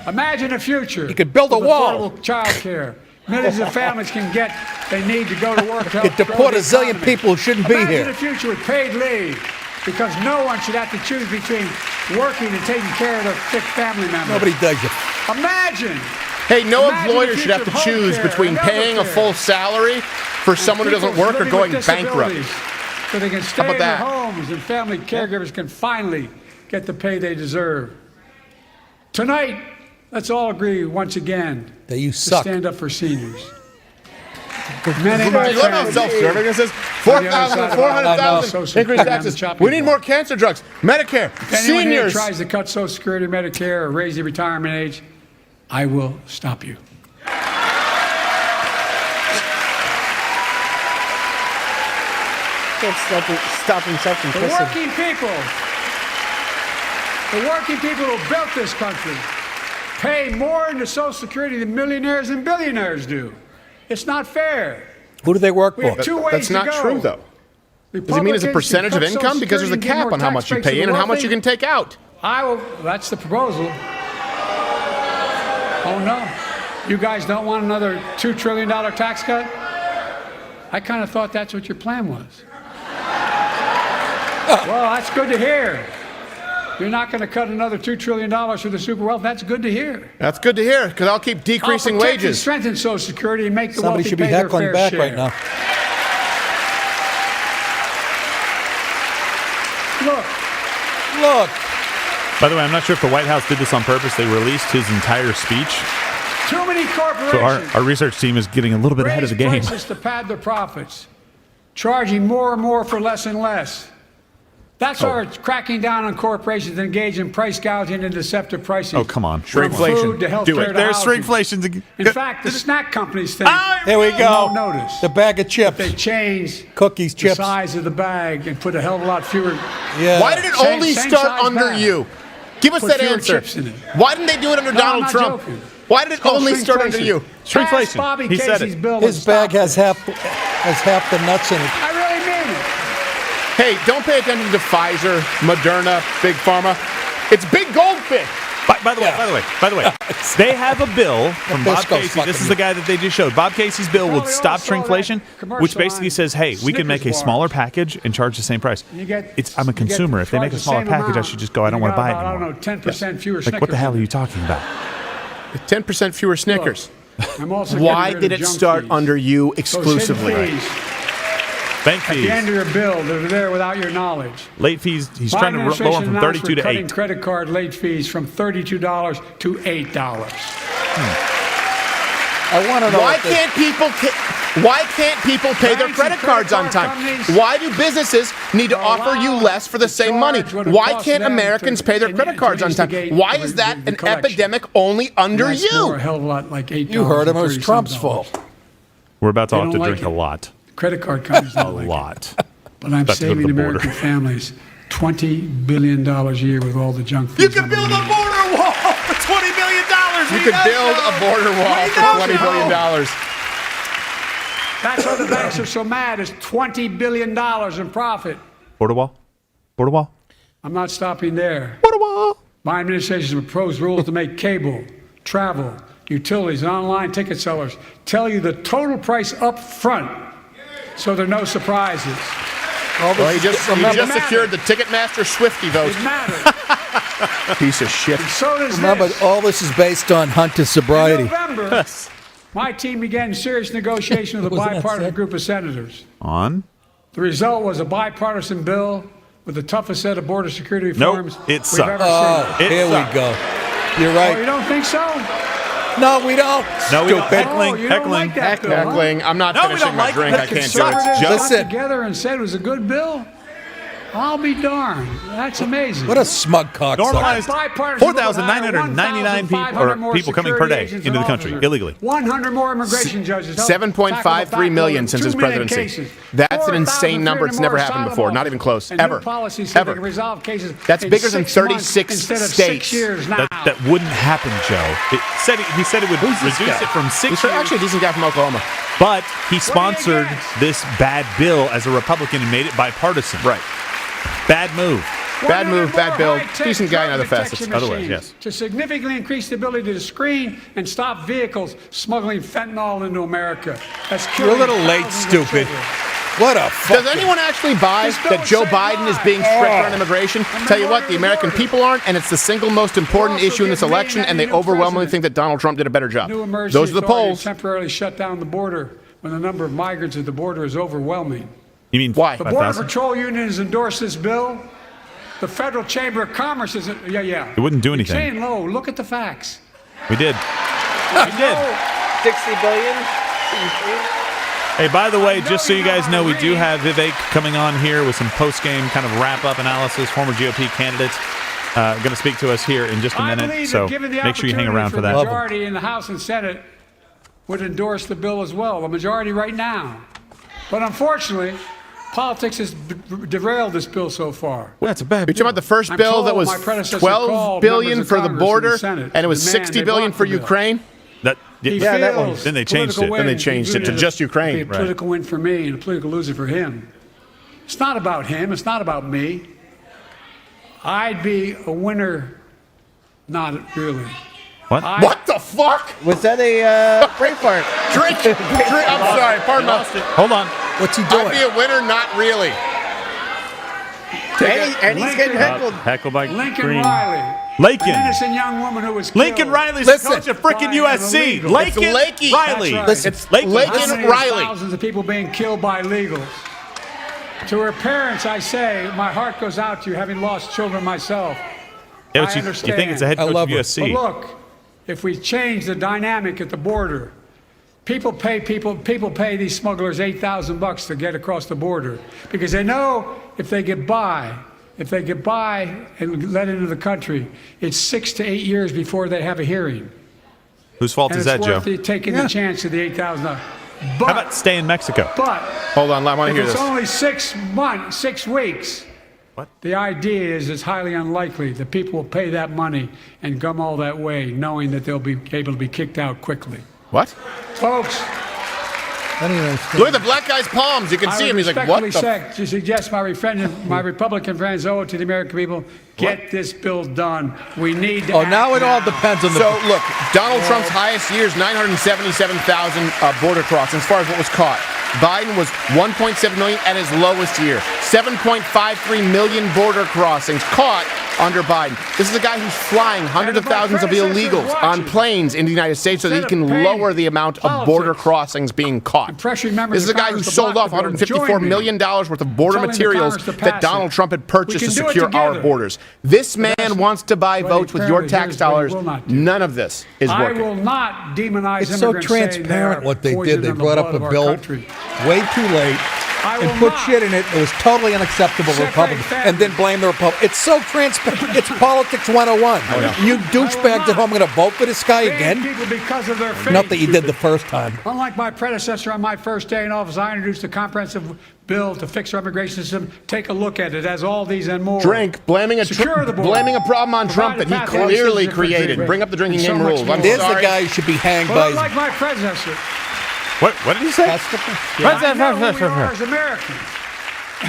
S1: Imagine a future.
S6: You could build a
S1: with
S6: wall.
S1: affordable child care. Millions of families can get they need to go to work. to
S6: Could
S1: help grow
S6: deport
S1: the
S6: a zillion
S1: economy.
S6: people who shouldn't be
S1: Imagine
S6: here.
S1: a future with paid leave, because no one should have to choose between working and taking care of their sick family members.
S6: Nobody does it.
S1: Imagine.
S12: Hey, no
S1: Imagine
S12: employer
S1: the
S12: should have to
S1: future of
S12: choose
S1: healthcare
S12: between
S1: and
S12: paying a
S1: eldercare.
S12: full salary for someone who doesn't
S1: People
S12: work or
S1: living
S12: going
S1: with
S12: bankrupt.
S1: disabilities, so they can stay
S12: about
S1: in their
S12: that?
S1: homes and family caregivers can finally get the pay they deserve. Tonight, let's all agree once again
S6: That you
S1: to
S6: suck.
S1: stand up for seniors. Many of
S12: I
S1: my
S12: love how
S1: friends-
S12: self-serving it says
S1: On the other side
S12: 4,000,
S1: of the
S12: 400,000
S1: Social
S12: increased
S1: Security on
S12: taxes.
S1: the chopping
S12: We need
S1: block.
S12: more cancer drugs, Medicare,
S1: If anyone here
S12: seniors.
S1: tries to cut Social Security, Medicare, or raise the retirement age, I will stop you.
S17: Can't stop himself from
S1: The
S17: kissing.
S1: working people who built this country pay more into Social Security than millionaires and billionaires do. It's not fair.
S6: Who do they work
S1: We
S6: for?
S1: have two ways
S12: That's
S1: to
S12: not
S1: go.
S12: true, though. Does it mean as a
S1: Republicans
S12: percentage
S1: should
S12: of
S1: cut
S12: income?
S1: Social
S12: Because there's a
S1: Security and give
S12: cap
S1: more
S12: on how
S1: tax
S12: much you
S1: breaks to
S12: pay
S1: the
S12: in and how much
S1: wealthy.
S12: you can take out.
S1: I will. That's the proposal. Oh no, you guys don't want another $2 trillion tax cut? I kind of thought that's what your plan was. Well, that's good to hear. You're not going to cut another $2 trillion for the super wealth. That's good to hear.
S12: That's good to hear, because I'll keep decreasing
S1: I'll protect and
S12: wages.
S1: strengthen Social Security and make the
S6: Somebody
S1: wealthy
S6: should be
S1: pay their
S6: heckling
S1: fair
S6: back
S1: share.
S6: right now. Look.
S10: By the way, I'm not sure if the White House did this on purpose. They released his entire speech.
S1: Too many corporations.
S10: So our research team is getting a little bit ahead of the game.
S1: Raise prices to pad their profits, charging more and more for less and less. That's why we're cracking down on corporations that engage in price gouging and deceptive pricing.
S10: Oh, come on.
S1: From
S12: Shrinkflation.
S1: food to healthcare
S10: Do it.
S1: to
S10: There's
S1: housing.
S10: shrinkflation.
S1: In fact, the snack companies think
S6: Here we go.
S1: won't notice.
S6: The bag of chips.
S1: They change
S6: Cookies,
S1: the
S6: chips.
S1: size of the bag and put a hell of a lot fewer.
S6: Yeah.
S12: Why did it
S1: Same-
S12: only
S1: same
S12: start
S1: size
S12: under
S1: bag.
S12: you? Give us
S1: put
S12: that
S1: fewer
S12: answer.
S1: chips in it.
S12: Why didn't they do it under
S1: No,
S12: Donald
S1: I'm not
S12: Trump?
S1: joking.
S12: Why did it
S1: It's called
S12: only start under
S1: shrinkflation.
S12: you?
S1: Pass Bobby
S10: He said
S1: Casey's
S10: it.
S1: bill
S6: His
S1: and
S6: bag
S1: stop
S6: has half the nuts in it.
S1: I really mean it.
S12: Hey, don't pay attention to Pfizer, Moderna, Big Pharma. It's Big Goldfish.
S10: By the way, they have a bill from Bob Casey. This is the guy that they just showed. Bob Casey's bill would stop shrinkflation, which basically says, hey, we can make a smaller package and charge the same price. I'm a consumer. If they make a smaller package, I should just go, I don't want to buy it anymore.
S1: I don't know, 10% fewer Snickers.
S10: Like, what the hell are you talking about?
S12: 10% fewer Snickers.
S1: I'm also
S12: Why
S1: getting rid
S12: did
S1: of
S12: it
S1: junk
S12: start
S1: fees.
S12: under you
S1: Those
S12: exclusively?
S1: hidden fees
S10: Bank
S1: at
S10: fees.
S1: the end of your bill that are there without your knowledge.
S10: Late fees, he's
S1: My
S10: trying to lower them
S1: administration
S10: from
S1: announced
S10: 32 to
S1: we're cutting
S10: 8.
S1: credit card late fees from $32 to $8.
S6: I want to know
S12: Why can't people pay their
S1: Banks
S12: credit
S1: and
S12: cards on
S1: credit
S12: time?
S1: card companies
S12: Why do businesses need to
S1: are
S12: offer you
S1: allowed
S12: less for the
S1: to
S12: same money?
S1: charge what it
S12: Why
S1: costs
S12: can't
S1: them
S12: Americans
S1: to-
S12: pay their
S1: and
S12: credit
S1: to
S12: cards on time?
S1: instigate
S12: Why
S1: the-
S12: is that
S1: the
S12: an
S1: collection?
S12: epidemic only under
S1: That's
S12: you?
S1: more a hell of a lot like $8.
S6: You heard him. It was
S1: and
S6: Trump's
S1: 37
S6: fault.
S10: We're about to
S1: They
S10: have to
S1: don't like
S10: drink a
S1: it.
S10: lot.
S1: Credit card companies
S10: A
S1: don't like it.
S10: lot.
S1: But I'm
S10: About to go to
S1: saving
S10: the border.
S1: American families $20 billion a year with all the junk fees.
S12: You could build a border wall for $20 billion. You could build a border wall for $20 billion.
S1: That's why the banks are so mad. It's $20 billion in profit.
S10: Border wall? Border wall?
S1: I'm not stopping there.
S10: Border wall?
S1: My administration has proposed rules to make cable, travel, utilities, and online ticket sellers tell you the total price up front so there are no surprises.
S12: Well, he just secured the Ticketmaster Swifty vote.
S1: It matters.
S12: Piece of shit.
S1: And so does
S6: Remember,
S1: this.
S6: all this is based on Hunter's sobriety.
S1: In November, my team began serious negotiation with a bipartisan group of senators.
S10: On?
S1: The result was a bipartisan bill with the toughest set of border security reforms
S10: Nope, it
S1: we've
S10: sucks.
S1: ever
S6: Oh,
S1: seen.
S6: here we go. You're
S1: Oh, you
S6: right.
S1: don't think so?
S6: No, we don't.
S10: No, we don't.
S6: Stupid.
S10: Heckling,
S1: Oh, you don't
S10: heckling.
S1: like that bill, huh?
S12: Heckling. I'm not
S10: No, we
S12: finishing
S10: don't
S12: my
S10: like
S12: drink.
S10: it.
S12: I can't do
S1: Conservatives
S12: it.
S1: got
S6: Listen.
S1: together and said it was a good bill. I'll be darned. That's amazing.
S6: What a smug cocksucker.
S10: Normalized
S1: Bipartisan
S10: 4,999 people coming per day into the country illegally.
S1: 100 more immigration judges.
S12: 7.53 million since his presidency. That's an insane number. It's never happened before. Not even close. Ever.
S1: Ever. Resolve cases
S12: That's
S1: in
S12: bigger than
S1: 6 months
S12: 36
S1: instead of
S12: states.
S1: 6 years now.
S10: That wouldn't happen, Joe. He said it would reduce it from 6
S12: He's
S10: years.
S12: actually a decent guy from Oklahoma.
S10: But he sponsored this bad bill as a Republican and made it bipartisan.
S12: Right.
S10: Bad move.
S12: Bad move, bad bill.
S1: High-tech
S12: Decent guy in
S1: drug
S12: other facets.
S1: detection
S10: Otherwise,
S1: machines
S10: yes.
S1: To significantly increase the ability to screen and stop vehicles smuggling fentanyl into America. That's
S6: You're a
S1: killing
S6: little late,
S1: thousands of
S6: stupid.
S1: children.
S6: What a fuck.
S12: Does anyone actually buy
S1: Just
S12: that
S1: don't
S12: Joe
S1: say
S12: Biden is
S1: lie.
S12: being stricter on immigration?
S1: I'm
S12: Tell you
S1: the
S12: what,
S1: lawyer
S12: the
S1: of the
S12: American
S1: border.
S12: people aren't, and it's the single most important
S1: Also
S12: issue in this
S1: give me
S12: election,
S1: and
S12: and they
S1: any new
S12: overwhelmingly
S1: president
S12: think that Donald Trump did a better job.
S1: New emergency
S12: Those are the
S1: authority
S12: polls.
S1: temporarily shut down the border when the number of migrants at the border is overwhelming.
S10: You mean
S12: Why?
S1: The Border
S10: 5,000?
S1: Patrol Union has endorsed this bill. The Federal Chamber of Commerce is
S10: It wouldn't do
S1: You're
S10: anything.
S1: saying low. Look at the facts.
S10: We did. We did.
S9: 60 billion?
S10: Hey, by the way, just so you guys know, we do have Vivek coming on here with some post-game kind of wrap-up analysis, former GOP candidates. Going to speak to us here in just a
S1: I
S10: minute,
S1: believe
S10: so
S1: that given the
S10: make sure you hang
S1: opportunity
S10: around for that.
S1: The majority in the House and Senate would endorse the bill as well. The majority right now. But unfortunately, politics has derailed this bill so far.
S10: Well, that's a bad
S12: You're talking about the first
S1: I'm
S12: bill
S1: told
S12: that was
S1: my predecessor
S12: $12
S1: called
S12: billion
S1: members of
S12: for the
S1: Congress
S12: border,
S1: and the Senate
S12: and it was
S1: to demand
S12: $60
S1: they
S12: billion
S1: block
S12: for
S1: the bill.
S12: Ukraine?
S10: That,
S1: He
S12: Yeah, that
S1: feels
S12: one.
S10: Then they changed
S1: political
S10: it.
S12: Then they
S1: win
S12: changed it to
S1: would
S12: just Ukraine.
S1: be a political win for me and a political loser for him. It's not about him. It's not about me. I'd be a winner. Not really.
S10: What?
S12: What the fuck?
S9: Was that a brain fart?
S12: Drink. I'm sorry. Pardon me.
S10: Hold on.
S6: What's he
S12: I'd
S6: doing?
S12: be a winner, not really.
S9: And he's getting heckled.
S10: Heckled by
S1: Lincoln
S10: Green.
S1: Riley. An
S10: Lincoln.
S1: innocent young woman who was killed.
S10: Lincoln Riley's
S6: Listen.
S10: the coach of freaking
S1: By an
S10: USC.
S1: illegal.
S10: Lincoln
S12: It's Lakey.
S10: Riley.
S1: That's right.
S6: Listen,
S10: It's Lincoln.
S12: Lincoln
S1: How many
S12: Riley.
S1: thousands of people being killed by illegals. To her parents, I say, my heart goes out to you, having lost children myself.
S10: Yeah, but
S1: I
S10: you
S1: understand.
S10: think it's the head
S6: I
S10: coach of
S6: love her.
S1: But
S10: USC.
S1: look, if we change the dynamic at the border, people pay these smugglers $8,000 to get across the border because they know if they get by and let into the country, it's 6 to 8 years before they have a hearing.
S10: Whose fault
S1: And
S10: is
S1: it's
S10: that, Joe?
S1: worth it taking the chance of the $8,000. But,
S10: How about stay in Mexico?
S1: but
S12: Hold on, I want to
S1: if
S12: hear
S1: it's
S12: this.
S1: only 6 weeks,
S10: What?
S1: The idea is it's highly unlikely that people will pay that money and come all that way knowing that they'll be able to be kicked out quickly.
S12: What?
S1: Folks,
S12: Look at the black guy's palms. You can see him. He's like, what the?
S1: To suggest my Republican friends owe it to the American people, get this bill done. We need to.
S6: Oh, now it all depends on the.
S12: So, look, Donald Trump's highest year is 977,000 border crossings as far as what was caught. Biden was 1.7 million at his lowest year. 7.53 million border crossings caught under Biden. This is a guy who's flying hundreds of thousands of illegals on planes in the United States so that he can lower the amount of border crossings being caught. This is a guy who sold off $154 million worth of border materials that Donald Trump had purchased to secure our borders. This man wants to buy votes with your tax dollars. None of this is working.
S1: I will not demonize
S6: It's so transparent what they did. They brought up a bill way too late and put shit in it. It was totally unacceptable to Republicans, and then blame the Republicans. It's so transparent. It's politics 101. You douchebags at home going to vote for this guy again?
S1: Because of their faith.
S6: Not that you did the first time.
S1: Unlike my predecessor on my first day in office, I introduced a comprehensive bill to fix our immigration system. Take a look at it. It has all these and more.
S12: Blaming a problem on Trump that he clearly created. Bring up the drinking game rules.
S6: There's the guy who should be hanged by his...
S1: Unlike my predecessor.
S10: What did he say?
S1: I know who we are as Americans.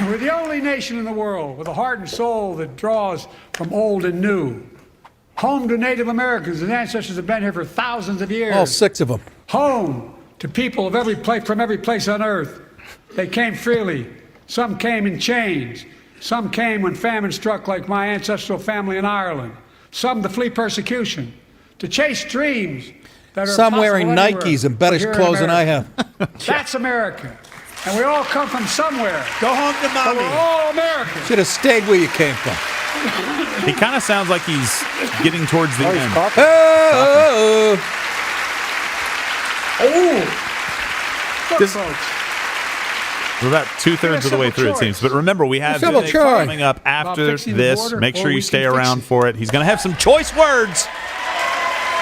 S1: We're the only nation in the world with a heart and soul that draws from old and new. Home to Native Americans whose ancestors have been here for thousands of years.
S6: All 6 of them.
S1: Home to people of every place, from every place on earth. They came freely. Some came in chains. Some came when famine struck, like my ancestral family in Ireland. Some to flee persecution, to chase dreams.
S6: Some wearing Nikes and better clothes than I have.
S1: That's America. And we all come from somewhere.
S13: Go home to mommy.
S1: We're all Americans.
S6: Should have stayed where you came from.
S10: He kind of sounds like he's getting towards the end. We're about 2/3 of the way through, it seems. But remember, we have coming up after this. Make sure you stay around for it. He's going to have some choice words.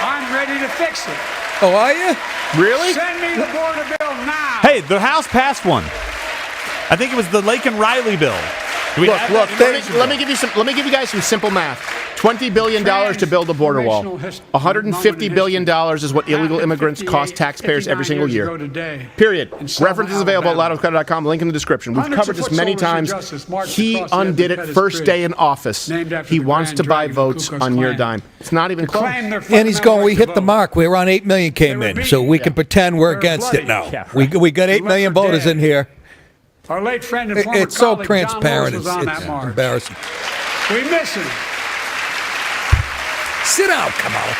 S1: I'm ready to fix it.
S6: Oh, are you?
S12: Really?
S1: Send me the border bill now.
S10: Hey, the House passed one. I think it was the Lake and Riley bill.
S12: Look. Let me give you guys some simple math. $20 billion to build a border wall. $150 billion is what illegal immigrants cost taxpayers every single year. Period. References available at louderwithcredit.com. Link in the description. We've covered this many times. He undid it first day in office. He wants to buy votes on your dime. It's not even close.
S6: And he's going, we hit the mark. We're on 8 million came in, so we can pretend we're against it now. We got 8 million voters in here.
S1: Our late friend and former
S6: It's so
S1: colleague,
S6: transparent.
S1: John Lewis, was on
S6: It's
S1: that march.
S6: embarrassing.
S1: We miss him.
S6: Sit down, come on.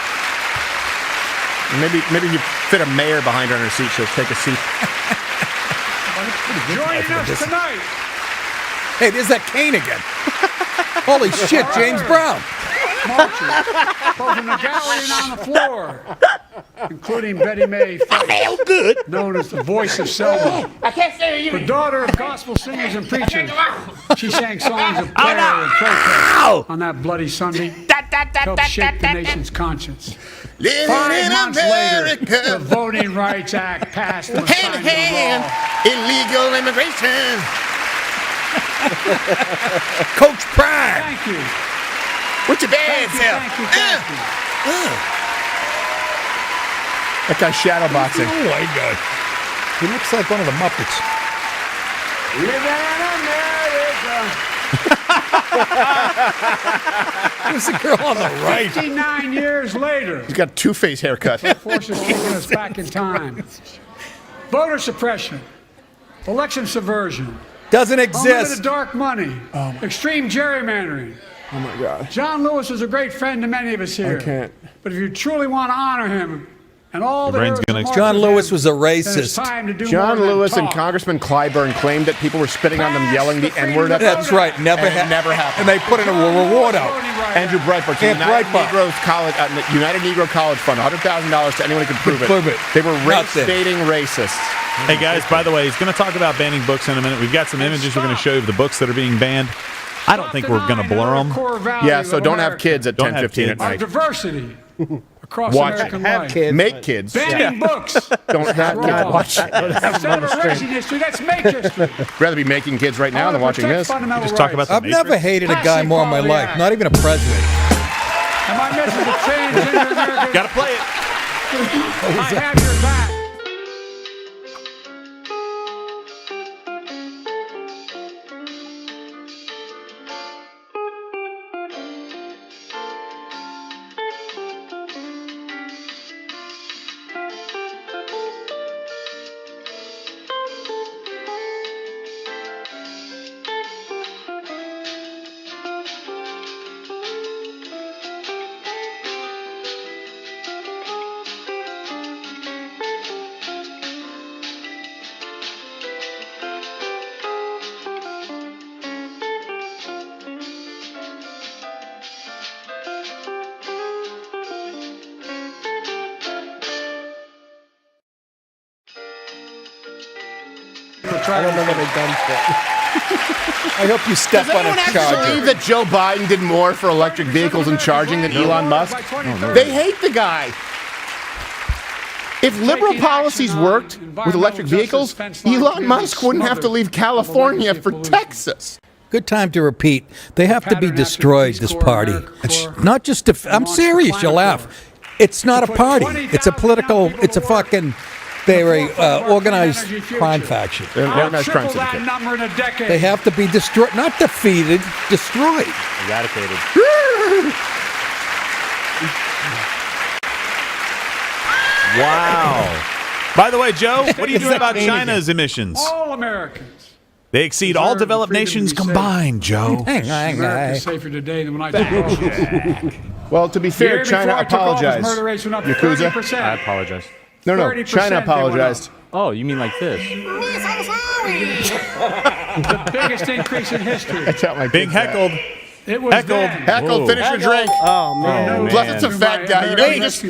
S12: Maybe you fit a mayor behind her in her seat. She'll take a seat.
S1: Joining us tonight.
S6: Hey, there's that cane again. Holy shit, James Brown.
S1: Marching, both in the gallery and on the floor, including Betty Mae Fite, known as the voice of Selma.
S14: I can't say you.
S1: The daughter of gospel singers and preachers. She sang songs of prayer and protest on that bloody Sunday. Helped shake the nation's conscience. 5 months later, the Voting Rights Act passed and was signed into law.
S12: Illegal immigration.
S6: Coach Prime.
S1: Thank you.
S12: What's your bad self?
S1: Thank you.
S12: That guy's shadowboxing.
S6: Oh my God. He looks like one of the Muppets. Who's the girl on the right?
S1: 59 years later.
S12: He's got a two-face haircut.
S1: Forces taking us back in time. Voter suppression. Election subversion.
S6: Doesn't exist.
S1: Unlimited dark money. Extreme gerrymandering.
S4: Oh my God.
S1: John Lewis was a great friend to many of us here.
S4: I can't.
S1: But if you truly want to honor him and all the heroes who marched
S6: John
S1: with
S6: Lewis
S1: him,
S6: was a
S1: then it's
S6: racist.
S1: time to do
S12: John
S1: more than
S12: Lewis and
S1: talk.
S12: Congressman Clyburn claimed that people were spitting on them, yelling the N-word at them.
S6: That's right. Never
S12: happened.
S6: And they put in a reward out.
S12: Andrew Breitbart, United Negro College Fund, $100,000 to anyone who could prove it. They were race-baiting racists.
S10: Hey guys, by the way, he's going to talk about banning books in a minute. We've got some images we're going to show you of the books that are being banned. I don't think we're going to blur them.
S12: Yeah, so don't have kids at 10:15 at
S1: Our
S12: night.
S1: diversity. across
S12: Watch
S1: American
S12: it.
S1: life.
S12: Make kids.
S1: Banning books.
S12: Don't not watch it.
S1: Instead of erasing history, let's make history.
S12: Rather be making kids right now than watching this.
S1: Just talk about
S6: I've never hated a guy more in my life, not even a president.
S1: Am I missing the transgender American?
S10: Gotta play it.
S1: I have your back.
S9: I don't know what they've done for.
S6: I hope you step
S12: Does
S6: on a
S12: anyone actually
S6: charger.
S12: believe that Joe Biden did more for electric vehicles and charging than Elon Musk? They hate the guy. If liberal policies worked with electric vehicles, Elon Musk wouldn't have to leave California for Texas.
S6: Good time to repeat. They have to be destroyed, this party. It's not just I'm serious, you laugh. It's not a party. It's a political, it's a fucking, they're a organized crime faction.
S12: They're an organized crime syndicate.
S6: They have to be destroyed, not defeated, destroyed.
S2: Eradicated.
S10: Wow. By the way, Joe, what are you doing about China's emissions?
S1: All Americans.
S10: They exceed all developed nations combined, Joe.
S1: America's safer today than when I took office.
S12: Well, to be fair, China apologized.
S1: Yakuza.
S2: I apologize.
S12: No, China apologized.
S2: Oh, you mean like this?
S1: The biggest increase in history.
S12: That's how my
S10: Being
S12: kids
S10: heckled.
S1: It was
S12: Heckled, finish your drink.
S9: Oh, man.
S12: Plus, it's a fat guy.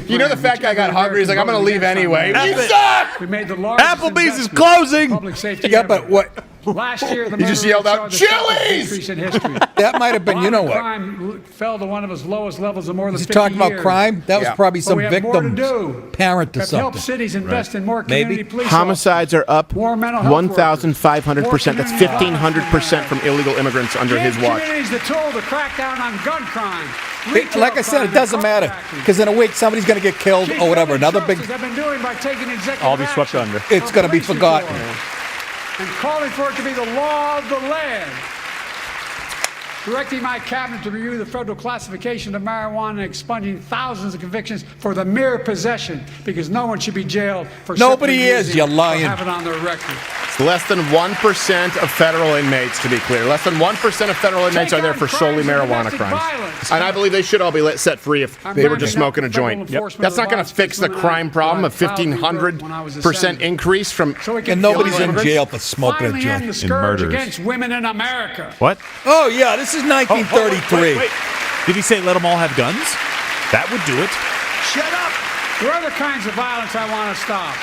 S12: You know the fat guy got hungry. He's like, I'm going to leave anyway. You suck!
S1: We made the largest
S10: Applebee's is closing.
S1: public safety
S6: Yeah,
S1: ever.
S6: but what?
S1: Last year, the
S12: He just yelled out, "Chili's!"
S1: increase in history.
S6: That might have been, you know what?
S1: Crime fell to one of its lowest levels in more than
S6: Is he
S1: 50
S6: talking about
S1: years.
S6: crime? That was probably
S1: But
S6: some
S1: we have more to
S6: victim's
S1: do.
S6: parent or
S1: Have helped
S6: something.
S1: cities invest in more
S6: Maybe.
S1: community police
S12: Homicides are up
S1: More mental health
S12: 1,500%. That's 1,500% from illegal immigrants under his watch.
S1: Communities that told to crack down on gun crime.
S6: Like I said, it doesn't matter. Because in a week, somebody's going to get killed or whatever. Another big.
S1: Have been doing by taking executive
S2: All be swept
S1: action
S2: under.
S6: It's going to be
S1: police
S6: forgotten.
S1: reform and calling for it to be the law of the land. Directing my cabinet to review the federal classification of marijuana and expunging thousands of convictions for the mere possession, because no one should be jailed for
S6: Nobody
S1: simply
S6: is,
S1: using
S6: you
S1: or
S6: lying.
S1: have it on their record.
S12: It's less than 1% of federal inmates, to be clear. Less than 1% of federal inmates are there for solely marijuana crimes. And I believe they should all be set free if they were just smoking a joint. That's not going to fix the crime problem of 1,500% increase from.
S6: And nobody's in jail for smoking a
S1: Finally end the
S6: joint.
S1: scourge against women in America.
S10: What?
S6: Oh, yeah, this is 1933.
S10: Wait. Did he say let them all have guns? That would do it.
S1: Shut up! There are other kinds of violence I want to stop.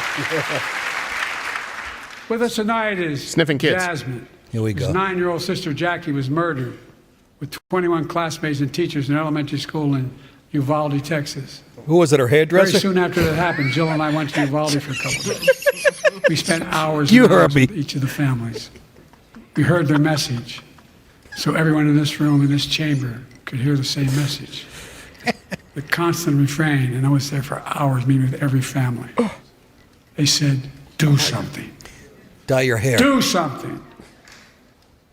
S1: With us tonight is
S12: Sniffing kids.
S1: Jasmine.
S6: Here we
S1: His
S6: go.
S1: 9-year-old sister Jackie was murdered with 21 classmates and teachers in an elementary school in Uvalde, Texas.
S6: Who was it, her
S1: Very
S6: hairdresser?
S1: soon after that happened, Jill and I went to Uvalde for a couple of days. We spent hours
S6: You
S1: and
S6: heard
S1: hours
S6: me.
S1: with each of the families. We heard their message, so everyone in this room, in this chamber, could hear the same message. The constant refrain, and I was there for hours meeting with every family. They said, do something.
S6: Dye your hair.
S1: Do something.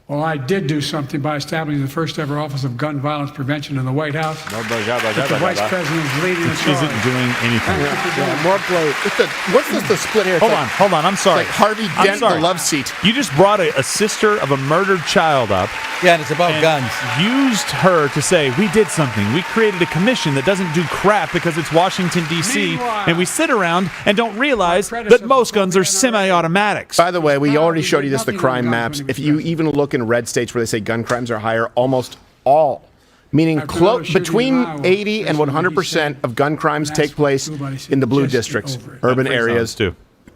S1: Well, I did do something by establishing the first ever Office of Gun Violence Prevention in the White House. That the Vice President is leading the
S10: She
S1: charge.
S10: isn't doing anything.
S12: More bloat. What's the split hair?
S10: Hold on. I'm sorry.
S12: Like Harvey
S10: I'm
S12: Dent,
S10: sorry.
S12: the love seat.
S10: You just brought a sister of a murdered child up.
S6: Yeah, and it's about guns.
S10: Used her to say, we did something. We created a commission that doesn't do crap because it's Washington, D.C.,
S1: Meanwhile,
S10: and we sit around and don't realize that most guns are semi-automatics.
S12: By the way, we already showed you this, the crime maps. If you even look in red states where they say gun crimes are higher, almost all, meaning between 80 and 100% of gun crimes take place in the blue districts, urban areas,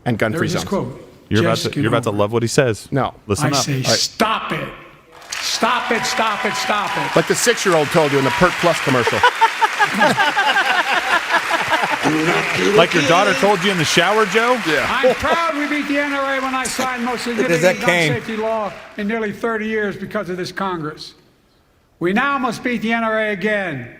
S12: and gun-free zones.
S10: You're about to love what he says.
S12: No.
S10: Listen
S1: I
S10: up.
S1: say, stop it. Stop it, stop it, stop it.
S12: Like the 6-year-old told you in the Pert Plus commercial.
S10: Like your daughter told you in the shower, Joe?
S12: Yeah.
S1: I'm proud we beat the NRA when I signed most significant gun safety law in nearly 30 years because of this Congress. We now must beat the NRA again.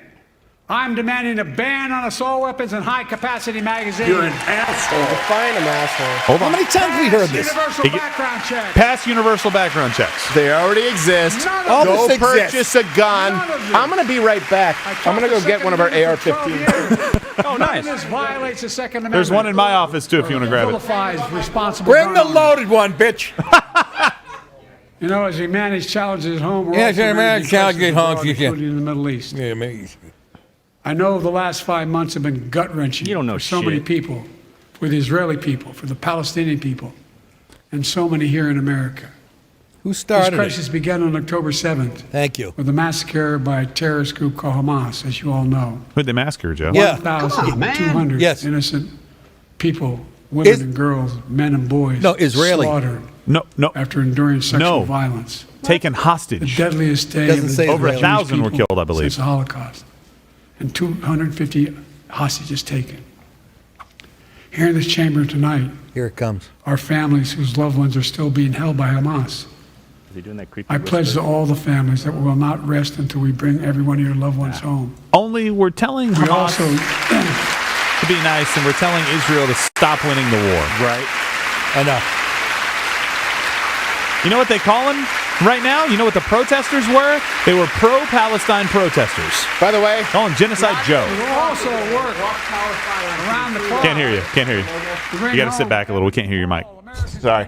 S1: I'm demanding a ban on assault weapons and high-capacity magazines.
S9: You're an asshole.
S17: Define an asshole.
S10: Hold on.
S6: How many times have we heard this?
S1: Universal background check.
S10: Pass universal background checks.
S12: They already exist.
S1: All
S12: Go
S6: this
S12: purchase
S6: exists.
S12: a gun. I'm going to be right back. I'm going to go get one of our AR-15s.
S10: Oh, nice.
S1: This violates the Second Amendment.
S10: There's one in my office, too, if you want to grab it.
S1: Vilifies responsible
S6: Bring the
S1: gun owners.
S6: loaded one, bitch.
S1: You know, as we manage challenges at home, we're
S6: Yeah,
S1: also
S6: sure, man,
S1: managing
S6: challenges
S1: crises
S6: at home,
S1: abroad,
S6: yeah.
S1: including in the Middle East.
S6: Yeah, amazing.
S1: I know the last 5 months have been gut-wrenching
S2: You don't know
S1: for so many
S2: shit.
S1: people, for the Israeli people, for the Palestinian people, and so many here in America.
S6: Who
S1: This
S6: started
S1: crisis
S6: it?
S1: began on October 7th
S6: Thank you.
S1: with a massacre by a terrorist group called Hamas, as you all know.
S10: Who'd they massacre, Joe?
S6: Yeah.
S1: 1,200
S6: Yes.
S1: innocent people, women
S6: Is-
S1: and girls, men and boys,
S6: No, Israeli.
S1: slaughtered
S10: No.
S1: after enduring sexual
S10: No.
S1: violence.
S10: Taken
S1: The
S10: hostage.
S1: deadliest day
S6: Doesn't
S1: of the
S6: say
S10: Over
S6: Israeli.
S10: 1,000 were
S1: people
S10: killed, I believe.
S1: since the Holocaust, and 250 hostages taken. Here in this chamber tonight,
S6: Here it comes.
S1: are families whose loved ones are still being held by Hamas.
S2: Is he doing that creepy
S1: I pledge to all the families that we will not rest until we bring every one of your loved ones home.
S10: Only we're telling
S1: We
S10: Hamas
S1: also,
S10: to be nice, and we're telling Israel to stop winning the war.
S6: Right. Enough.
S10: You know what they call him right now? You know what the protesters were? They were pro-Palestine protesters.
S12: By the way,
S10: Call him Genocide Joe.
S1: we will also work around the clock.
S10: Can't hear you. Can't hear you.
S1: to bring
S10: You got to sit
S1: home
S10: back a little. We can't hear your mic.
S12: sorry.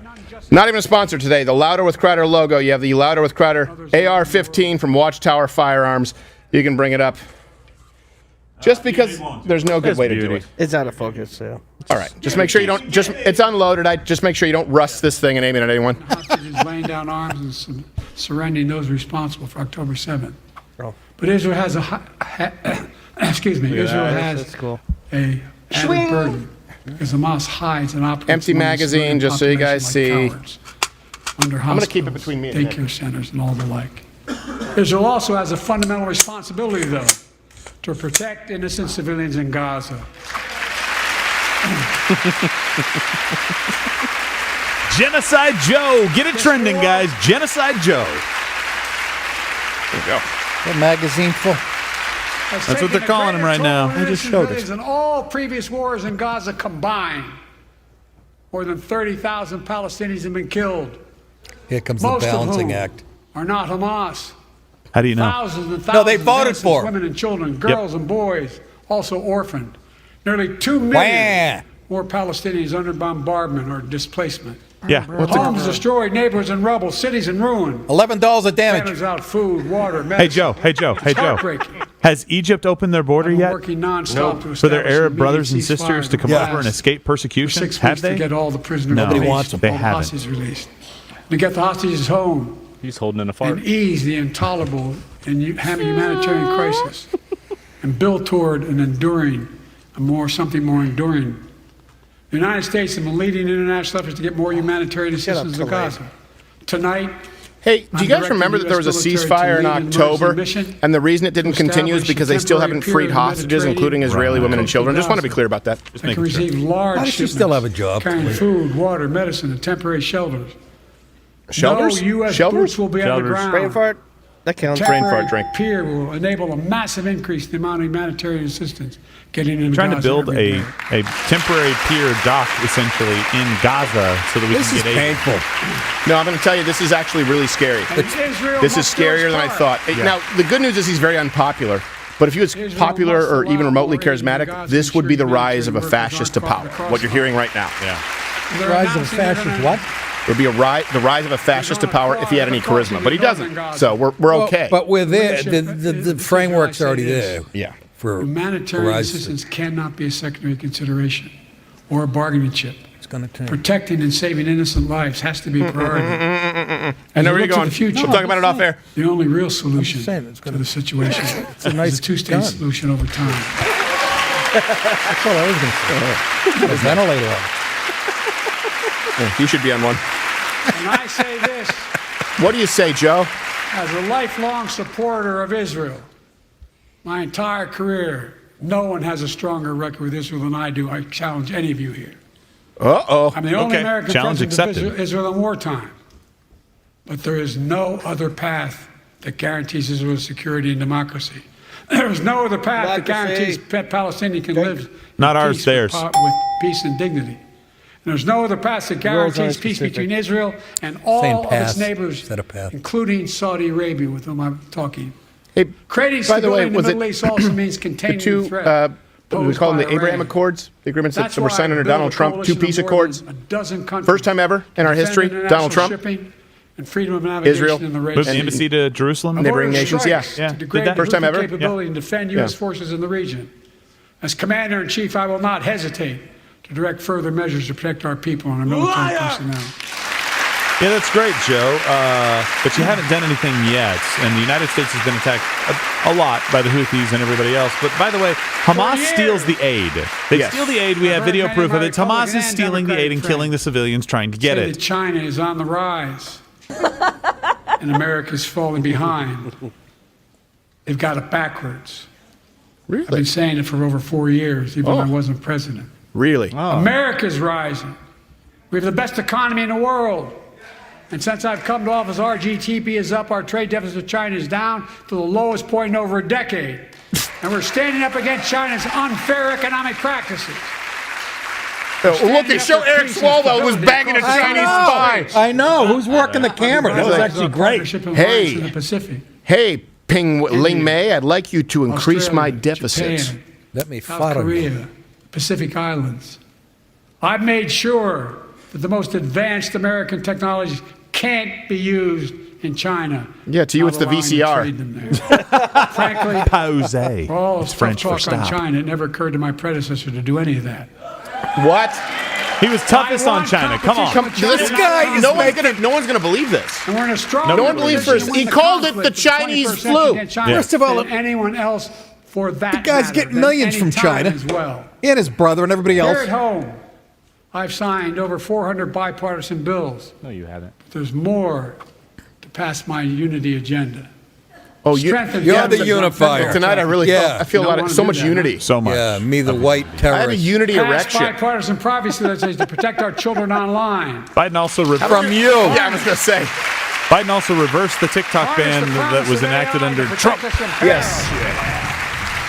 S12: Not even a sponsor today. The Louder with Crowder logo. You have the Louder with Crowder AR-15 from Watchtower Firearms. You can bring it up. Just because there's no good way to do it.
S9: It's out of focus, so.
S12: All right. Just make sure you don't. It's unloaded. Just make sure you don't rust this thing and aim it at anyone.
S1: hostages laying down arms and surrendering those responsible for October 7th.
S9: Oh.
S1: But Israel has Israel has
S9: That's cool.
S1: a added burden because Hamas hides and operates
S12: Empty
S1: among the
S12: magazine,
S1: civilian
S12: just so you guys
S1: population like
S12: see.
S1: cowards, under
S12: I'm gonna keep it
S1: hospitals,
S12: between me and Nick.
S1: daycare centers, and all the like. Israel also has a fundamental responsibility, though, to protect innocent civilians in Gaza.
S10: Genocide Joe. Get it trending, guys. Genocide Joe.
S12: There you go.
S6: That magazine full.
S10: That's what they're calling him right now.
S1: I just showed it. In all previous wars in Gaza combined, more than 30,000 Palestinians have been killed.
S6: Here comes
S1: Most
S6: the
S1: of
S6: balancing
S1: whom
S6: act.
S1: are not Hamas.
S10: How do you know?
S1: Thousands and thousands
S6: No, they
S1: of
S6: voted
S1: innocent
S6: for it.
S1: women and children, girls and boys, also orphaned. Nearly 2 million more Palestinians under bombardment or displacement.
S10: Yeah.
S1: Homes destroyed, neighborhoods in rubble, cities in ruin.
S6: $11 of damage.
S1: Families out food, water, medicine.
S10: Hey, Joe. Hey, Joe. Hey,
S1: It's
S10: Joe.
S1: heartbreaking.
S10: Has Egypt opened their border
S1: I've been
S10: yet?
S1: working nonstop to
S10: For their
S1: establish
S10: Arab
S1: an
S10: brothers and
S1: immediate
S10: sisters to
S1: ceasefire
S10: come
S1: to
S10: over and
S1: last
S10: escape
S1: for
S10: persecution?
S1: 6
S10: Have
S1: weeks
S10: they?
S1: to get all the prisoners
S10: No.
S1: released,
S10: Nobody wants them. They
S1: all the
S10: haven't.
S1: hostages released. To get the hostages home
S2: He's holding in a fart.
S1: and ease the intolerable and humanitarian crisis and build toward an enduring, something more enduring. The United States has been leading international efforts to get more humanitarian assistance to Gaza. Tonight,
S12: Hey, do
S1: I'm
S12: you guys
S1: directing
S12: remember that there was a
S1: US military
S12: ceasefire
S1: to
S12: in
S1: lead an
S12: October,
S1: emergency mission
S12: and the reason it didn't
S1: to
S12: continue is
S1: establish
S12: because
S1: a
S12: they still
S1: temporary
S12: haven't
S1: pier
S12: freed
S1: in the
S12: hostages, including
S1: Mediterranean
S12: Israeli women and
S1: coast
S12: children.
S1: of
S12: Just want to be
S1: Gaza
S12: clear about that.
S1: that can receive large
S6: How does she
S1: shipments
S6: still have a job?
S1: carrying food, water, medicine, and temporary shelters.
S12: Shelters?
S1: No U.S.
S12: Shelters?
S1: boots will be underground.
S9: Brain fart? That counts.
S12: Brain
S1: Temporary
S12: fart drink.
S1: pier will enable a massive increase in the amount of humanitarian assistance getting into
S10: Trying to
S1: Gaza
S10: build
S1: every
S10: a
S1: day.
S10: temporary pier dock, essentially, in Gaza so that we
S6: This
S10: can
S6: is
S10: get aid.
S6: painful.
S12: No, I'm going to tell you, this is actually really scary.
S1: And Israel
S12: This is
S1: must do its
S12: scarier than I
S1: part.
S12: thought. Now, the good news is he's very unpopular. But if he was
S1: Israel
S12: popular
S1: must
S12: or
S1: allow
S12: even remotely
S1: more aid in
S12: charismatic,
S1: Gaza
S12: this
S1: and
S12: would be the
S1: ensure
S12: rise of a
S1: humanitarian
S12: fascist to
S1: workers
S12: power.
S1: aren't caught
S12: What you're hearing right now.
S10: Yeah.
S1: They're
S6: Rise of a
S1: announcing they're
S6: fascist
S1: gonna-
S6: what?
S12: It would be the rise of a fascist to power if he had any charisma. But he doesn't. So we're okay.
S6: But we're there. The framework's already there.
S12: Yeah.
S6: For
S1: Humanitarian
S6: rise.
S1: assistance cannot be a secondary consideration or a bargaining chip.
S6: It's going to turn.
S1: Protecting and saving innocent lives has to be a priority.
S12: I know where you're
S1: As we look to
S12: going.
S1: the future,
S12: We'll talk about it off air.
S1: The only real solution
S6: saying it's
S1: to the situation
S6: It's a nice
S1: is a two-state
S6: gun.
S1: solution over time.
S6: That's all I was going to say. Put a ventilator on.
S12: You should be on one.
S1: And I say this
S12: What do you say, Joe?
S1: as a lifelong supporter of Israel. My entire career, No one has a stronger record with Israel than I do. I challenge any of you here.
S12: Uh-oh.
S1: I'm the only
S10: Okay.
S1: American
S10: Challenge
S1: president of
S10: accepted.
S1: Israel in wartime. But there is no other path that guarantees Israel's security and democracy. There is no other path that guarantees Palestinians can live
S10: Not
S1: in
S10: ours,
S1: peace
S10: theirs.
S1: with peace and dignity. And there's no other path that guarantees peace between Israel and all of its neighbors, including Saudi Arabia, with whom I'm talking.
S12: Hey,
S1: Creating
S12: by the way,
S1: stability in the
S12: was
S1: Middle
S12: it
S1: East also means containing
S12: the two,
S1: the threat.
S12: we call them the
S1: by
S12: Abraham
S1: Iran.
S12: Accords, the agreements
S1: That's
S12: that were
S1: why
S12: signed under
S1: I built
S12: Donald
S1: a
S12: Trump,
S1: coalition
S12: two peace
S1: of more
S12: accords.
S1: than a dozen countries.
S12: First time ever in our
S1: Defend
S12: history,
S1: international
S12: Donald Trump.
S1: shipping and freedom of navigation
S12: Israel.
S1: in the
S10: Moved the
S1: region.
S10: embassy to Jerusalem.
S1: I've
S12: Neighboring
S1: ordered
S12: nations,
S1: strikes
S12: yeah.
S1: to
S12: Did
S1: degrade
S12: that? First time
S1: nuclear
S12: ever?
S1: capability and defend U.S. forces in the region. As Commander-in-Chief, I will not hesitate to direct further measures to protect our people and our military personnel.
S10: Yeah, that's great, Joe. But you haven't done anything yet. And the United States has been attacked a lot by the Houthis and everybody else. But by the way, Hamas steals the aid. They steal the aid. We have video proof of it. Hamas is stealing the aid and killing the civilians trying to get
S1: Say
S10: it.
S1: that China is on the rise and America's falling behind. They've got it backwards.
S12: Really?
S1: I've been saying it for over 4 years, even when I wasn't president.
S12: Really?
S1: America's rising. We have the best economy in the world. And since I've come to office, our GDP is up, our trade deficit with China is down to the lowest point in over a decade. And we're standing up against China's unfair economic practices.
S12: Look, and show Eric Swalwell who's banging a Chinese spy.
S6: I know. Who's working the camera? That was actually great.
S12: Hey, Ping Ling Mei, I'd like you to increase my deficits.
S1: Japan,
S6: Let me
S1: South Korea, Pacific Islands. I've made sure that the most advanced American technologies can't be used in China.
S12: Yeah, to you it's the VCR.
S1: Frankly,
S10: Pause.
S1: for all
S10: It's
S1: this
S10: French
S1: talk
S10: for
S1: on
S10: stop.
S1: China, it never occurred to my predecessor to do any of that.
S12: What?
S10: He was toughest on China. Come on.
S12: This guy is no one's gonna believe this.
S1: And we're in a strong
S12: No one believes first. He called it the Chinese flu.
S6: First of all,
S1: than anyone else for that
S6: the guy's
S1: matter,
S6: getting
S1: than
S6: millions
S1: any
S6: from
S1: time
S6: China.
S1: as well.
S6: And his brother and everybody
S1: Here
S6: else.
S1: at home, I've signed over 400 bipartisan bills.
S2: No, you haven't.
S1: There's more to pass my unity agenda.
S12: Oh,
S6: you're the unifier.
S12: Tonight I really felt, I feel so much unity.
S10: So much.
S6: Yeah, me the white terrorist.
S12: I have a unity
S1: Pass
S12: erection.
S1: bipartisan privacy legislation to protect our children online.
S10: Biden also
S6: From you.
S12: Yeah, I was gonna say.
S10: Biden also reversed the TikTok ban that was enacted under Trump.
S6: Yes.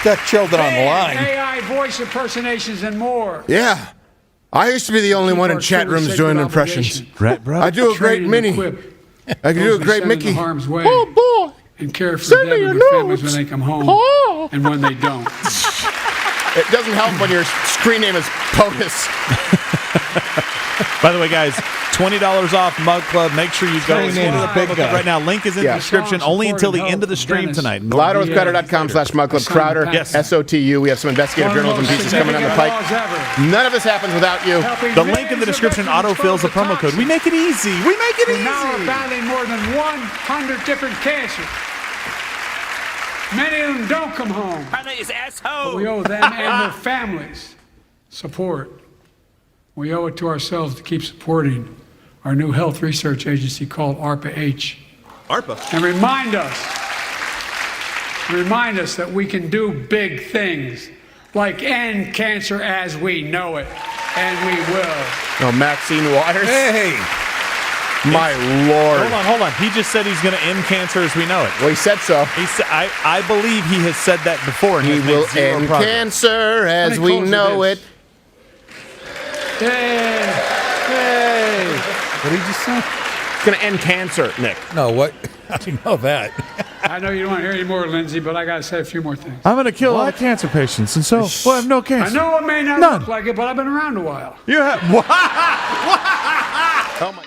S6: Got children online.
S1: AI voice impersonations and more.
S12: Yeah. I used to be the only one in chat rooms doing impressions.
S10: Right, bro.
S12: I do a great
S1: Train and
S12: Minnie.
S1: equip
S12: I can do a
S1: those we
S12: great
S1: send into
S12: Mickey.
S1: harm's way.
S12: Oh boy.
S1: And care for
S12: Send
S1: them
S12: me
S1: and
S12: your
S1: their families
S12: notes.
S1: when they come home
S12: Oh.
S1: and when they don't.
S12: It doesn't help when your screen name is POTUS.
S10: By the way, guys, $20 off Mug Club. Make sure you go
S6: Screen name is Big Guy.
S10: right now. Link is in the description only until the end of the stream tonight.
S12: LouderWithCrowder.com/Mug Club. Crowder,
S10: Yes.
S12: SOTU. We have some investigative journalism pieces coming down the pike. None of this happens without you.
S10: The link in the description autofills the promo code. We make it easy. We make it
S1: Who now are
S10: easy.
S1: battling more than 100 different cancers. Many of them don't come home. But we owe them and their families support. We owe it to ourselves to keep supporting our new health research agency called ARPA-H.
S12: ARPA.
S1: And remind us that we can do big things like end cancer as we know it. And we will.
S12: Oh, Maxine Waters.
S6: Hey.
S12: My Lord.
S10: Hold on. He just said he's going to end cancer as we know it.
S12: Well, he said so.
S10: He said, I believe he has said that before. And
S12: He
S10: has
S12: will
S10: made zero
S12: end
S10: progress.
S12: cancer as
S1: Let me
S12: we
S1: close with
S12: know
S1: this.
S12: it.
S1: Hey!
S6: What did you say?
S12: It's going to end cancer, Nick.
S6: No, what? I know that.
S1: I know you don't want to hear any more, Lindsay, but I got to say a few more things.
S10: I'm going to kill all the cancer patients, and so we'll have no
S1: I
S10: cancer.
S1: know it may not
S10: None.
S1: look like it, but I've been around a while.
S10: You have.
S12: Oh, my.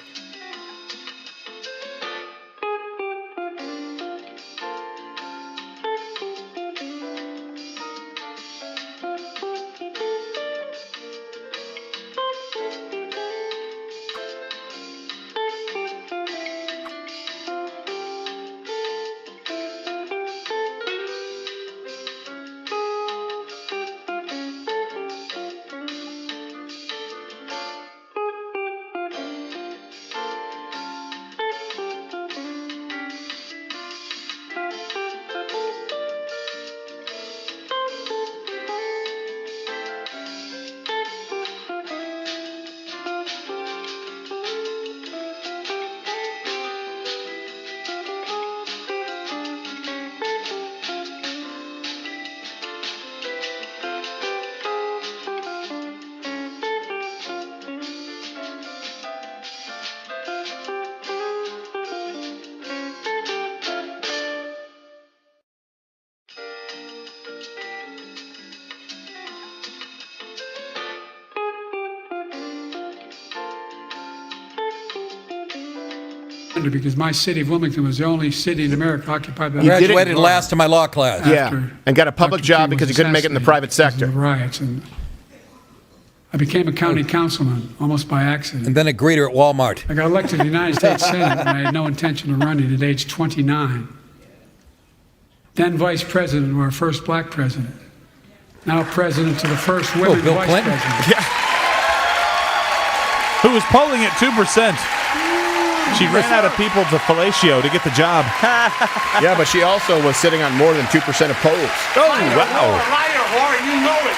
S1: because my city of Wilmington was the only city in America occupied by.
S6: He graduated last in my law class.
S12: Yeah, and got a public job because he couldn't make it in the private sector.
S1: Riots, and I became a county councilman almost by accident.
S6: And then a greeter at Walmart.
S1: I got elected to the United States Senate, and I had no intention of running at age 29. Then vice president of our first black president. Now president to the first women
S6: Bill
S1: vice
S6: Clinton.
S1: president.
S10: Yeah. Who was polling at 2%. She ran out of people to fellatio to get the job.
S12: Yeah, but she also was sitting on more than 2% of polls.
S10: Oh,
S14: Liar, whore, you know it.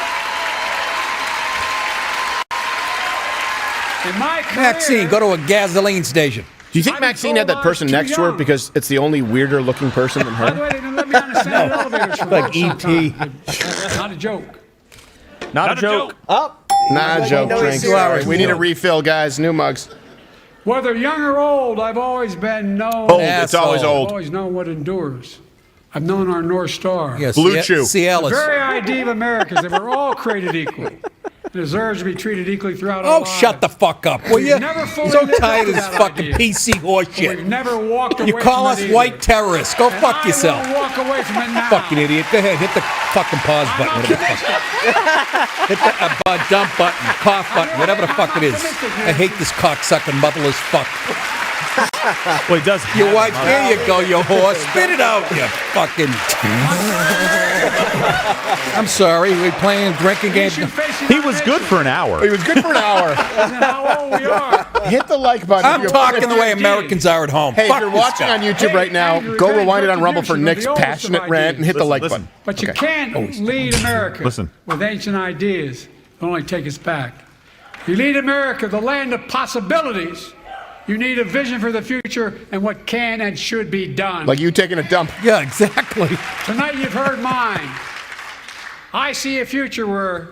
S1: In my career,
S6: Maxine, go to a gasoline station.
S12: Do you think Maxine had that person next to her because it's the only weirder looking person than
S1: by the
S12: her?
S1: way, they didn't let me on the Senate elevators for
S6: Like
S1: work
S6: E.T.
S1: sometimes. Not a joke.
S10: Not a joke.
S12: Nah, joke, drinks. We need a refill, guys. New mugs.
S1: Whether young or old, I've always been known.
S12: Old, it's always old.
S1: I've always known what endures. I've known our North Star.
S6: Yes,
S12: Blue Chew.
S6: Cialis.
S1: The very idea of America is that we're all created equal. Deserves to be treated equally throughout our lives.
S6: Shut the fuck up, will
S1: We've
S6: you?
S1: never fully
S6: So
S1: lived
S6: tired
S1: up
S6: of
S1: to
S6: this
S1: that
S6: fucking
S1: idea.
S6: PC horseshit.
S1: We've never walked away
S6: You call
S1: from
S6: us
S1: it
S6: white
S1: either.
S6: terrorists. Go
S1: And
S6: fuck
S1: I
S6: yourself.
S1: won't walk away from it now.
S6: Fucking idiot. Go ahead, hit the fucking pause button. Whatever the fuck. Hit the dump button, cough button, whatever the fuck it is. I hate this cocksucking motherless fuck.
S10: Well, he does.
S6: Your wife, there you go, you horse. Spit it out, you fucking. I'm sorry, we're playing drinking game.
S10: He was good for an hour.
S12: He was good for an hour.
S1: Isn't how old we are.
S12: Hit the like button.
S6: I'm talking the way Americans are at home.
S12: Hey,
S6: Fuck
S12: if you're
S6: this
S12: watching
S6: guy.
S12: on YouTube right now, go rewind it on Rumble for Nick's passionate rant and hit the like button.
S1: But you can't lead America
S10: Listen.
S1: with ancient ideas that only take us back. You lead America, the land of possibilities. You need a vision for the future and what can and should be done.
S12: Like you taking a dump.
S6: Yeah, exactly.
S1: Tonight you've heard mine. I see a future where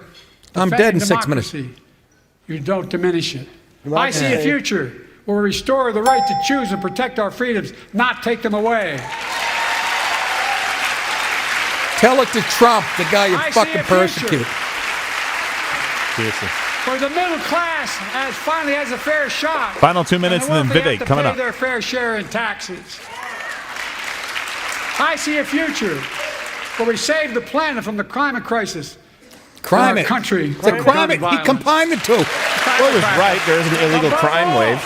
S6: I'm dead in 6 minutes.
S1: democracy, you don't diminish it. I see a future where we restore the right to choose and protect our freedoms, not take them away.
S6: Tell it to Trump, the guy you
S1: I see
S6: fucking
S1: a future.
S6: persecuted.
S10: Seriously.
S1: Where the middle class finally has a fair shot.
S10: Final 2 minutes and then
S1: the wealthy
S10: Vivek
S1: have to
S10: coming
S1: pay
S10: up.
S1: their fair share in taxes. I see a future where we save the planet from the climate crisis.
S6: Crime
S1: Our
S6: it.
S1: country.
S6: It's a crime it. He
S1: violence.
S6: combined the two.
S12: Well, he was right. There is an illegal crime wave.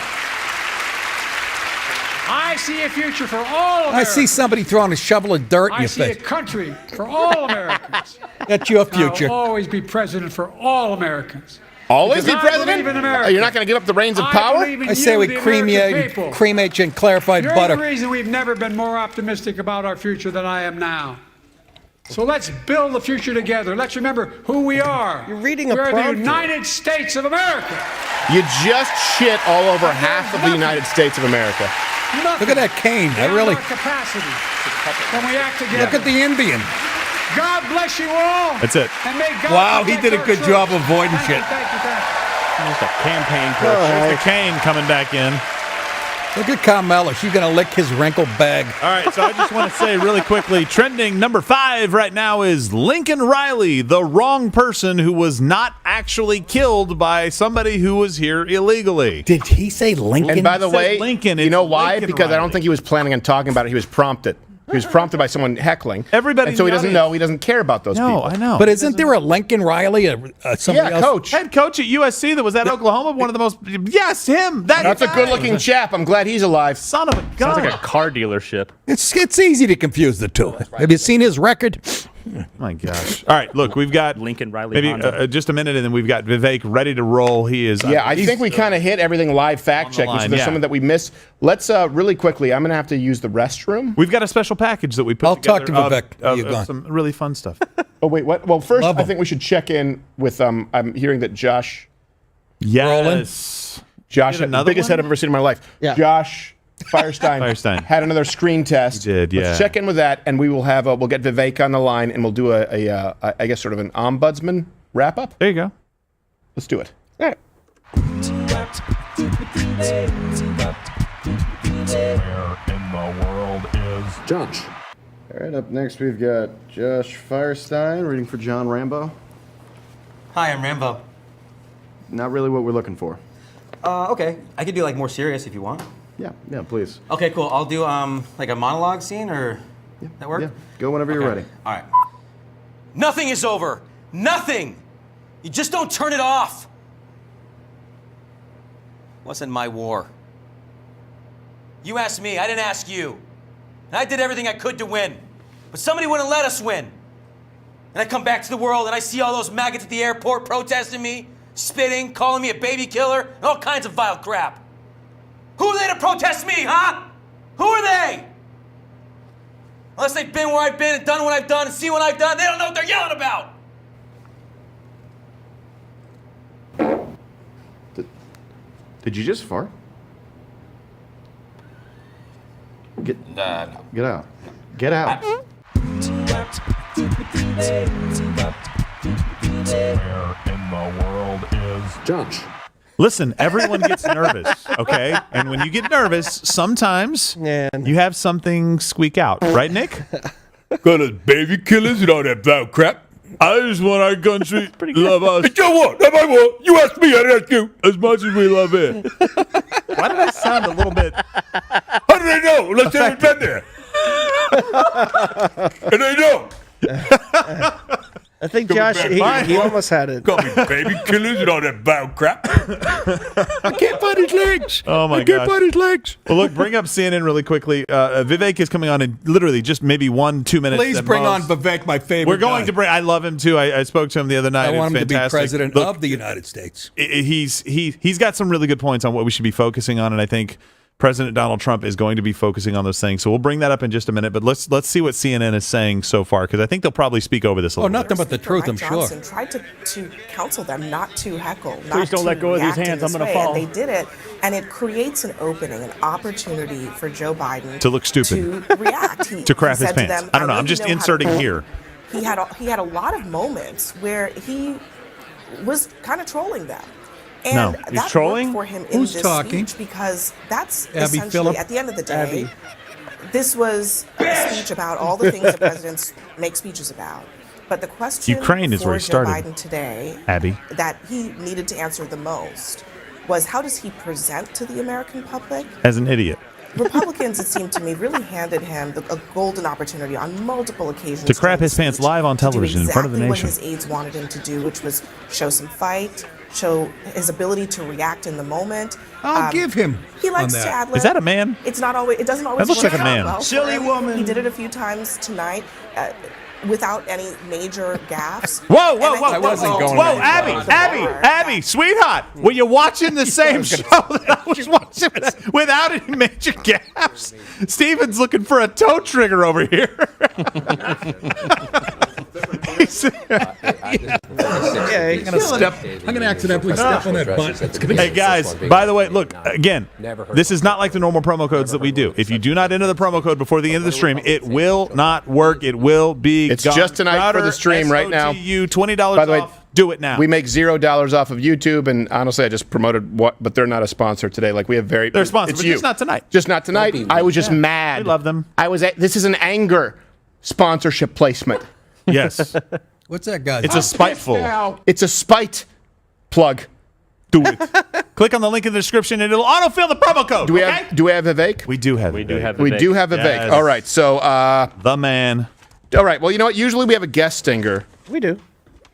S1: I see a future for all
S6: I
S1: Americans.
S6: see somebody throwing a shovel of dirt in
S1: I
S6: your
S1: see a
S6: face.
S1: country for all Americans.
S6: That's your
S1: And I'll
S6: future.
S1: always be president for all Americans.
S12: Always be
S1: Because I
S12: president?
S1: believe in America.
S12: You're not going to give up the reins of
S1: I
S12: power?
S1: believe in
S6: I say
S1: you,
S6: we
S1: the
S6: cream
S1: American
S6: you,
S1: people.
S6: cremate you in clarified
S1: You're
S6: butter.
S1: the reason we've never been more optimistic about our future than I am now. So let's build the future together. Let's remember who we are.
S9: You're reading a
S1: We're the
S9: prompter.
S1: United States of America.
S12: You just shit all over half of the United States of America.
S1: Nothing
S6: Look at that cane. I
S1: beyond
S6: really.
S1: our capacity when we act together.
S6: Look at the Indian.
S1: God bless you all.
S10: That's it.
S1: And may God
S6: Wow, he
S1: protect
S6: did a
S1: our
S6: good
S1: troops.
S6: job avoiding
S1: Thank you,
S6: shit.
S1: thank you, thank you.
S2: Just a campaign push.
S10: There's the cane coming back in.
S6: Look at Carmella. She's going to lick his wrinkled bag.
S10: All right, so I just want to say really quickly, trending number 5 right now is Lincoln Riley, the wrong person who was not actually killed by somebody who was here illegally.
S6: Did he say Lincoln?
S12: And by the
S10: He said
S12: way,
S10: Lincoln.
S12: you know
S10: It's
S12: why?
S10: Lincoln
S12: Because I don't
S10: Riley.
S12: think he was planning on talking about it. He was prompted. He was prompted by someone heckling.
S10: Everybody
S12: And so
S10: in
S12: he
S10: the
S12: doesn't
S10: audience.
S12: know. He doesn't care about those
S10: No,
S12: people.
S10: I know.
S6: But isn't there a Lincoln Riley, somebody
S12: Yeah,
S6: else?
S12: coach.
S10: Head coach at USC that was at Oklahoma, one of the most. Yes, him. That
S12: That's a
S10: guy.
S12: good-looking chap. I'm glad he's alive.
S10: Son of a gun.
S2: Sounds like a car dealership.
S6: It's easy to confuse the two. Have you seen his record?
S10: My gosh. All right, look, we've got
S2: Lincoln Riley
S10: maybe
S2: Honda.
S10: just a minute, and then we've got Vivek ready to roll. He is.
S12: Yeah, I
S10: he's-
S12: think we kind of hit everything live fact checking. So
S10: line,
S12: there's
S10: yeah.
S12: something that we missed. Let's really quickly. I'm going to have to use the restroom.
S10: We've got a special package that we put
S6: I'll
S10: together.
S6: talk to Vivek.
S10: of
S6: You're gone.
S10: some really fun stuff.
S12: Oh wait, what? Well, first
S6: Love
S12: I
S6: 'em.
S12: think we should check in with. I'm hearing that Josh,
S10: Yes.
S12: the
S10: Get another
S12: biggest
S10: one?
S12: head I've ever seen in my life.
S9: Yeah.
S12: Josh Firestein,
S10: Firestein.
S12: had another screen test.
S10: He did, yeah.
S12: Let's check in with that, and we will have. We'll get Vivek on the line, and we'll do I guess sort of an ombudsman wrap up.
S10: There you go.
S12: Let's do it.
S9: All right.
S19: Where in the world is
S20: Josh. All right, up next we've got Josh Firestein reading for John Rambo.
S21: Hi, I'm Rambo.
S20: Not really what we're looking for.
S21: Okay, I could do like more serious if you want.
S20: Yeah, please.
S21: Okay, cool. I'll do like a monologue scene, or that work?
S20: Yeah, go whenever you're ready.
S21: All right. Nothing is over. Nothing. You just don't turn it off. Wasn't my war. You asked me. I didn't ask you. And I did everything I could to win. But somebody wouldn't let us win. And I come back to the world and I see all those maggots at the airport protesting me, spitting, calling me a baby killer, and all kinds of vile crap. Who are they to protest me, huh? Who are they? Unless they've been where I've been and done what I've done and seen what I've done, they don't know what they're yelling about.
S20: Did you just fart? Get
S21: No.
S20: Get out. Get out.
S19: Where in the world is Judge?
S10: Listen, everyone gets nervous, okay? And when you get nervous, sometimes you have something squeak out. Right, Nick?
S7: Got us baby killers and all that vile crap. I just want our country to love us. Hey, Joe, what? That's my war. You asked me, I didn't ask you. As much as we love it.
S10: Why did I sound a little bit...
S7: How did they know? Let's say we've been there. And they know.
S9: I think Josh, he almost had it.
S7: Call me baby killers and all that vile crap.
S10: I can't find his legs. Oh, my gosh.
S7: Find his legs.
S10: Well, look, bring up CNN really quickly. Vivek is coming on in literally just maybe 1-2 minutes.
S6: Please bring on Vivek, my favorite
S10: We're going
S6: guy.
S10: to bring. I love him too. I spoke to him the other night.
S6: I want him
S10: It's
S6: to be
S10: fantastic.
S6: president
S10: Look,
S6: of the United States.
S10: He's got some really good points on what we should be focusing on, and I think President Donald Trump is going to be focusing on those things. So we'll bring that up in just a minute. But let's see what CNN is saying so far, because I think they'll probably speak over this a little bit.
S6: Nothing but the truth, I'm sure.
S8: Johnson tried to counsel them not to heckle, not
S23: Please don't
S8: to
S23: let go of these
S8: react in
S23: hands. I'm
S8: this
S23: gonna
S8: way,
S23: fall.
S8: And they did it, and it creates an opening, an opportunity for Joe Biden
S10: To look stupid.
S8: to react.
S10: To crap
S8: he
S10: his
S8: said to
S10: pants.
S8: them,
S10: I don't know.
S8: let
S10: I'm
S8: you
S10: just
S8: know how to
S10: inserting
S8: vote.
S10: here.
S8: He had a lot of moments where he was kind of trolling them. And
S10: No.
S8: that
S10: He's trolling?
S8: worked for him in
S6: Who's
S8: this
S6: talking?
S8: speech because that's
S6: Abby
S8: essentially,
S6: Phillip?
S8: at the end of the day,
S6: Abby.
S8: this was a speech about all the things that presidents make speeches about. But the question
S10: Ukraine is
S8: for
S10: where he
S8: Joe
S10: started.
S8: Biden today
S10: Abby.
S8: that he needed to answer the most was, how does he present to the American public?
S10: As an idiot.
S8: Republicans, it seemed to me, really handed him a golden opportunity on multiple occasions
S10: To crap his pants live on
S8: to do
S10: television in front of the
S8: exactly
S10: nation.
S8: what his aides wanted him to do, which was show some fight, show his ability to react in the moment.
S6: I'll give him
S8: He likes
S6: on that.
S8: Nadler.
S10: Is that a man?
S8: It's not always. It doesn't always.
S10: That looks
S8: work
S10: like a
S8: out
S10: man.
S8: well for
S13: Silly
S8: him.
S13: woman.
S8: He did it a few times tonight. Without any major gaffes.
S10: Whoa,
S8: And I think
S10: Abby, sweetheart, were you watching the same show that I was watching without any major gaps? Steven's looking for a toe trigger over here.
S6: I'm gonna accidentally step on that button. It's gonna
S10: Hey guys, by the way, look, again, this is not like the normal promo codes that we do. If you do not enter the promo code before the end of the stream, it will not work. It will be
S12: It's
S10: gone.
S12: just tonight for the stream right now.
S10: SOTU, $20
S12: By the way,
S10: off. Do it now.
S12: We make $0 off of YouTube, and honestly, I just promoted but they're not a sponsor today. Like we have
S10: They're a sponsor,
S12: it's
S10: but
S12: you.
S10: just not tonight.
S12: Just not tonight. I was just
S10: Yeah.
S12: mad.
S10: We love them.
S12: This is an anger sponsorship placement.
S10: Yes.
S6: What's that, guy?
S10: It's a spiteful.
S12: It's a spite plug.
S10: Do it. Click on the link in the description, and it'll autofill the promo code.
S12: Do we
S10: okay?
S12: have Vivek?
S10: We do have.
S2: We
S10: Vivek.
S2: do have
S12: We
S2: Vivek.
S12: do have Vivek.
S10: Yes.
S12: All right. So
S10: the man.
S12: all right. Well, you know what? Usually we have a guest stinger.
S9: We do.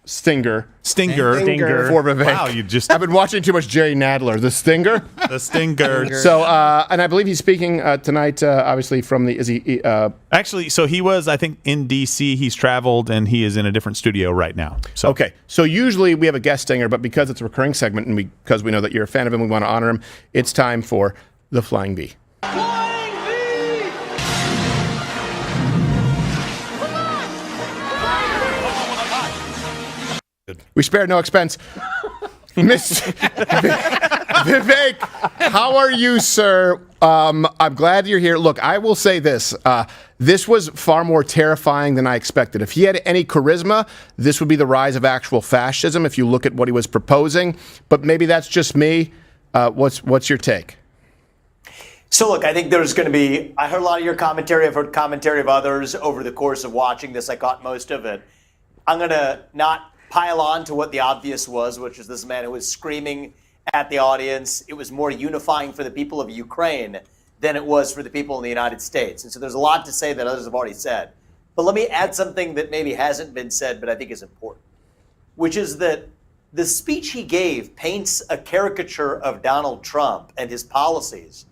S12: Stinger.
S10: Stinger.
S12: For Vivek.
S10: Wow, you just.
S12: I've been watching too much Jerry Nadler. The Stinger.
S10: The Stinger.
S12: So, and I believe he's speaking tonight. Obviously, from the is he?
S10: Actually, so he was, I think, in D.C. He's traveled, and he is in a different studio right now. So
S12: Okay. So usually we have a guest stinger, but because it's a recurring segment, and because we know that you're a fan of him, we want to honor him. It's time for the Flying Bee. We spared no expense. Miss Vivek, how are you, sir? I'm glad you're here. Look, I will say this. This was far more terrifying than I expected. If he had any charisma, this would be the rise of actual fascism if you look at what he was proposing. But maybe that's just me. What's your take?
S24: So look, I think there's going to be, I heard a lot of your commentary. I've heard commentary of others over the course of watching this. I caught most of it. I'm going to not pile on to what the obvious was, which is this man who was screaming at the audience. It was more unifying for the people of Ukraine than it was for the people in the United States. And so there's a lot to say that others have already said. But let me add something that maybe hasn't been said, but I think is important, which is that the speech he gave paints a caricature of Donald Trump and his policies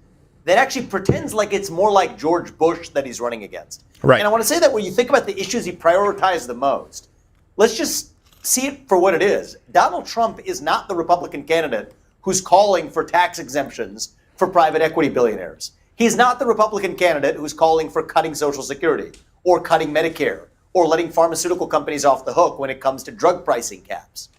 S24: that actually pretends like it's more like George Bush that he's running against.
S12: Right.
S24: And I want to say that when you think about the issues he prioritized the most, let's just see it for what it is. Donald Trump is not the Republican candidate who's calling for tax exemptions for private equity billionaires. He's not the Republican candidate who's calling for cutting Social Security or cutting Medicare or letting pharmaceutical companies off the hook when it comes to drug pricing caps.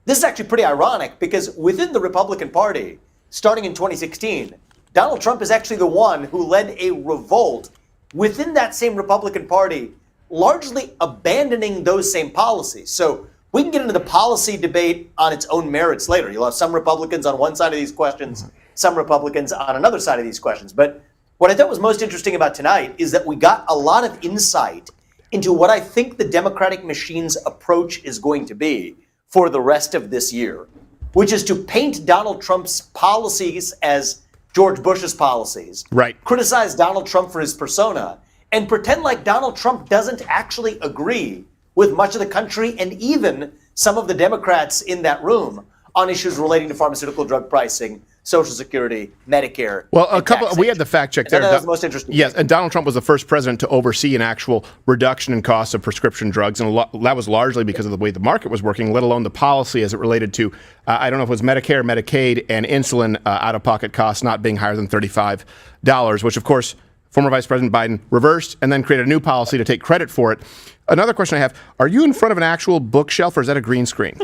S24: This is actually pretty ironic because within the Republican Party, starting in 2016, Donald Trump is actually the one who led a revolt within that same Republican Party, largely abandoning those same policies. So we can get into the policy debate on its own merits later. You'll have some Republicans on one side of these questions, some Republicans on another side of these questions. But what I thought was most interesting about tonight is that we got a lot of insight into what I think the Democratic machine's approach is going to be for the rest of this year, which is to paint Donald Trump's policies as George Bush's policies,
S12: right?
S24: Criticize Donald Trump for his persona, and pretend like Donald Trump doesn't actually agree with much of the country and even some of the Democrats in that room on issues relating to pharmaceutical drug pricing, Social Security, Medicare.
S12: Well, a couple. We had the fact check there.
S24: That was the most interesting.
S12: Yes, and Donald Trump was the first president to oversee an actual reduction in costs of prescription drugs, and that was largely because of the way the market was working, let alone the policy as it related to, I don't know if it was Medicare, Medicaid, and insulin out-of-pocket costs not being higher than $35, which, of course, former Vice President Biden reversed and then created a new policy to take credit for it. Another question I have, are you in front of an actual bookshelf or is that a green screen?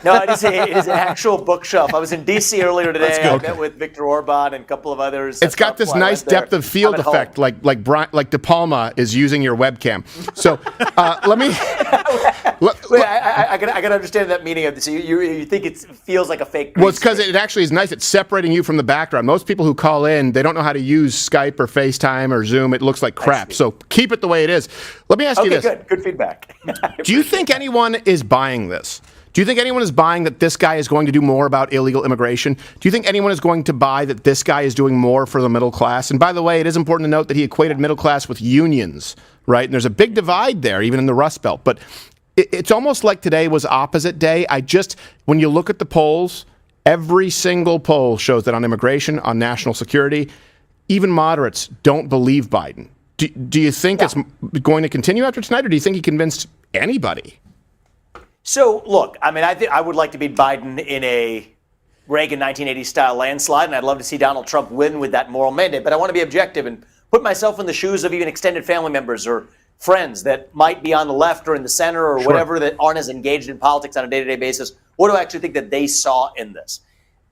S24: No, it is an actual bookshelf. I was in D.C. earlier today. I met with Viktor Orban and a couple of others.
S12: It's got this nice depth of field effect, like De Palma is using your webcam. So let me.
S24: Wait, I got to understand that meaning of this. So you think it feels like a fake?
S12: Well, it's because it actually is nice. It's separating you from the background. Most people who call in, they don't know how to use Skype or FaceTime or Zoom. It looks like crap. So keep it the way it is. Let me ask you this.
S24: Okay, good feedback.
S12: Do you think anyone is buying this? Do you think anyone is buying that this guy is going to do more about illegal immigration? Do you think anyone is going to buy that this guy is doing more for the middle class? And by the way, it is important to note that he equated middle class with unions, right? And there's a big divide there, even in the Rust Belt. But it's almost like today was opposite day. When you look at the polls, every single poll shows that on immigration, on national security, even moderates don't believe Biden. Do you think it's going to continue after tonight, or do you think he convinced anybody?
S24: So, look, I mean, I would like to beat Biden in a Reagan 1980 style landslide, and I'd love to see Donald Trump win with that moral mandate. But I want to be objective and put myself in the shoes of even extended family members or friends that might be on the left or in the center or whatever that aren't as engaged in politics on a day-to-day basis. What do I actually think that they saw in this?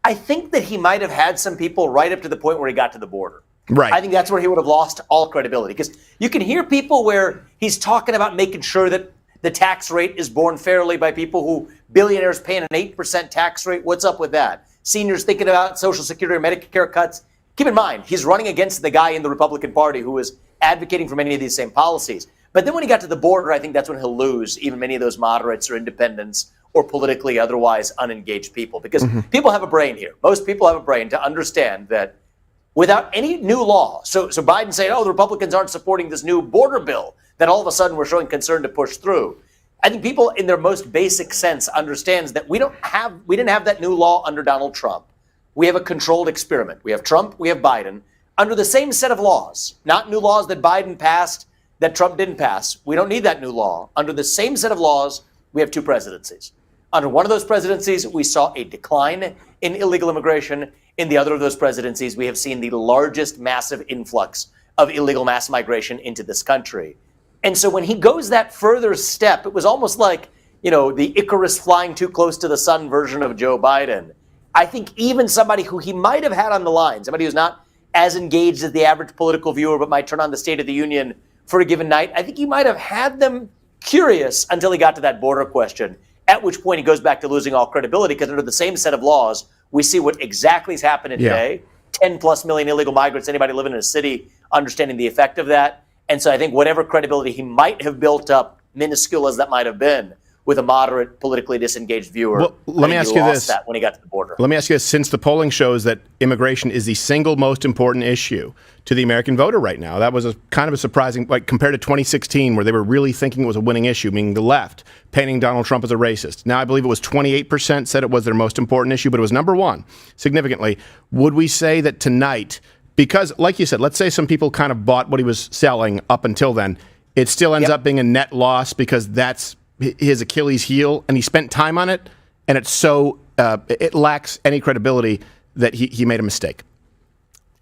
S24: I think that he might have had some people right up to the point where he got to the border.
S12: Right.
S24: I think that's where he would have lost all credibility, because you can hear people where he's talking about making sure that the tax rate is borne fairly by people who billionaires paying an 8% tax rate. What's up with that? Seniors thinking about Social Security or Medicare cuts. Keep in mind, he's running against the guy in the Republican Party who is advocating for many of these same policies. But then when he got to the border, I think that's when he'll lose even many of those moderates or independents or politically otherwise unengaged people, because people have a brain here. Most people have a brain to understand that without any new law, so Biden saying, the Republicans aren't supporting this new border bill that all of a sudden we're showing concern to push through. I think people in their most basic sense understands that we didn't have that new law under Donald Trump. We have a controlled experiment. We have Trump, we have Biden, under the same set of laws, not new laws that Biden passed that Trump didn't pass. We don't need that new law. Under the same set of laws, we have two presidencies. Under one of those presidencies, we saw a decline in illegal immigration. In the other of those presidencies, we have seen the largest massive influx of illegal mass migration into this country. And so when he goes that further step, it was almost like, the Icarus flying too close to the sun version of Joe Biden. I think even somebody who he might have had on the line, somebody who's not as engaged as the average political viewer but might turn on the State of the Union for a given night, I think he might have had them curious until he got to that border question, at which point he goes back to losing all credibility, because under the same set of laws, we see what exactly is happening today. 10+ million illegal migrants, anybody living in a city understanding the effect of that. And so I think whatever credibility he might have built up, minuscule as that might have been, with a moderate, politically disengaged viewer.
S12: Well, let me ask you this.
S24: That when he got to the border.
S12: Let me ask you this. Since the polling shows that immigration is the single most important issue to the American voter right now, that was a kind of a surprising, like compared to 2016, where they were really thinking it was a winning issue, meaning the left, painting Donald Trump as a racist. Now, I believe it was 28% said it was their most important issue, but it was number one, significantly. Would we say that tonight, because, like you said, let's say some people kind of bought what he was selling up until then, it still ends up being a net loss because that's his Achilles heel, and he spent time on it, and it's so it lacks any credibility that he made a mistake?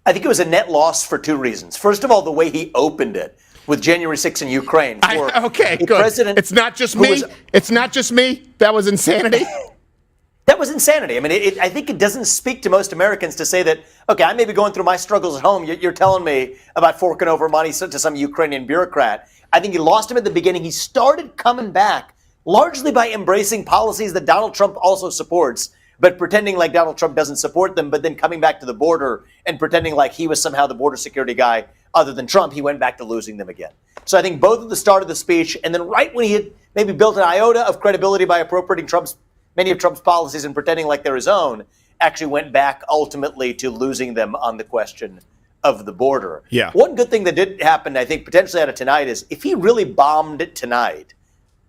S24: I think it was a net loss for two reasons. First of all, the way he opened it with January 6th in Ukraine.
S12: Okay, good. It's not just me. It's not just me. That was insanity.
S24: That was insanity. I mean, I think it doesn't speak to most Americans to say that, okay, I may be going through my struggles at home. You're telling me about forking over money to some Ukrainian bureaucrat. I think he lost him at the beginning. He started coming back largely by embracing policies that Donald Trump also supports, but pretending like Donald Trump doesn't support them, but then coming back to the border and pretending like he was somehow the border security guy other than Trump. He went back to losing them again. So I think both at the start of the speech and then right when he had maybe built an iota of credibility by appropriating many of Trump's policies and pretending like they're his own, actually went back ultimately to losing them on the question of the border.
S12: Yeah.
S24: One good thing that did happen, I think, potentially out of tonight is if he really bombed it tonight,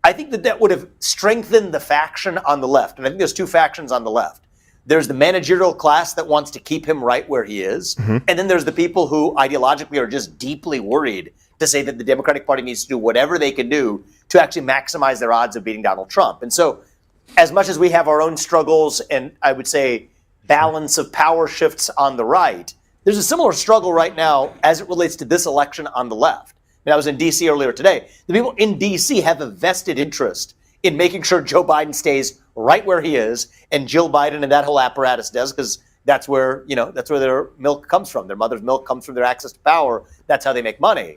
S24: I think that would have strengthened the faction on the left. And I think there's two factions on the left. There's the managerial class that wants to keep him right where he is.
S12: Mm-hmm.
S24: And then there's the people who ideologically are just deeply worried to say that the Democratic Party needs to do whatever they can do to actually maximize their odds of beating Donald Trump. And so as much as we have our own struggles and I would say balance of power shifts on the right, there's a similar struggle right now as it relates to this election on the left. I mean, I was in D.C. earlier today. The people in D.C. have a vested interest in making sure Joe Biden stays right where he is and Jill Biden and that whole apparatus does, because that's where their milk comes from. Their mother's milk comes from their access to power. That's how they make money.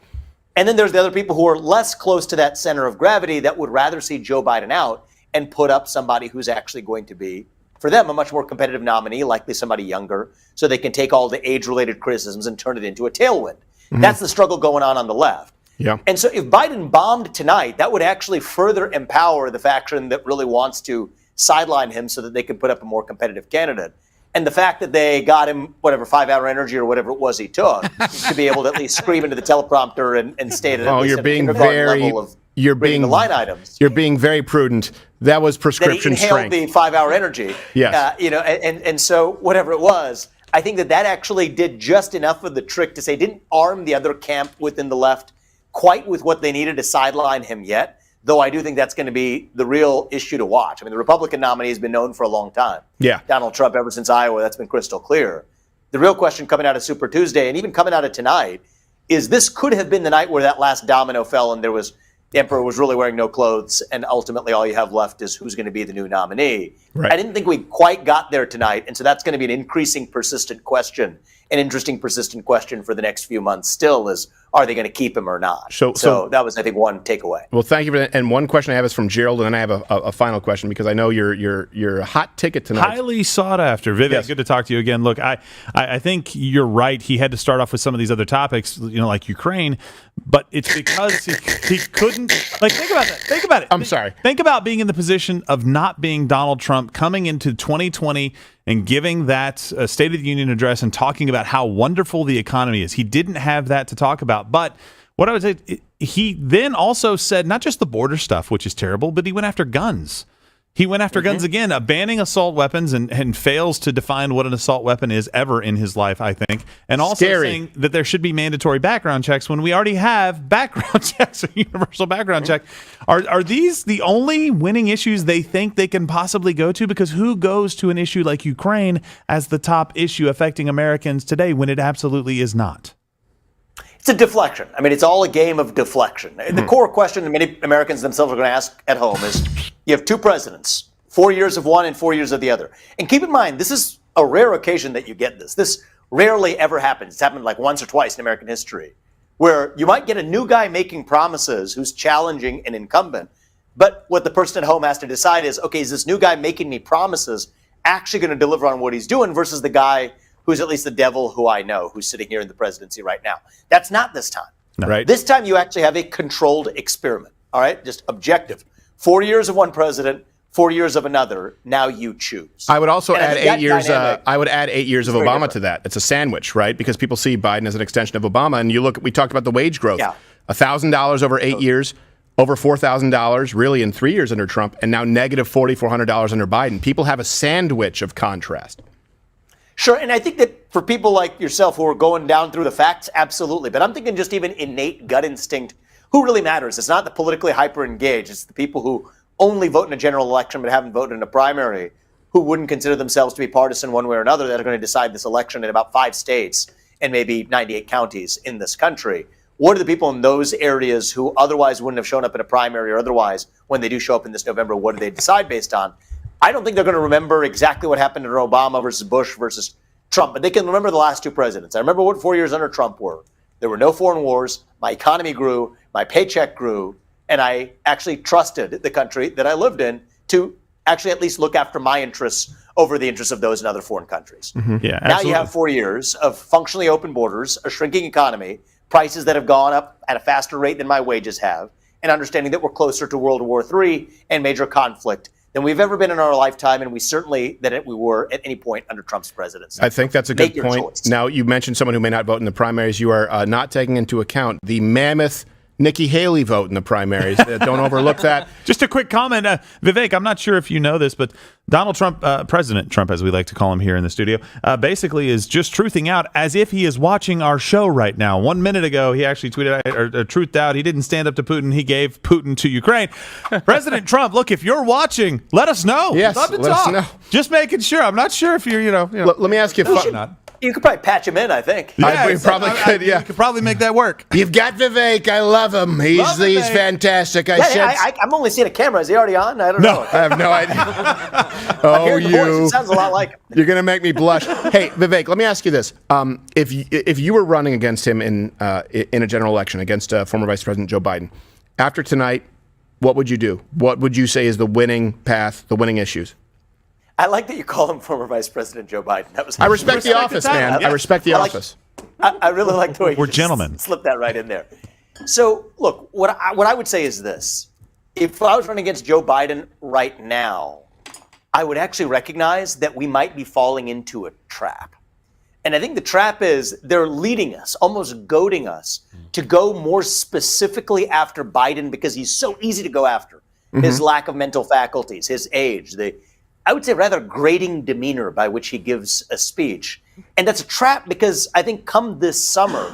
S24: And then there's the other people who are less close to that center of gravity that would rather see Joe Biden out and put up somebody who's actually going to be, for them, a much more competitive nominee, likely somebody younger, so they can take all the age-related criticisms and turn it into a tailwind. Mm-hmm. That's the struggle going on the left.
S12: Yeah.
S24: And so if Biden bombed tonight, that would actually further empower the faction that really wants to sideline him so that they can put up a more competitive candidate. And the fact that they got him, 5-hour energy or whatever it was he took, to be able to at least scream into the teleprompter and state it at least at a kindergarten level of reading the line items.
S12: You're being very prudent. That was prescription strength.
S24: The 5-hour energy.
S12: Yes.
S24: And so whatever it was, I think that actually did just enough of the trick to say didn't arm the other camp within the left quite with what they needed to sideline him yet, though I do think that's going to be the real issue to watch. I mean, the Republican nominee has been known for a long time.
S12: Yeah.
S24: Donald Trump, ever since Iowa, that's been crystal clear. The real question coming out of Super Tuesday and even coming out of tonight is this could have been the night where that last domino fell and the emperor was really wearing no clothes, and ultimately all you have left is who's going to be the new nominee.
S12: Right.
S24: I didn't think we quite got there tonight, and so that's going to be an increasing, persistent question, an interesting, persistent question for the next few months still is, are they going to keep him or not? So that was, I think, one takeaway.
S12: Well, thank you for that. And one question I have is from Gerald, and then I have a final question because I know you're a hot ticket tonight.
S10: Highly sought after. Vivian, good to talk to you again. Look, I think you're right. He had to start off with some of these other topics, like Ukraine, but it's because he couldn't. Like, think about that. Think about it.
S12: I'm sorry.
S10: Think about being in the position of not being Donald Trump coming into 2020 and giving that State of the Union address and talking about how wonderful the economy is. He didn't have that to talk about. But what I would say, he then also said not just the border stuff, which is terrible, but he went after guns. He went after guns again, banning assault weapons and fails to define what an assault weapon is ever in his life, I think. And also saying that there should be mandatory background checks when we already have background checks, a universal background check. Are these the only winning issues they think they can possibly go to? Because who goes to an issue like Ukraine as the top issue affecting Americans today when it absolutely is not?
S24: It's a deflection. I mean, it's all a game of deflection. The core question that many Americans themselves are going to ask at home is, you have two presidents, 4 years of one and 4 years of the other. And keep in mind, this is a rare occasion that you get this. This rarely ever happens. It's happened like once or twice in American history, where you might get a new guy making promises who's challenging an incumbent. But what the person at home has to decide is, okay, is this new guy making me promises actually going to deliver on what he's doing versus the guy who's at least the devil who I know, who's sitting here in the presidency right now. That's not this time.
S12: No. Right.
S24: This time you actually have a controlled experiment, all right? Just objective. 4 years of one president, 4 years of another. Now you choose.
S12: I would also
S24: And I
S12: add
S24: think that
S12: 8 years.
S24: dynamic
S12: I would add 8 years of
S24: very
S12: Obama
S24: different.
S12: to that. It's a sandwich, right? Because people see Biden as an extension of Obama, and you look. We talked about the wage growth.
S24: Yeah.
S12: $1,000 over 8 years, over $4,000 really in 3 years under Trump, and now negative $4,400 under Biden. People have a sandwich of contrast.
S24: Sure, and I think that for people like yourself who are going down through the facts, absolutely. But I'm thinking just even innate gut instinct. Who really matters? It's not the politically hyper engaged. It's the people who only vote in a general election but haven't voted in a primary, who wouldn't consider themselves to be partisan one way or another, that are going to decide this election in about 5 states and maybe 98 counties in this country. What are the people in those areas who otherwise wouldn't have shown up in a primary or otherwise, when they do show up in this November, what do they decide based on? I don't think they're going to remember exactly what happened under Obama versus Bush versus Trump, but they can remember the last 2 presidents. I remember what 4 years under Trump were. There were no foreign wars. My economy grew. My paycheck grew. And I actually trusted the country that I lived in to actually at least look after my interests over the interests of those in other foreign countries.
S10: Yeah,
S24: Now you have 4 years of functionally open borders, a shrinking economy, prices that have gone up at a faster rate than my wages have, and understanding that we're closer to World War III and major conflict than we've ever been in our lifetime, and we were at any point under Trump's presidency.
S12: I think that's a
S24: Make
S12: good
S24: your
S12: point.
S24: choice.
S12: Now, you mentioned someone who may not vote in the primaries. You are not taking into account the mammoth Nikki Haley vote in the primaries. Don't overlook that.
S10: Just a quick comment. Vivek, I'm not sure if you know this, but Donald Trump, President Trump, as we like to call him here in the studio, basically is just truthing out as if he is watching our show right now. 1 minute ago, he actually tweeted out, or truthed out, he didn't stand up to Putin. He gave Putin to Ukraine. President Trump, look, if you're watching, let us know.
S12: Yes,
S10: Love to
S12: let us
S10: talk.
S12: know.
S10: Just making sure. I'm not sure if you're,
S12: Let me ask you a
S10: not.
S24: You could probably patch him in, I think.
S12: We probably could, yeah.
S10: You could probably make that work.
S12: You've got Vivek. I love him. He's
S24: Vivek.
S12: fantastic.
S24: I'm only seeing a camera. Is he already on? I don't know.
S12: I have no idea.
S24: I'm hearing the voice. It sounds a lot like him.
S12: You're going to make me blush. Hey, Vivek, let me ask you this. If you were running against him in a general election, against former Vice President Joe Biden, after tonight, what would you do? What would you say is the winning path, the winning issues?
S24: I like that you call him former Vice President Joe Biden.
S12: I respect the office, man. I respect the office.
S24: I really like the way
S10: We're
S24: you
S10: gentlemen.
S24: Slip that right in there. So, look, what I would say is this. If I was running against Joe Biden right now, I would actually recognize that we might be falling into a trap. And I think the trap is they're leading us, almost goading us, to go more specifically after Biden because he's so easy to go after. His lack of mental faculties, his age, I would say rather grating demeanor by which he gives a speech. And that's a trap because I think come this summer,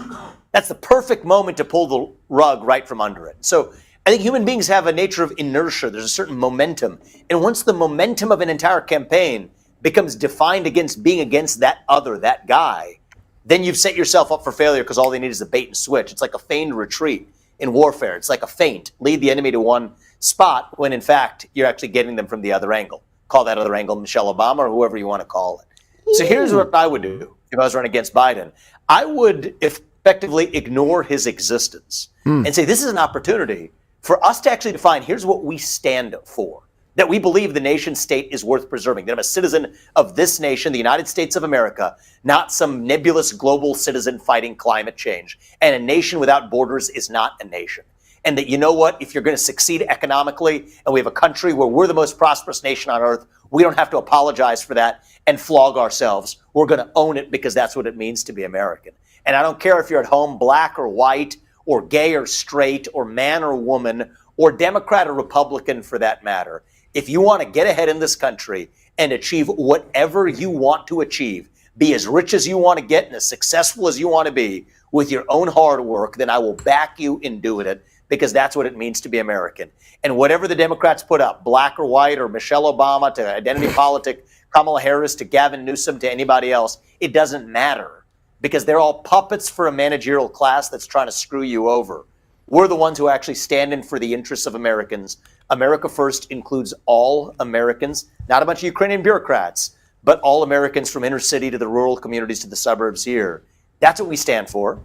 S24: that's the perfect moment to pull the rug right from under it. So I think human beings have a nature of inertia. There's a certain momentum. And once the momentum of an entire campaign becomes defined against being against that other, that guy, then you've set yourself up for failure because all they need is a bait and switch. It's like a feigned retreat in warfare. It's like a feint. Lead the enemy to one spot when in fact you're actually getting them from the other angle. Call that other angle Michelle Obama or whoever you want to call it. So here's what I would do if I was running against Biden. I would effectively ignore his existence and say this is an opportunity for us to actually define here's what we stand for. That we believe the nation state is worth preserving. That I'm a citizen of this nation, the United States of America, not some nebulous global citizen fighting climate change. And a nation without borders is not a nation. And that, you know what, if you're going to succeed economically and we have a country where we're the most prosperous nation on earth, we don't have to apologize for that and flog ourselves. We're going to own it because that's what it means to be American. And I don't care if you're at home black or white or gay or straight or man or woman or Democrat or Republican for that matter. If you want to get ahead in this country and achieve whatever you want to achieve, be as rich as you want to get and as successful as you want to be with your own hard work, then I will back you in doing it. Because that's what it means to be American. And whatever the Democrats put up, black or white or Michelle Obama to identity politic, Kamala Harris to Gavin Newsom to anybody else, it doesn't matter. Because they're all puppets for a managerial class that's trying to screw you over. We're the ones who actually stand in for the interests of Americans. America First includes all Americans, not a bunch of Ukrainian bureaucrats, but all Americans from inner city to the rural communities to the suburbs here. That's what we stand for.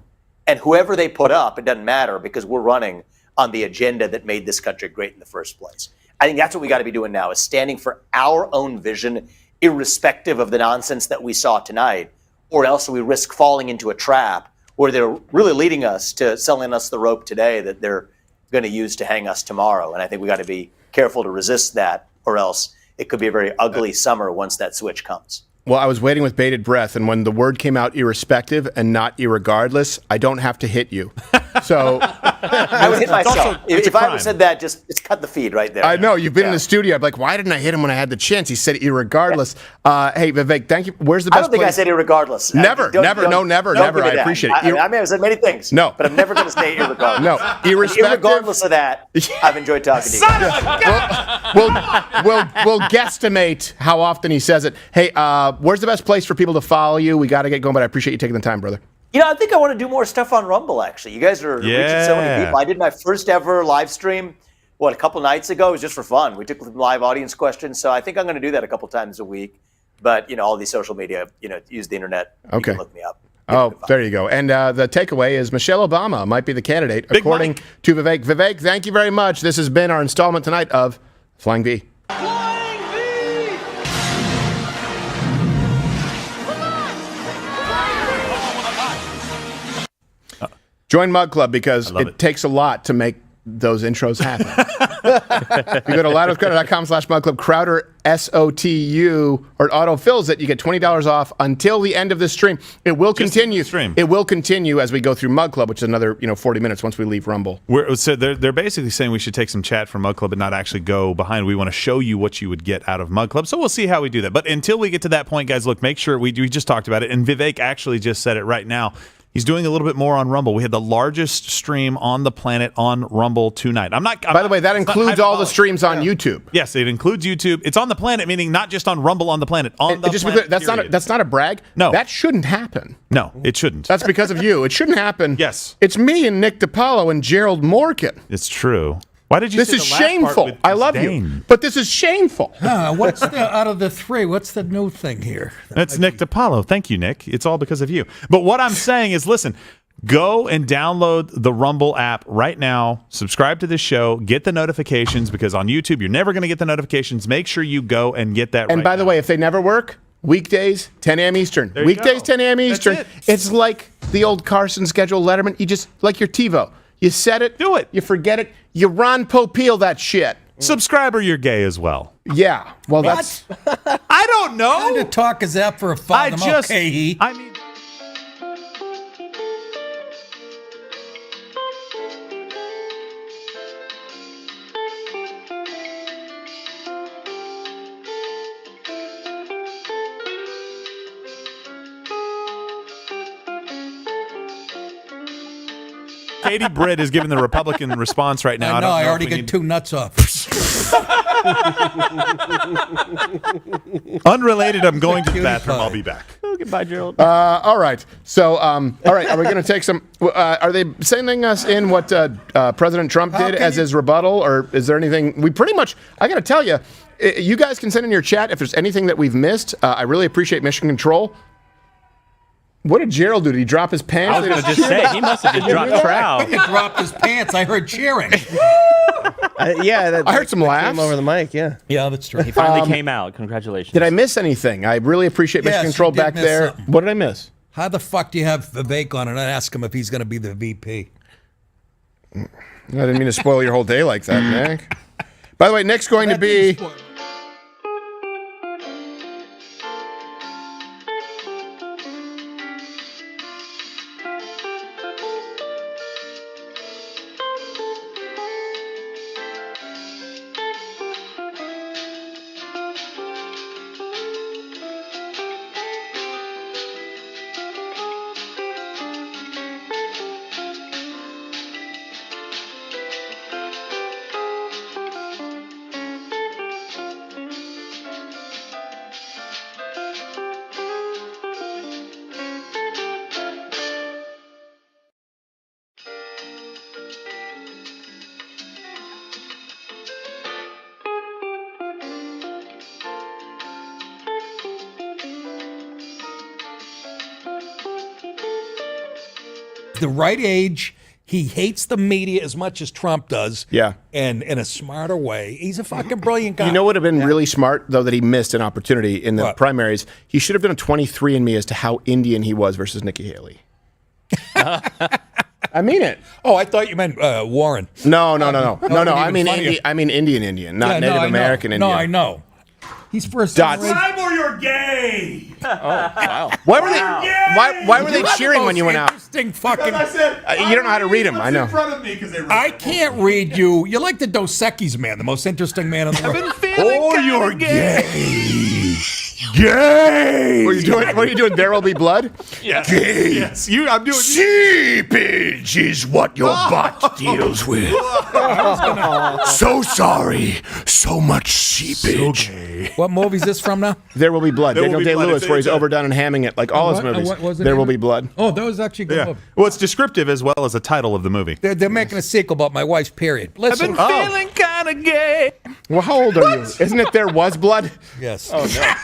S24: And whoever they put up, it doesn't matter because we're running on the agenda that made this country great in the first place. I think that's what we got to be doing now is standing for our own vision, irrespective of the nonsense that we saw tonight, or else we risk falling into a trap where they're really leading us to selling us the rope today that they're going to use to hang us tomorrow. And I think we got to be careful to resist that, or else it could be a very ugly summer once that switch comes.
S12: Well, I was waiting with bated breath, and when the word came out irrespective and not irregardless, I don't have to hit you. So
S24: I would hit myself. If I had said that, just cut the feed right there.
S12: I know. You've been in the studio. I'm like, why didn't I hit him when I had the chance? He said irregardless. Hey, Vivek, thank you. Where's the best
S24: I don't think
S12: place?
S24: I said irregardless.
S12: Never. Never. I appreciate it.
S24: I mean, I've said many things.
S12: No.
S24: But I'm never going to say irregardless.
S12: No. Irrespective.
S24: Irregardless of that, I've enjoyed talking to you.
S12: We'll guesstimate how often he says it. Hey, where's the best place for people to follow you? We got to get going, but I appreciate you taking the time, brother.
S24: I think I want to do more stuff on Rumble, actually. You guys are reaching so many people. I did my first ever live stream, a couple nights ago. It was just for fun. We took live audience questions. So I think I'm going to do that a couple times a week. But, all these social media, use the internet.
S12: Okay.
S24: You can look me up.
S12: Oh, there you go. And the takeaway is Michelle Obama might be the candidate, according to Vivek. Vivek, thank you very much. This has been our installment tonight of Flying V. Join Mug Club because it takes a lot to make those intros happen. You go to louderwithcrowder.com/Mug Club. Crowder, SOTU, or autofills it. You get $20 off until the end of this stream. It will continue. It will continue as we go through Mug Club, which is another 40 minutes once we leave Rumble.
S10: So they're basically saying we should take some chat from Mug Club and not actually go behind. We want to show you what you would get out of Mug Club. So we'll see how we do that. But until we get to that point, guys, look, make sure we just talked about it. And Vivek actually just said it right now. He's doing a little bit more on Rumble. We had the largest stream on the planet on Rumble tonight.
S12: By the way, that includes all the streams on YouTube.
S10: Yes, it includes YouTube. It's on the planet, meaning not just on Rumble on the planet. On the planet.
S12: That's not a brag.
S10: No,
S12: that shouldn't happen.
S10: No, it shouldn't.
S12: That's because of you. It shouldn't happen.
S10: Yes,
S12: it's me and Nick DiPaolo and Gerald Morgan.
S10: It's true. Why did you?
S12: This
S10: say
S12: is
S10: the last part
S12: shameful.
S10: with
S12: I love you, but this is shameful.
S6: What's out of the three? What's the new thing here?
S10: That's Nick DiPaolo. Thank you, Nick. It's all because of you. But what I'm saying is, listen. Go and download the Rumble app right now. Subscribe to this show. Get the notifications because on YouTube, you're never going to get the notifications. Make sure you go and get that
S12: And by the way, if they never work, weekdays, 10 a.m. Eastern. Weekdays, 10 a.m. Eastern. It's like the old Carson schedule Letterman. You just, like your TiVo. You set it.
S10: Do it.
S12: You forget it. You Ron Popeil that shit.
S10: Subscriber, you're gay as well.
S12: Yeah. Well, that's...
S10: I don't know.
S6: What kind of talk is that for a father?
S10: I mean... Katie Britt is giving the Republican response right now.
S6: I know. I already got 2 nuts off.
S10: Unrelated, I'm going to the bathroom. I'll be back.
S18: Oh, goodbye, Gerald.
S12: All right. So, all right. Are we going to take some? Are they sending us in what President Trump did as his rebuttal, or is there anything? We pretty much. I got to tell you, you guys can send in your chat if there's anything that we've missed. I really appreciate Mission Control. What did Gerald do? Did he drop his pants?
S2: I was going to just say, he must have just dropped trout.
S6: He dropped his pants. I heard cheering.
S9: I
S12: heard some laughs.
S9: Came over the mic, yeah.
S6: Yeah, that's true.
S2: He finally came out. Congratulations.
S12: Did I miss anything? I really appreciate Mission Control back there.
S6: Something.
S12: What did I miss?
S6: How the fuck do you have Vivek on and ask him if he's going to be the VP?
S12: I didn't mean to spoil your whole day like that, Nick. By the way, Nick's going to be...
S6: The right age. He hates the media as much as Trump does.
S12: Yeah.
S6: And in a smarter way. He's a fucking brilliant guy.
S12: You know what would have been really smart, though, that he missed an opportunity in the primaries? He should have done a 23andMe as to how Indian he was versus Nikki Haley. I mean it.
S6: Oh, I thought you meant Warren.
S12: No. I mean Indian, not Native American Indian.
S6: No, I know. He's first.
S14: Cyber, you're gay.
S12: Oh wow! Why were they? Why were they cheering when you went out?
S6: Interesting fucking.
S14: I said,
S12: you don't know how to read him. I know.
S14: In front of me 'cause they
S6: I can't read you. You're like the Dos Equis man, the most interesting man in the world.
S14: you're gay.
S12: Gay. What are you doing? There will be blood.
S10: Yes.
S12: Gay.
S10: Yes. I'm doing.
S7: Seepage is what your butt deals with. So sorry. So much seepage.
S6: What movie is this from now?
S12: There Will Be Blood.
S10: There Will
S12: Daniel
S10: Be Blood.
S12: Day-Lewis, where he's overdone and hamming it like all his
S6: What?
S12: movies.
S6: What was the
S12: There
S6: name
S12: Will
S6: of
S12: Be
S6: it?
S12: Blood.
S6: Oh, that was actually a good
S10: Yeah.
S6: movie.
S10: Well, it's descriptive as well as a title of the movie.
S6: They're making a sequel about my wife's period. Listen.
S10: feeling kind of gay.
S12: Well, how old are you? Isn't it There Was Blood?
S6: Yes.
S12: Oh no.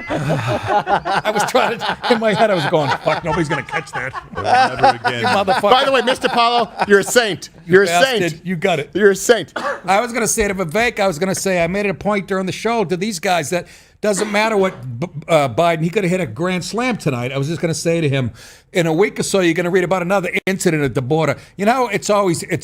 S6: I was trying to. In my head, I was going, "Fuck, nobody's gonna catch that."
S10: Never again.
S6: You motherfucker.
S12: By the way, Mr. Apollo, you're a saint. You're a
S6: Bastard.
S12: saint.
S6: You got it.
S12: You're a saint.
S6: I was going to say to Vivek, I made it a point during the show to these guys that doesn't matter what Biden, he could have hit a grand slam tonight. I was just going to say to him, in a week or so, you're going to read about another incident at the border. You know, it's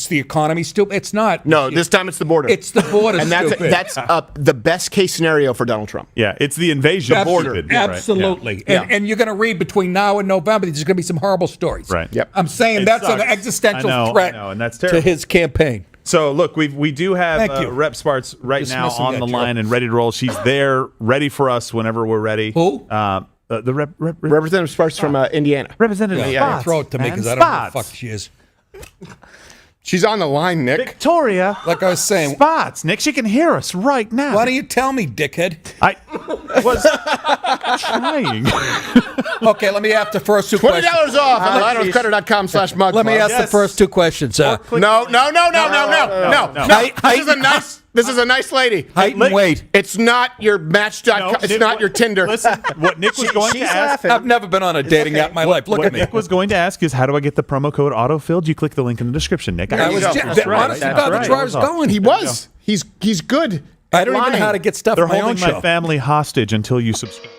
S6: the economy, stupid. It's not.
S12: No, this time it's the border.
S6: It's the border,
S12: and that's
S6: stupid.
S12: the best case scenario for Donald Trump.
S10: Yeah, it's the invasion
S12: border.
S10: stupid. Yeah, right.
S6: Absolutely.
S10: Yeah.
S6: And you're going to read between now and November, there's going to be some horrible stories.
S10: Right.
S12: Yep.
S6: I'm saying
S10: It
S6: that's
S10: sucks.
S6: an existential
S10: I know,
S6: threat
S10: and that's
S6: to
S10: terrible.
S6: his campaign.
S10: So look, we do
S6: Thank
S10: have
S6: you.
S10: Rep Sparts right now
S6: Dismissing
S10: on
S6: that
S10: the
S6: joke.
S10: line and ready to roll. She's there, ready for us whenever we're ready.
S6: Who?
S10: The
S12: Representative Sparks from Indiana.
S10: Representative
S6: Yeah,
S10: Spots.
S6: throw it to me
S10: man.
S6: because I don't know who the
S10: Spots.
S6: fuck she is.
S12: She's on the line, Nick.
S10: Victoria.
S6: Like I was saying,
S10: Spots. Nick, she can hear us right now.
S6: why don't you tell me, dickhead?
S10: I was trying.
S6: Okay, let me ask the first two questions.
S12: $20 off on LineOfCutter.com/mug.
S6: Let me ask the first two questions.
S12: No. This is a nice lady.
S6: Height and weight.
S12: It's not your Match.com.
S10: No,
S12: it's
S10: Nick,
S12: not your Tinder.
S10: Listen, what Nick was going to ask.
S6: I've never been on a dating app in my life. Look
S10: What
S6: at me.
S10: Nick was going to ask is, how do I get the promo code autofilled? You click the link in the description, Nick.
S6: I was
S10: That's
S6: honest about that's where I was going.
S12: He was. He's good.
S6: I don't even
S12: lying.
S6: know how to get stuff
S10: They're
S6: on my own
S10: holding my
S6: show.
S10: family hostage until you subscribe.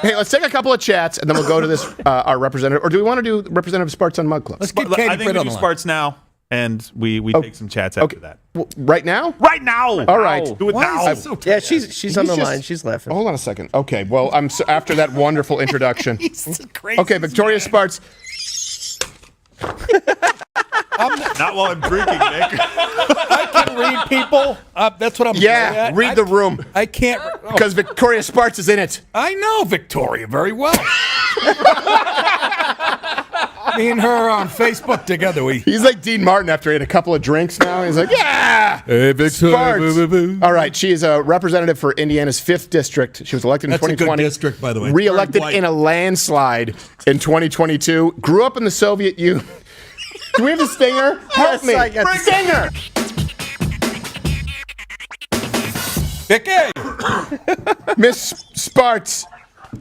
S12: Hey, let's take a couple of chats and then we'll go to this our representative. Or do we want to do Representative Sparks on Mug Club?
S6: Let's get
S10: I
S6: Katie
S10: think
S6: Britt
S10: we
S6: on
S10: do
S6: the line.
S10: Sparts now, and we take some chats after that.
S12: Right now?
S10: Right now.
S12: All right.
S10: Do it now.
S9: Yeah, she's on the line. She's laughing.
S12: Hold on a second. Okay. Well, after that wonderful introduction. Okay, Victoria Sparks.
S10: Not while I'm drinking, Nick.
S6: I can read people. That's what I'm good at.
S12: Read the room.
S6: I can't.
S12: Because Victoria Sparks is in it.
S6: I know Victoria very well. Me and her on Facebook together.
S12: He's like Dean Martin after he had a couple of drinks now. He's like, yeah.
S6: Hey,
S12: Sparks. All right. She is a representative for Indiana's 5th district. She was elected in
S6: That's a
S12: 2020.
S6: good district, by the way.
S12: Re-elected
S6: Very white.
S12: in a landslide in 2022. Grew up in the Soviet Union. Do we have a stinger? Help me.
S9: I got the
S12: Stinger.
S6: Vicky!
S12: Miss Sparks,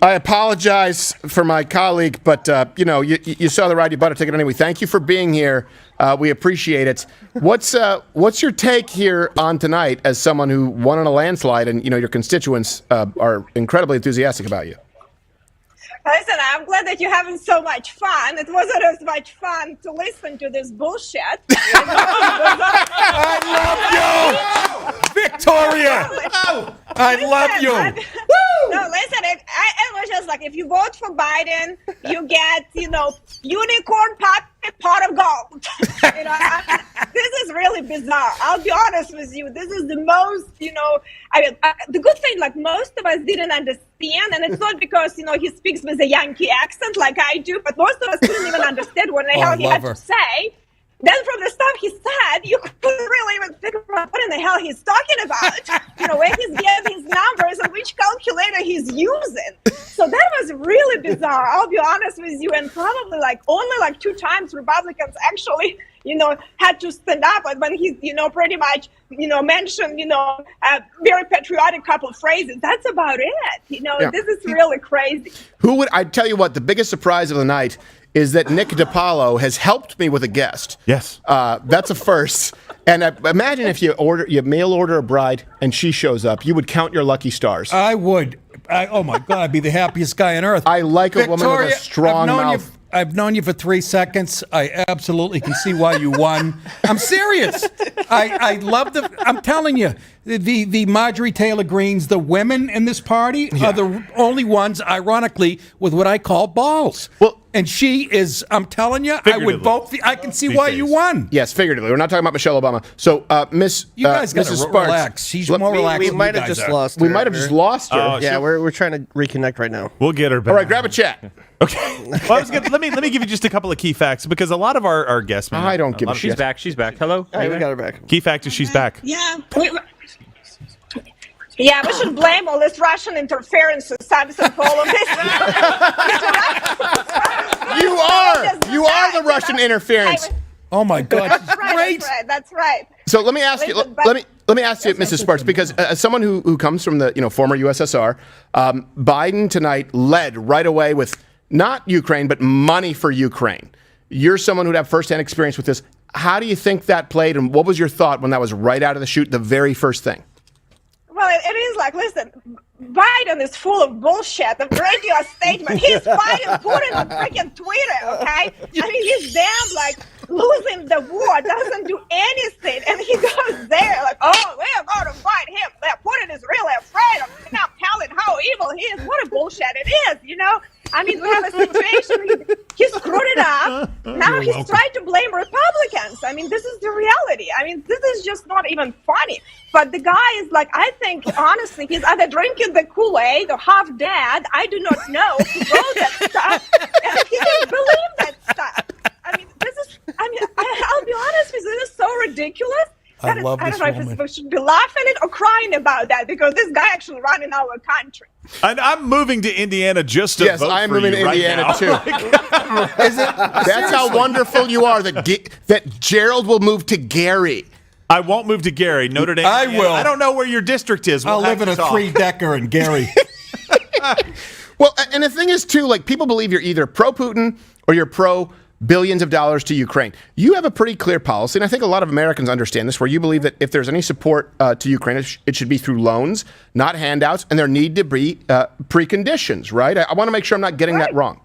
S12: I apologize for my colleague, but you saw the ride, you bought a ticket anyway. Thank you for being here. We appreciate it. What's your take here on tonight as someone who won in a landslide, and your constituents are incredibly enthusiastic about you?
S3: Listen, I'm glad that you're having so much fun. It wasn't as much fun to listen to this bullshit.
S6: I love you! Victoria! I love you!
S3: No, listen, it was just like, if you vote for Biden, you get, unicorn pot of gold. This is really bizarre. I'll be honest with you. This is the most, the good thing, like most of us didn't understand, and it's not because, he speaks with a Yankee accent like I do, but most of us couldn't even understand what the hell he had to say. Then from the stuff he said, you couldn't really even figure out what in the hell he's talking about, where he's getting his numbers and which calculator he's using. So that was really bizarre, I'll be honest with you, and probably only 2 times Republicans actually, had to stand up when he, pretty much, mentioned, a very patriotic couple of phrases. That's about it. This is really crazy.
S12: I tell you what, the biggest surprise of the night is that Nick DiPaolo has helped me with a guest.
S10: Yes.
S12: That's a first. And imagine if you mail order a bride and she shows up, you would count your lucky stars.
S6: I would. Oh my God, I'd be the happiest guy on earth.
S12: I like a woman with a strong mouth.
S6: I've known you for 3 seconds. I absolutely can see why you won. I'm serious. I love I'm telling you, the Marjorie Taylor Greenes, the women in this party are the only ones, ironically, with what I call balls. Well, and she is. I'm telling you, I would vote. I can see why you won.
S12: Yes, figuratively. We're not talking about Michelle Obama. So,
S6: you guys got to
S12: Mrs. Sparks,
S6: relax. She's more relaxed.
S9: We might have just lost her.
S12: We might have just lost her.
S9: Yeah, we're trying to reconnect right now.
S10: We'll get her back.
S12: All right, grab a chat.
S10: Okay. Well, let me give you just a couple of key facts because a lot of our guests.
S12: I don't give a shit.
S2: She's back. She's back. Hello.
S9: All right, we got her back.
S10: Key fact is she's back.
S3: Yeah. Yeah, we should blame all this Russian interference with Samson for all of this.
S12: You are the Russian interference.
S6: Oh my God,
S3: that's right. That's right.
S12: So let me ask you. Let me ask you, Mrs. Sparks, because as someone who comes from the former USSR, Biden tonight led right away with not Ukraine but money for Ukraine. You're someone who'd have firsthand experience with this. How do you think that played, and what was your thought when that was right out of the chute, the very first thing?
S3: Well, it is like, listen, Biden is full of bullshit. The radio statement. He's fighting Putin on freaking Twitter, okay? I mean, he's damn like losing the war, doesn't do anything. And he goes there like, oh, we're going to fight him. Putin is really afraid of now telling how evil he is. What a bullshit it is, you know? I mean, we have a situation, he screwed it up. Now he's trying to blame Republicans. I mean, this is the reality. I mean, this is just not even funny. But the guy is like, I think, honestly, he's either drinking the Kool-Aid or half dead. I do not know. He wrote that stuff, and he didn't believe that stuff. I mean, I'll be honest with you, this is so ridiculous.
S6: I love this
S3: don't know
S6: woman.
S3: if we should be laughing it or crying about that because this guy actually running our country.
S10: And I'm moving to Indiana just to vote for you.
S12: Yes, I'm moving to Indiana
S10: right
S12: too. That's how wonderful you are that Gerald will move to Gary.
S10: I won't move to Gary. Notre Dame.
S6: I will.
S10: I don't know where your district is.
S6: I'll live in a 3-decker in Gary.
S12: Well, and the thing is, too, like people believe you're either pro-Putin or you're pro-billions of dollars to Ukraine. You have a pretty clear policy, and I think a lot of Americans understand this, where you believe that if there's any support to Ukraine, it should be through loans, not handouts, and there need to be preconditions, right? I want to make sure I'm not getting that wrong.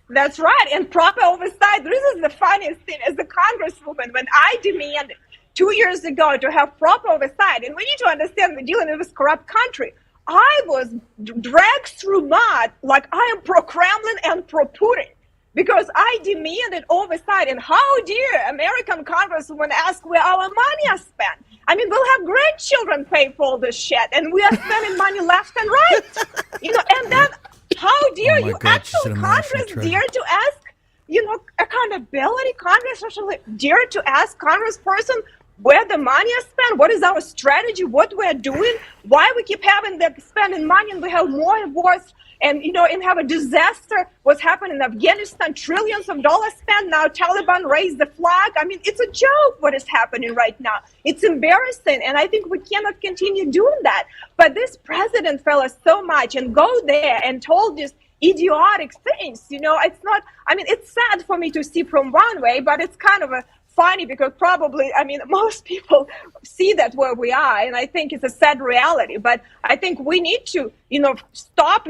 S3: That's right, and proper oversight. This is the funniest thing. As a congresswoman, when I demanded 2 years ago to have proper oversight, and we need to understand we're dealing with a corrupt country, I was dragged through mud like I am pro-Kremlin and pro-Putin. Because I demanded oversight, and how dare American congresswomen ask where our money is spent? I mean, we'll have grandchildren pay for all this shit, and we are spending money left and right. You know, and then how dare you, actual Congress, dare to ask, accountability? Congress actually dare to ask Congressperson where the money is spent, what is our strategy, what we're doing, why we keep having the spending money and we have more wars. And, and have a disaster, what's happening in Afghanistan, trillions of dollars spent, now Taliban raised the flag. I mean, it's a joke what is happening right now. It's embarrassing, and I think we cannot continue doing that. But this president fell so much and go there and told these idiotic things, it's not, it's sad for me to see from one way, but it's kind of funny because probably, most people see that where we are, and I think it's a sad reality. But I think we need to, stop,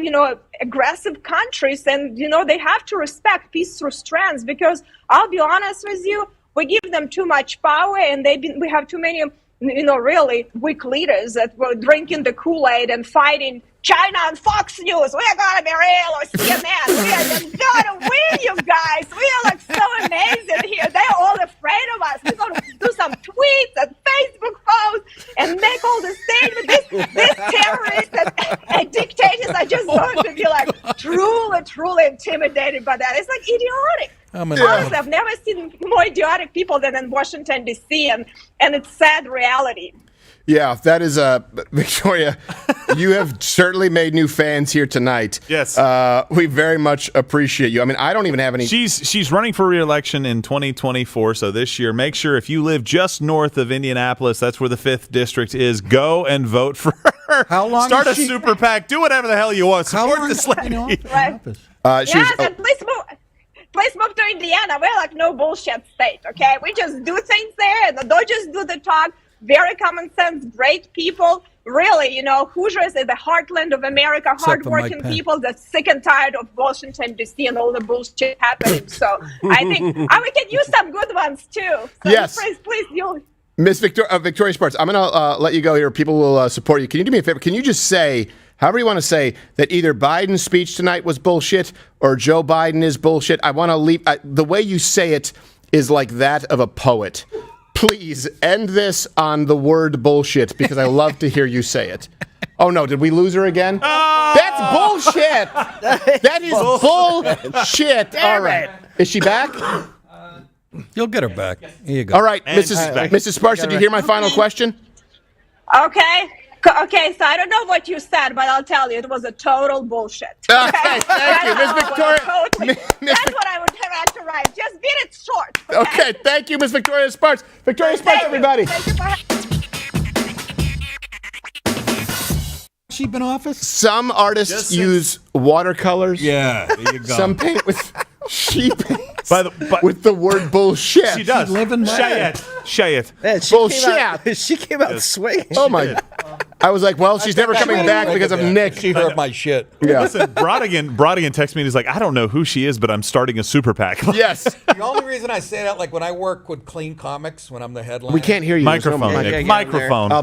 S3: aggressive countries, and, they have to respect peace through strength, because I'll be honest with you, we give them too much power, and we have too many, really weak leaders that were drinking the Kool-Aid and fighting China and Fox News. We're gonna be real, or CNN. We are just gonna win, you guys. We are so amazing here. They're all afraid of us. We're gonna do some tweets and Facebook posts and make all the statements. These terrorists and dictators are just going to be truly intimidated by that. It's like idiotic. Honestly, I've never seen more idiotic people than in Washington, D.C., and it's sad reality.
S12: Yeah, that is Victoria. You have certainly made new fans here tonight.
S10: Yes,
S12: we very much appreciate you. I don't even have any.
S10: She's running for re-election in 2024. So this year, make sure if you live just north of Indianapolis, that's where the 5th district is. Go and vote for her.
S6: How long?
S10: Start a super PAC. Do whatever the hell you want. Support this lady.
S3: Right. And please move. please move to Indiana. We're like no bullshit state, okay? We just do things there. Don't just do the talk. Very common sense, great people. Really, Hoosiers is the heartland of America, hardworking people that's sick and tired of Washington, D.C. and all the bullshit happening. So I think we can use some good ones too. So
S12: yes.
S3: Please, you.
S12: Miss Victoria Sparks, I'm going to let you go here. People will support you. Can you do me a favor? Can you just say, however you want to say, that either Biden's speech tonight was bullshit or Joe Biden is bullshit? I want to leave. The way you say it is like that of a poet. Please end this on the word bullshit because I love to hear you say it. Oh, no. Did we lose her again? Oh! That's bullshit. That is bullshit. All right. Is she back?
S6: You'll get her back. Here you go.
S12: All right, Mrs. Sparks, did you hear my final question?
S3: Okay, so I don't know what you said, but I'll tell you, it was a total bullshit.
S12: Okay, thank you, Miss Victoria.
S3: That's what I would have had to write. Just beat it short.
S12: Okay, thank you, Miss Victoria Sparks. Victoria Sparks, everybody.
S3: Thank you for
S6: she been office?
S12: Some artists use watercolors.
S6: Yeah, there you go.
S12: Some paint with sheep with the word bullshit.
S10: She does. Say it.
S9: Man,
S12: bullshit.
S9: She came out swinging.
S12: Oh my! I was like, well, she's never coming back because of Nick.
S6: She heard my shit.
S12: Yeah.
S10: Listen, Brodigan texted me and he's like, I don't know who she is, but I'm starting a super PAC.
S12: Yes.
S6: The only reason I say that, like when I work with Clean Comics, when I'm the headliner.
S12: We can't hear you.
S10: Microphone.
S12: Nick.
S10: Microphone.
S12: I'll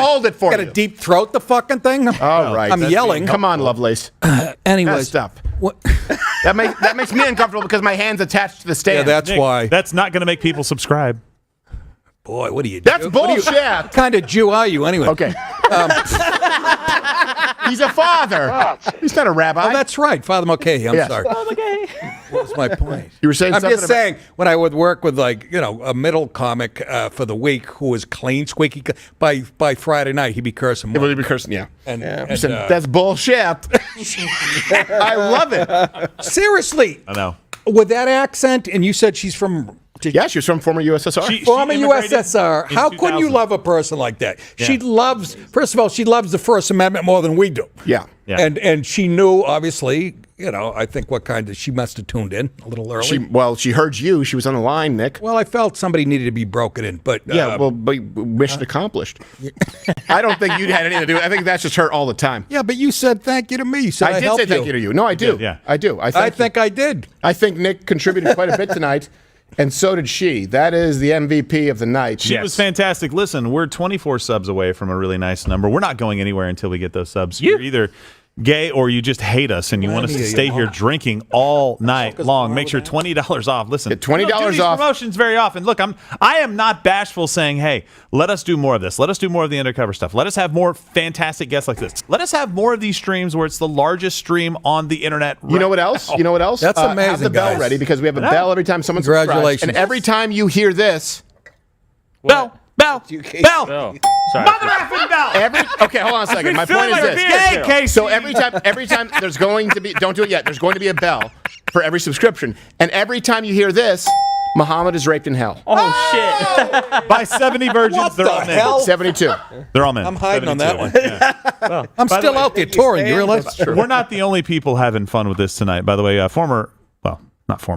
S12: hold it for you.
S6: Got to deep throat the fucking thing?
S12: All right.
S6: I'm yelling.
S12: Come on, Lovelace.
S6: Anyways.
S12: Stop. That makes me uncomfortable because my hand's attached to the stand.
S6: Yeah, that's why.
S10: That's not going to make people subscribe.
S6: Boy, what do you do?
S12: That's bullshit.
S6: What kind of Jew are you anyway?
S12: Okay. He's a father. He's not a rabbi.
S6: Oh, that's right. Father Mulcahy. I'm sorry.
S18: Father Mulcahy.
S6: What was my point?
S12: You were saying
S6: I'm
S12: something
S6: just saying, when I would work with, a middle comic for the week who was clean, squeaky, by Friday night, he'd be cursing.
S12: He'd be cursing, yeah.
S6: And
S12: that's bullshit. I love it.
S6: Seriously.
S10: I know.
S6: With that accent, and you said she's from...
S12: Yeah, she was from former USSR.
S6: Former USSR. How couldn't you love a person like that? Yeah. She loves, first of all, she loves the First Amendment more than we do.
S12: Yeah.
S6: And she knew, obviously, I think she must have tuned in a little early.
S12: She heard you. She was on the line, Nick.
S6: Well, I felt somebody needed to be broken in, but...
S12: but mission accomplished. I don't think you'd had anything to do with it. I think that's just her all the time.
S6: Yeah, but you said thank you to me. You said
S12: I did say thank you to you. No, I do.
S10: Yeah.
S12: I do.
S6: I think I did.
S12: I think Nick contributed quite a bit tonight. And so did she. That is the MVP of the night.
S10: She was fantastic. Listen, we're 24 subs away from a really nice number. We're not going anywhere until we get those subs. You're either gay or you just hate us and you want us to stay here drinking all night long. Make sure $20 off. Listen,
S12: $20
S10: we don't do these
S12: off.
S10: Promotions very often. Look, I am not bashful saying, hey, let us do more of this. Let us do more of the undercover stuff. Let us have more fantastic guests like this. Let us have more of these streams where it's the largest stream on the internet.
S12: You know what else? You know what else?
S6: That's amazing.
S12: Have the bell ready because we have a bell every time someone subscribes.
S6: Congratulations.
S12: And every time you hear this,
S10: bell.
S2: Sorry.
S10: Mother effing bell.
S12: Okay, hold on a second. My point is this. So every time there's going to be, don't do it yet, there's going to be a bell for every subscription. And every time you hear this, Muhammad is raped in hell.
S2: Oh, shit.
S10: By 70 virgins, they're all men.
S12: 72.
S10: They're all men.
S6: I'm hiding
S10: 72.
S6: on that one.
S10: Yeah. Well,
S6: I'm still out there touring. You realize?
S12: That's true.
S10: We're not the only people having fun with this tonight. By the way, not former.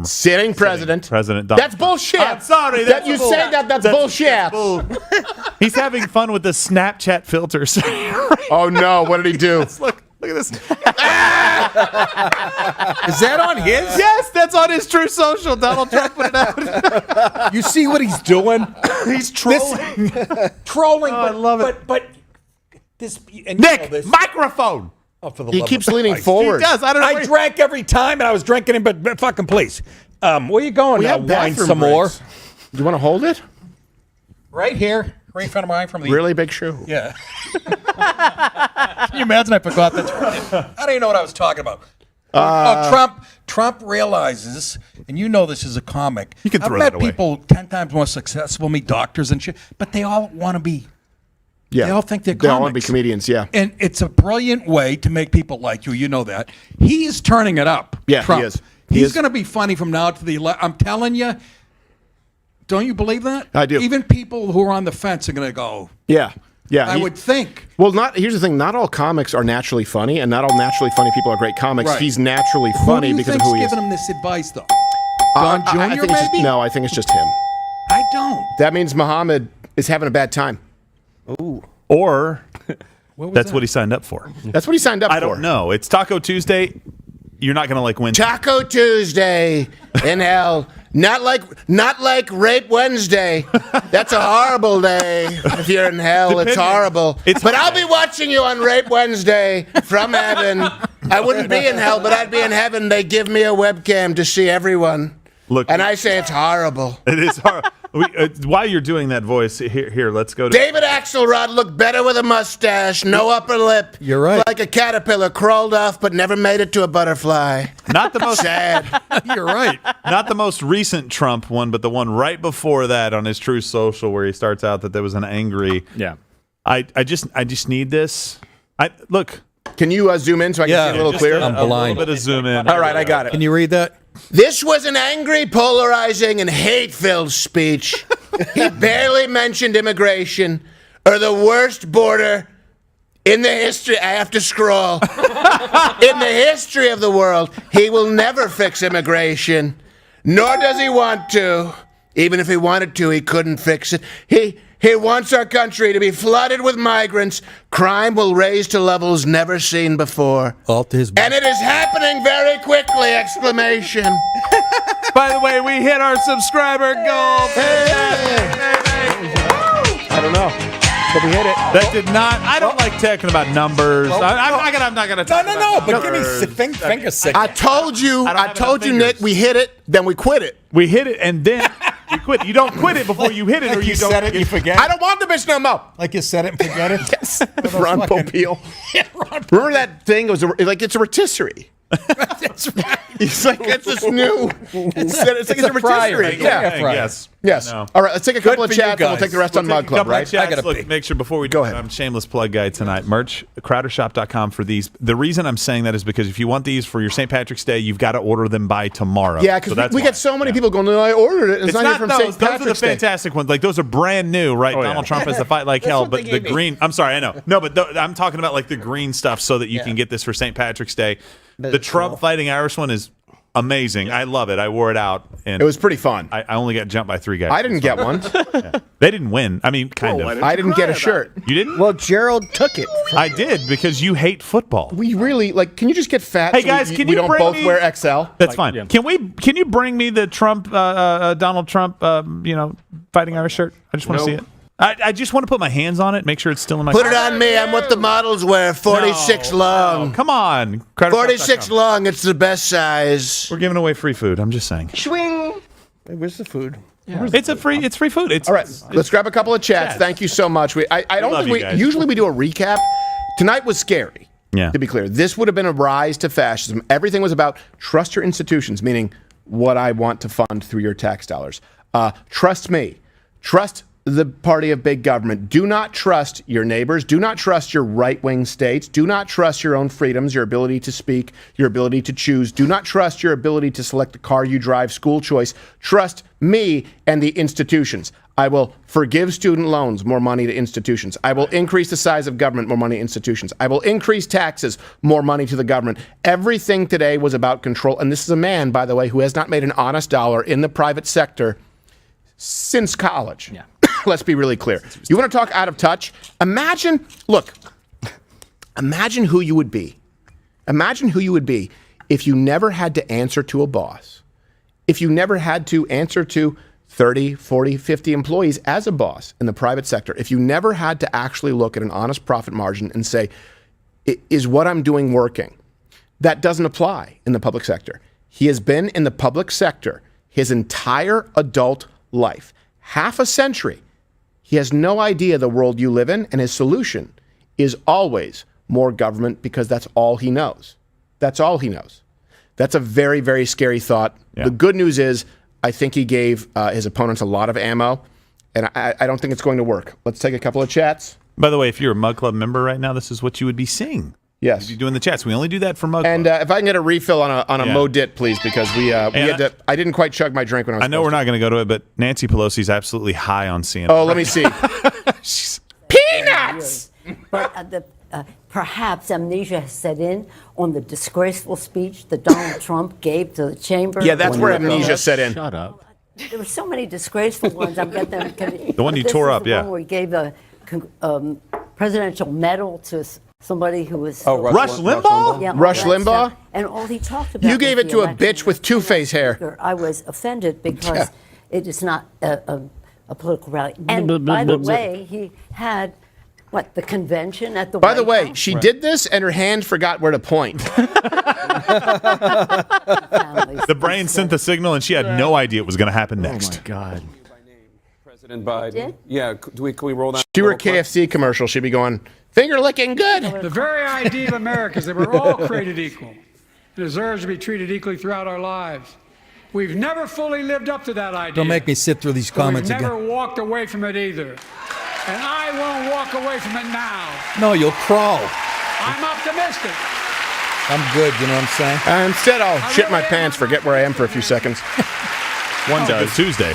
S12: Sitting president.
S10: President Donald
S12: That's bullshit.
S10: I'm sorry.
S12: That you say that's bullshit.
S10: He's having fun with the Snapchat filters.
S12: Oh, no. What did he do?
S10: Look at this.
S6: Is that on his?
S10: Yes, that's on his True Social. Donald Trump put it out.
S6: You see what he's doing?
S10: He's trolling.
S6: Trolling.
S10: I love it.
S6: But this... And
S10: Nick, microphone.
S6: Oh, for the
S12: He
S6: love
S12: keeps
S6: of
S12: leaning
S6: Christ.
S12: forward.
S10: He does. I don't know.
S6: I drank every time, and I was drinking him, but fucking please. Where you going
S12: We
S6: now?
S12: have
S6: Wine
S12: bathroom
S6: some
S12: breaks.
S6: more?
S12: Do you want to hold it?
S6: Right here. Right in front of mine from the...
S12: Really big shoe.
S6: Yeah. Can you imagine I forgot that? I don't even know what I was talking about. Trump realizes, and you know this is a comic.
S10: You can throw
S6: I've
S10: that
S6: met
S10: away.
S6: people 10 times more successful than me, doctors and shit, but they all want to be...
S12: Yeah.
S6: They all think they're
S12: They all want to be
S6: comics.
S12: comedians, yeah.
S6: And it's a brilliant way to make people like you. You know that. He is turning it up.
S12: Yeah,
S6: Trump.
S12: he is.
S6: He's going to be funny from now to the... I'm telling you. Don't you believe that?
S12: I do.
S6: Even people who are on the fence are going to go...
S12: Yeah. Yeah,
S6: I would think.
S12: Well, here's the thing. Not all comics are naturally funny, and not all naturally funny people are great comics.
S6: Right.
S12: He's naturally funny because of who he is.
S6: giving him this advice, though? Don Jr.,
S12: I think it's just,
S6: maybe?
S12: no, I think it's just him.
S6: I don't.
S12: That means Muhammad is having a bad time.
S6: Ooh.
S10: Or that's
S6: that?
S10: what he signed up for.
S12: That's what he signed up for.
S10: I don't know. It's Taco Tuesday. You're not going to win.
S12: Taco Tuesday in hell. Not like Rape Wednesday. That's a horrible day. If you're in hell, it's horrible. But I'll be watching you on Rape Wednesday from heaven. I wouldn't be in hell, but I'd be in heaven. They give me a webcam to see everyone.
S10: Look,
S12: and I say it's horrible.
S10: It is horrible. While you're doing that voice, here, let's go to
S12: David Axelrod looked better with a mustache, no upper lip.
S6: You're right.
S12: Like a caterpillar, crawled off but never made it to a butterfly.
S10: Not the most
S12: sad.
S10: You're right. Not the most recent Trump one, but the one right before that on his Truth Social, where he starts out that there was an angry.
S2: Yeah.
S10: I just need this. Look.
S12: Can you zoom in so I can see a little clearer?
S6: I'm blind.
S10: A little bit of zoom in.
S12: All right, I got it.
S6: Can you read that?
S12: This was an angry, polarizing, and hate-filled speech. He barely mentioned immigration or the worst border in the history. I have to scroll. In the history of the world, he will never fix immigration, nor does he want to. Even if he wanted to, he couldn't fix it. He wants our country to be flooded with migrants. Crime will raise to levels never seen before.
S6: All to his.
S12: And it is happening very quickly! Exclamation.
S10: By the way, we hit our subscriber goal.
S12: I don't know, but we hit it.
S10: That did not. I don't like talking about numbers. I'm not gonna. Talk about
S6: but give
S10: numbers.
S6: me finger signal.
S12: I told you, Nick, we hit it, then we quit it.
S10: We hit it, and then we quit. You don't quit it before you hit it, or you don't.
S6: said it, you forget.
S12: I don't want the bitch no more.
S6: Like you said it and forget it.
S12: Yes. Ron Popeil. Remember that thing? It was it's a rotisserie.
S6: That's right.
S12: It's like it's this new. It's like it's a
S6: fryer.
S12: rotisserie. Yeah.
S10: Yes.
S12: All right. Let's take a couple of
S6: for you
S12: chats, and we'll
S6: guys.
S12: take the rest on Mug Club. Right?
S10: I gotta look, make sure before we
S12: Go ahead.
S10: I'm shameless plug guy tonight. Merch, crowdershop.com for these. The reason I'm saying that is because if you want these for your St. Patrick's Day, you've got to order them by tomorrow.
S12: Yeah, because we get so many people going, I ordered it. It's not even from
S10: those.
S12: St. Patrick's
S10: Those are the
S12: Day.
S10: fantastic ones. Like those are brand new, right? Donald Trump has to fight like hell, but the green. I'm sorry, I know. No, but I'm talking about like the green stuff so that you can get this for St. Patrick's Day. The Trump fighting Irish one is amazing. I love it. I wore it out, and
S12: it was pretty fun.
S10: I only got jumped by 3 guys.
S12: I didn't get one.
S10: They didn't win. I mean, kind of.
S12: I didn't get a shirt.
S10: You didn't?
S9: Well, Gerald took it.
S10: I did because you hate football.
S12: We really can you just get fat?
S10: Hey
S12: so
S10: guys,
S12: we
S10: can
S12: we
S10: you
S12: don't
S10: bring
S12: both
S10: me-
S12: wear XL?
S10: That's fine.
S2: yeah.
S10: Can you bring me the Trump Donald Trump fighting Irish shirt? I just want to see it. I just want to put my hands on it, make sure it's still in my.
S12: Put it on me. I'm what the models wear. 46 long.
S10: Come on,
S12: 46 long. It's the best size.
S10: We're giving away free food. I'm just saying.
S9: Swing. Hey, where's the food?
S10: It's free food. It's
S12: All right, let's grab a couple of chats. Thank you so much. I don't
S10: love
S12: think
S10: you
S12: we
S10: guys.
S12: usually we do a recap. Tonight was scary.
S10: Yeah.
S12: To be clear, this would have been a rise to fascism. Everything was about trust your institutions, meaning what I want to fund through your tax dollars. Trust me. Trust the party of big government. Do not trust your neighbors. Do not trust your right-wing states. Do not trust your own freedoms, your ability to speak, your ability to choose. Do not trust your ability to select the car you drive, school choice. Trust me and the institutions. I will forgive student loans, more money to institutions. I will increase the size of government, more money to institutions. I will increase taxes, more money to the government. Everything today was about control. And this is a man, by the way, who has not made an honest dollar in the private sector since college.
S2: Yeah.
S12: Let's be really clear. You want to talk out of touch? Imagine who you would be. Imagine who you would be if you never had to answer to a boss. If you never had to answer to 30, 40, 50 employees as a boss in the private sector. If you never had to actually look at an honest profit margin and say, is what I'm doing working? That doesn't apply in the public sector. He has been in the public sector his entire adult life, half a century. He has no idea the world you live in, and his solution is always more government because that's all he knows. That's all he knows. That's a very, very scary thought. Yeah. The good news is I think he gave his opponents a lot of ammo, and I don't think it's going to work. Let's take a couple of chats.
S10: By the way, if you're a Mug Club member right now, this is what you would be seeing.
S12: Yes.
S10: You'd be doing the chats. We only do that for Mug Club.
S12: And if I can get a refill on a Modit, please, because we had to. I didn't quite chug my drink when I was.
S10: I know we're not going to go to it, but Nancy Pelosi's absolutely high on CNN.
S12: Oh, let me see. Peanuts!
S5: But perhaps amnesia has set in on the disgraceful speech that Donald Trump gave to the chamber.
S12: Yeah, that's where amnesia set in.
S9: Shut up.
S5: There were so many disgraceful ones. I'm getting them.
S10: The one you tore up, yeah.
S5: One where he gave a presidential medal to somebody who was.
S10: Rush Limbaugh?
S5: Yeah,
S12: Rush
S5: all that
S12: Limbaugh?
S5: stuff. And all he talked about.
S12: You gave
S5: was
S12: it
S5: the
S12: to a
S5: election.
S12: bitch with two-face hair.
S5: I was offended because it is not a political rally. And by the way, he had. What, the convention at the
S12: By the
S5: White
S12: way,
S5: House?
S12: she did this and her hand forgot where to point.
S10: The brain sent the signal, and she had no idea it was going to happen next.
S9: Oh, my God.
S15: President Biden. Yeah, can we roll that?
S12: She were a KFC commercial. She'd be going, finger licking good.
S1: The very idea of America is that we're all created equal and deserves to be treated equally throughout our lives. We've never fully lived up to that idea.
S6: Don't make me sit through these
S1: but
S6: comments
S1: we've
S6: again.
S1: never walked away from it either. And I won't walk away from it now.
S6: No, you'll crawl.
S1: I'm optimistic.
S6: I'm good, you know what I'm saying?
S12: Instead, I'll shit my pants, forget where I am for a few seconds.
S10: One does. Tuesday.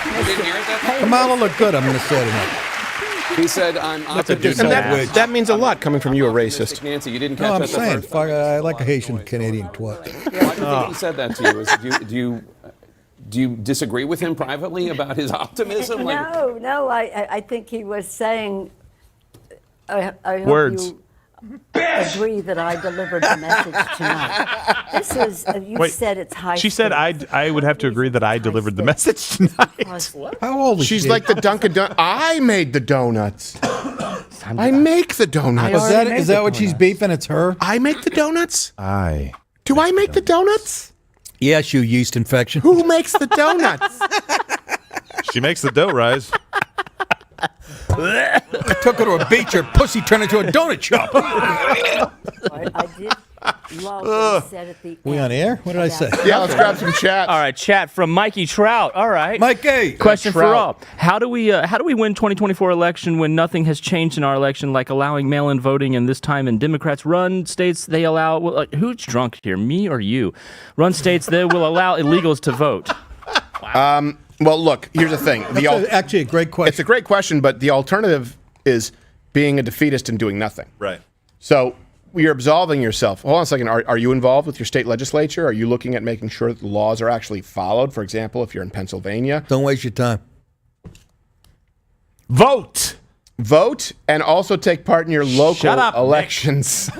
S6: Kamala looked good, I'm going to say tonight.
S15: He said, I'm optimistic.
S12: And that means a lot coming from you, a racist.
S15: Nancy, you didn't
S6: No,
S15: catch
S6: I'm
S15: that the
S6: saying,
S15: first
S6: fuck, I like a Haitian Canadian twat.
S15: Why do you think he said that to you? Do you disagree with him privately about his optimism?
S5: No, I think he was saying, I hope
S10: Words.
S5: you agree that I delivered the message tonight. This is, you
S10: Wait,
S5: said it's high
S10: she said I would have to agree that I delivered the message tonight.
S6: How old is
S12: She's
S6: she?
S12: like the Dunkin' Donuts. I made the donuts. I make the donuts.
S6: Is that what she's beefing? It's her?
S12: I make the donuts? Do I make the donuts?
S6: Yes, you yeast infection.
S12: Who makes the donuts?
S10: She makes the dough rise.
S6: Took her to a beach, her pussy turned into a donut shop.
S5: I did love what he said at the
S6: We
S5: end.
S6: on air? What did I say?
S12: Yeah, let's grab some chat.
S2: All right, chat from Mikey Trout. All right.
S6: Mikey.
S2: Question for
S12: Trout.
S2: all. How do we win 2024 election when nothing has changed in our election, like allowing mail-in voting, and this time in Democrats run states they allow, who's drunk here, me or you? Run states that will allow illegals to vote.
S12: Well, look, here's the thing.
S6: That's actually a great question.
S12: It's a great question, but the alternative is being a defeatist and doing nothing.
S10: Right.
S12: So you're absolving yourself. Hold on a second. Are you involved with your state legislature? Are you looking at making sure that the laws are actually followed? For example, if you're in Pennsylvania.
S6: Don't waste your time.
S10: Vote
S12: and also take part in your local elections.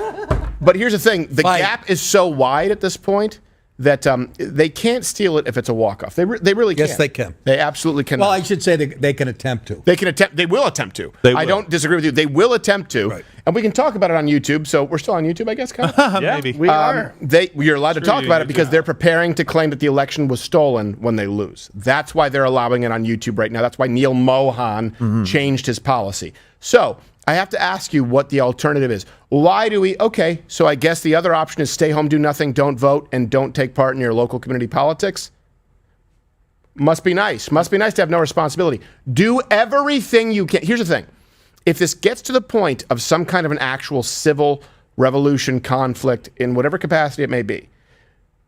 S12: But here's the thing. The gap is so wide at this point that they can't steal it if it's a walk-off. They really can't.
S6: Yes, they can.
S12: They absolutely can.
S6: Well, I should say they can attempt to.
S12: They can attempt. They will attempt to. I don't disagree with you. They will attempt to. Right. And we can talk about it on YouTube. So we're still on YouTube, I guess, Kyle?
S10: Maybe.
S12: We are. You're allowed to talk about it because they're preparing to claim that the election was stolen when they lose. That's why they're allowing it on YouTube right now. That's why Neil Mohan changed his policy. So I have to ask you what the alternative is. Why do we? Okay, so I guess the other option is stay home, do nothing, don't vote, and don't take part in your local community politics. Must be nice. Must be nice to have no responsibility. Do everything you can. Here's the thing. If this gets to the point of some kind of an actual civil revolution, conflict, in whatever capacity it may be,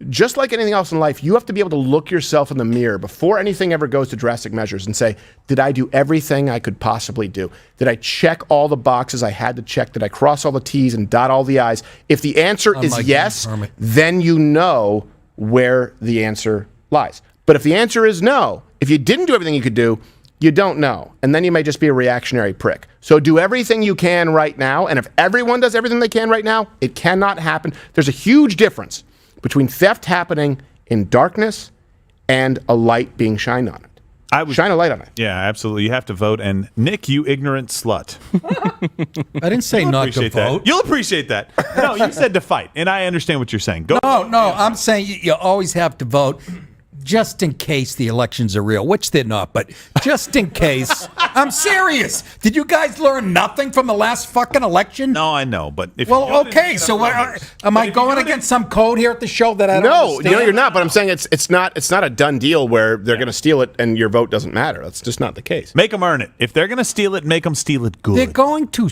S12: just like anything else in life, you have to be able to look yourself in the mirror before anything ever goes to drastic measures and say, did I do everything I could possibly do? Did I check all the boxes I had to check? Did I cross all the T's and dot all the I's? If the answer is yes, then you know where the answer lies. But if the answer is no, if you didn't do everything you could do, you don't know. And then you may just be a reactionary prick. So do everything you can right now. And if everyone does everything they can right now, it cannot happen. There's a huge difference between theft happening in darkness and a light being shined on it. Shine a light on it.
S10: Yeah, absolutely. You have to vote. And Nick, you ignorant slut.
S6: I didn't say not to vote.
S10: You'll appreciate that. No, you said to fight. And I understand what you're saying. Go.
S6: No, I'm saying you always have to vote just in case the elections are real, which they're not, but just in case. I'm serious. Did you guys learn nothing from the last fucking election?
S10: No, I know, but if
S6: okay, so am I going against some code here at the show that I don't understand?
S12: No, you're not, but I'm saying it's not a done deal where they're going to steal it and your vote doesn't matter. That's just not the case.
S10: Make them earn it. If they're going to steal it, make them steal it good.
S6: They're going to.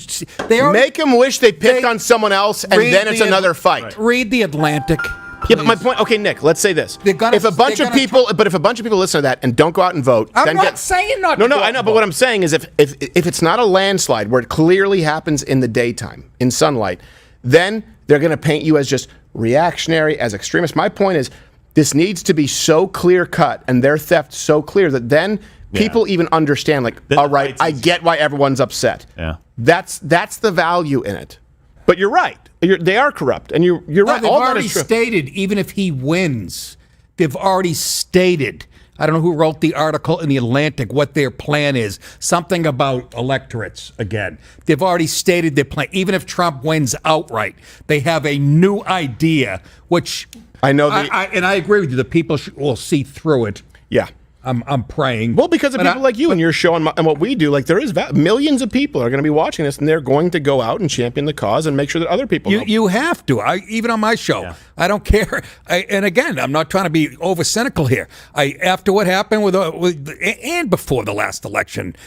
S12: Make them wish they picked on someone else, and then it's another fight.
S6: Read The Atlantic.
S12: Yeah, but my point. Okay, Nick. Let's say this: if a bunch of people listen to that and don't go out and vote,
S6: I'm
S12: then
S6: not saying not.
S12: No, I know. But what I'm saying is, if it's not a landslide where it clearly happens in the daytime in sunlight, then they're going to paint you as just reactionary, as extremist. My point is, this needs to be so clear cut and their theft so clear that then people even understand. Like, all right, I get why everyone's upset.
S10: Yeah,
S12: that's the value in it. But you're right. They are corrupt, and you're right.
S6: They've
S12: All that
S6: already
S12: is true.
S6: stated, even if he wins, they've already stated. I don't know who wrote the article in the Atlantic, what their plan is. Something about electorates again. They've already stated their plan. Even if Trump wins outright, they have a new idea, which
S12: I know.
S6: And I agree with you. The people will see through it.
S12: Yeah.
S6: I'm praying.
S12: Well, because of people like you and your show and what we do, like there is millions of people are going to be watching this, and they're going to go out and champion the cause and make sure that other people know.
S6: You have to. Even on my show, I don't care. And again, I'm not trying to be over cynical here. After what happened with and before the last election,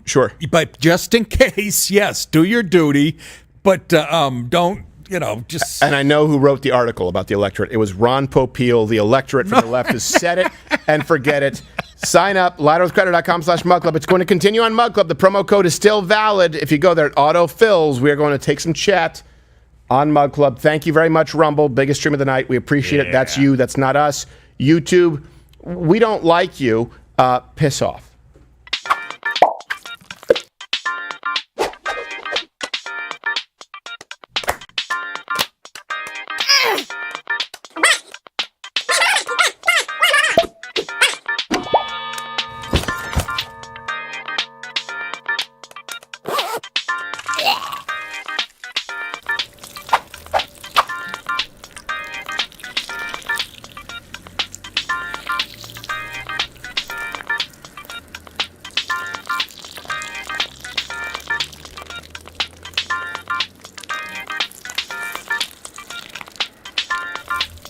S12: sure.
S6: But just in case, yes, do your duty, but don't. Just.
S12: And I know who wrote the article about the electorate. It was Ron Popeil. The electorate from the left has said it and forget it. Sign up, LidoWithCredit.com/Mug Club. It's going to continue on Mug Club. The promo code is still valid. If you go there, it auto-fills. We are going to take some chat on Mug Club. Thank you very much, Rumble. Biggest stream of the night. We appreciate it. That's you. That's not us. YouTube, we don't like you. Piss off.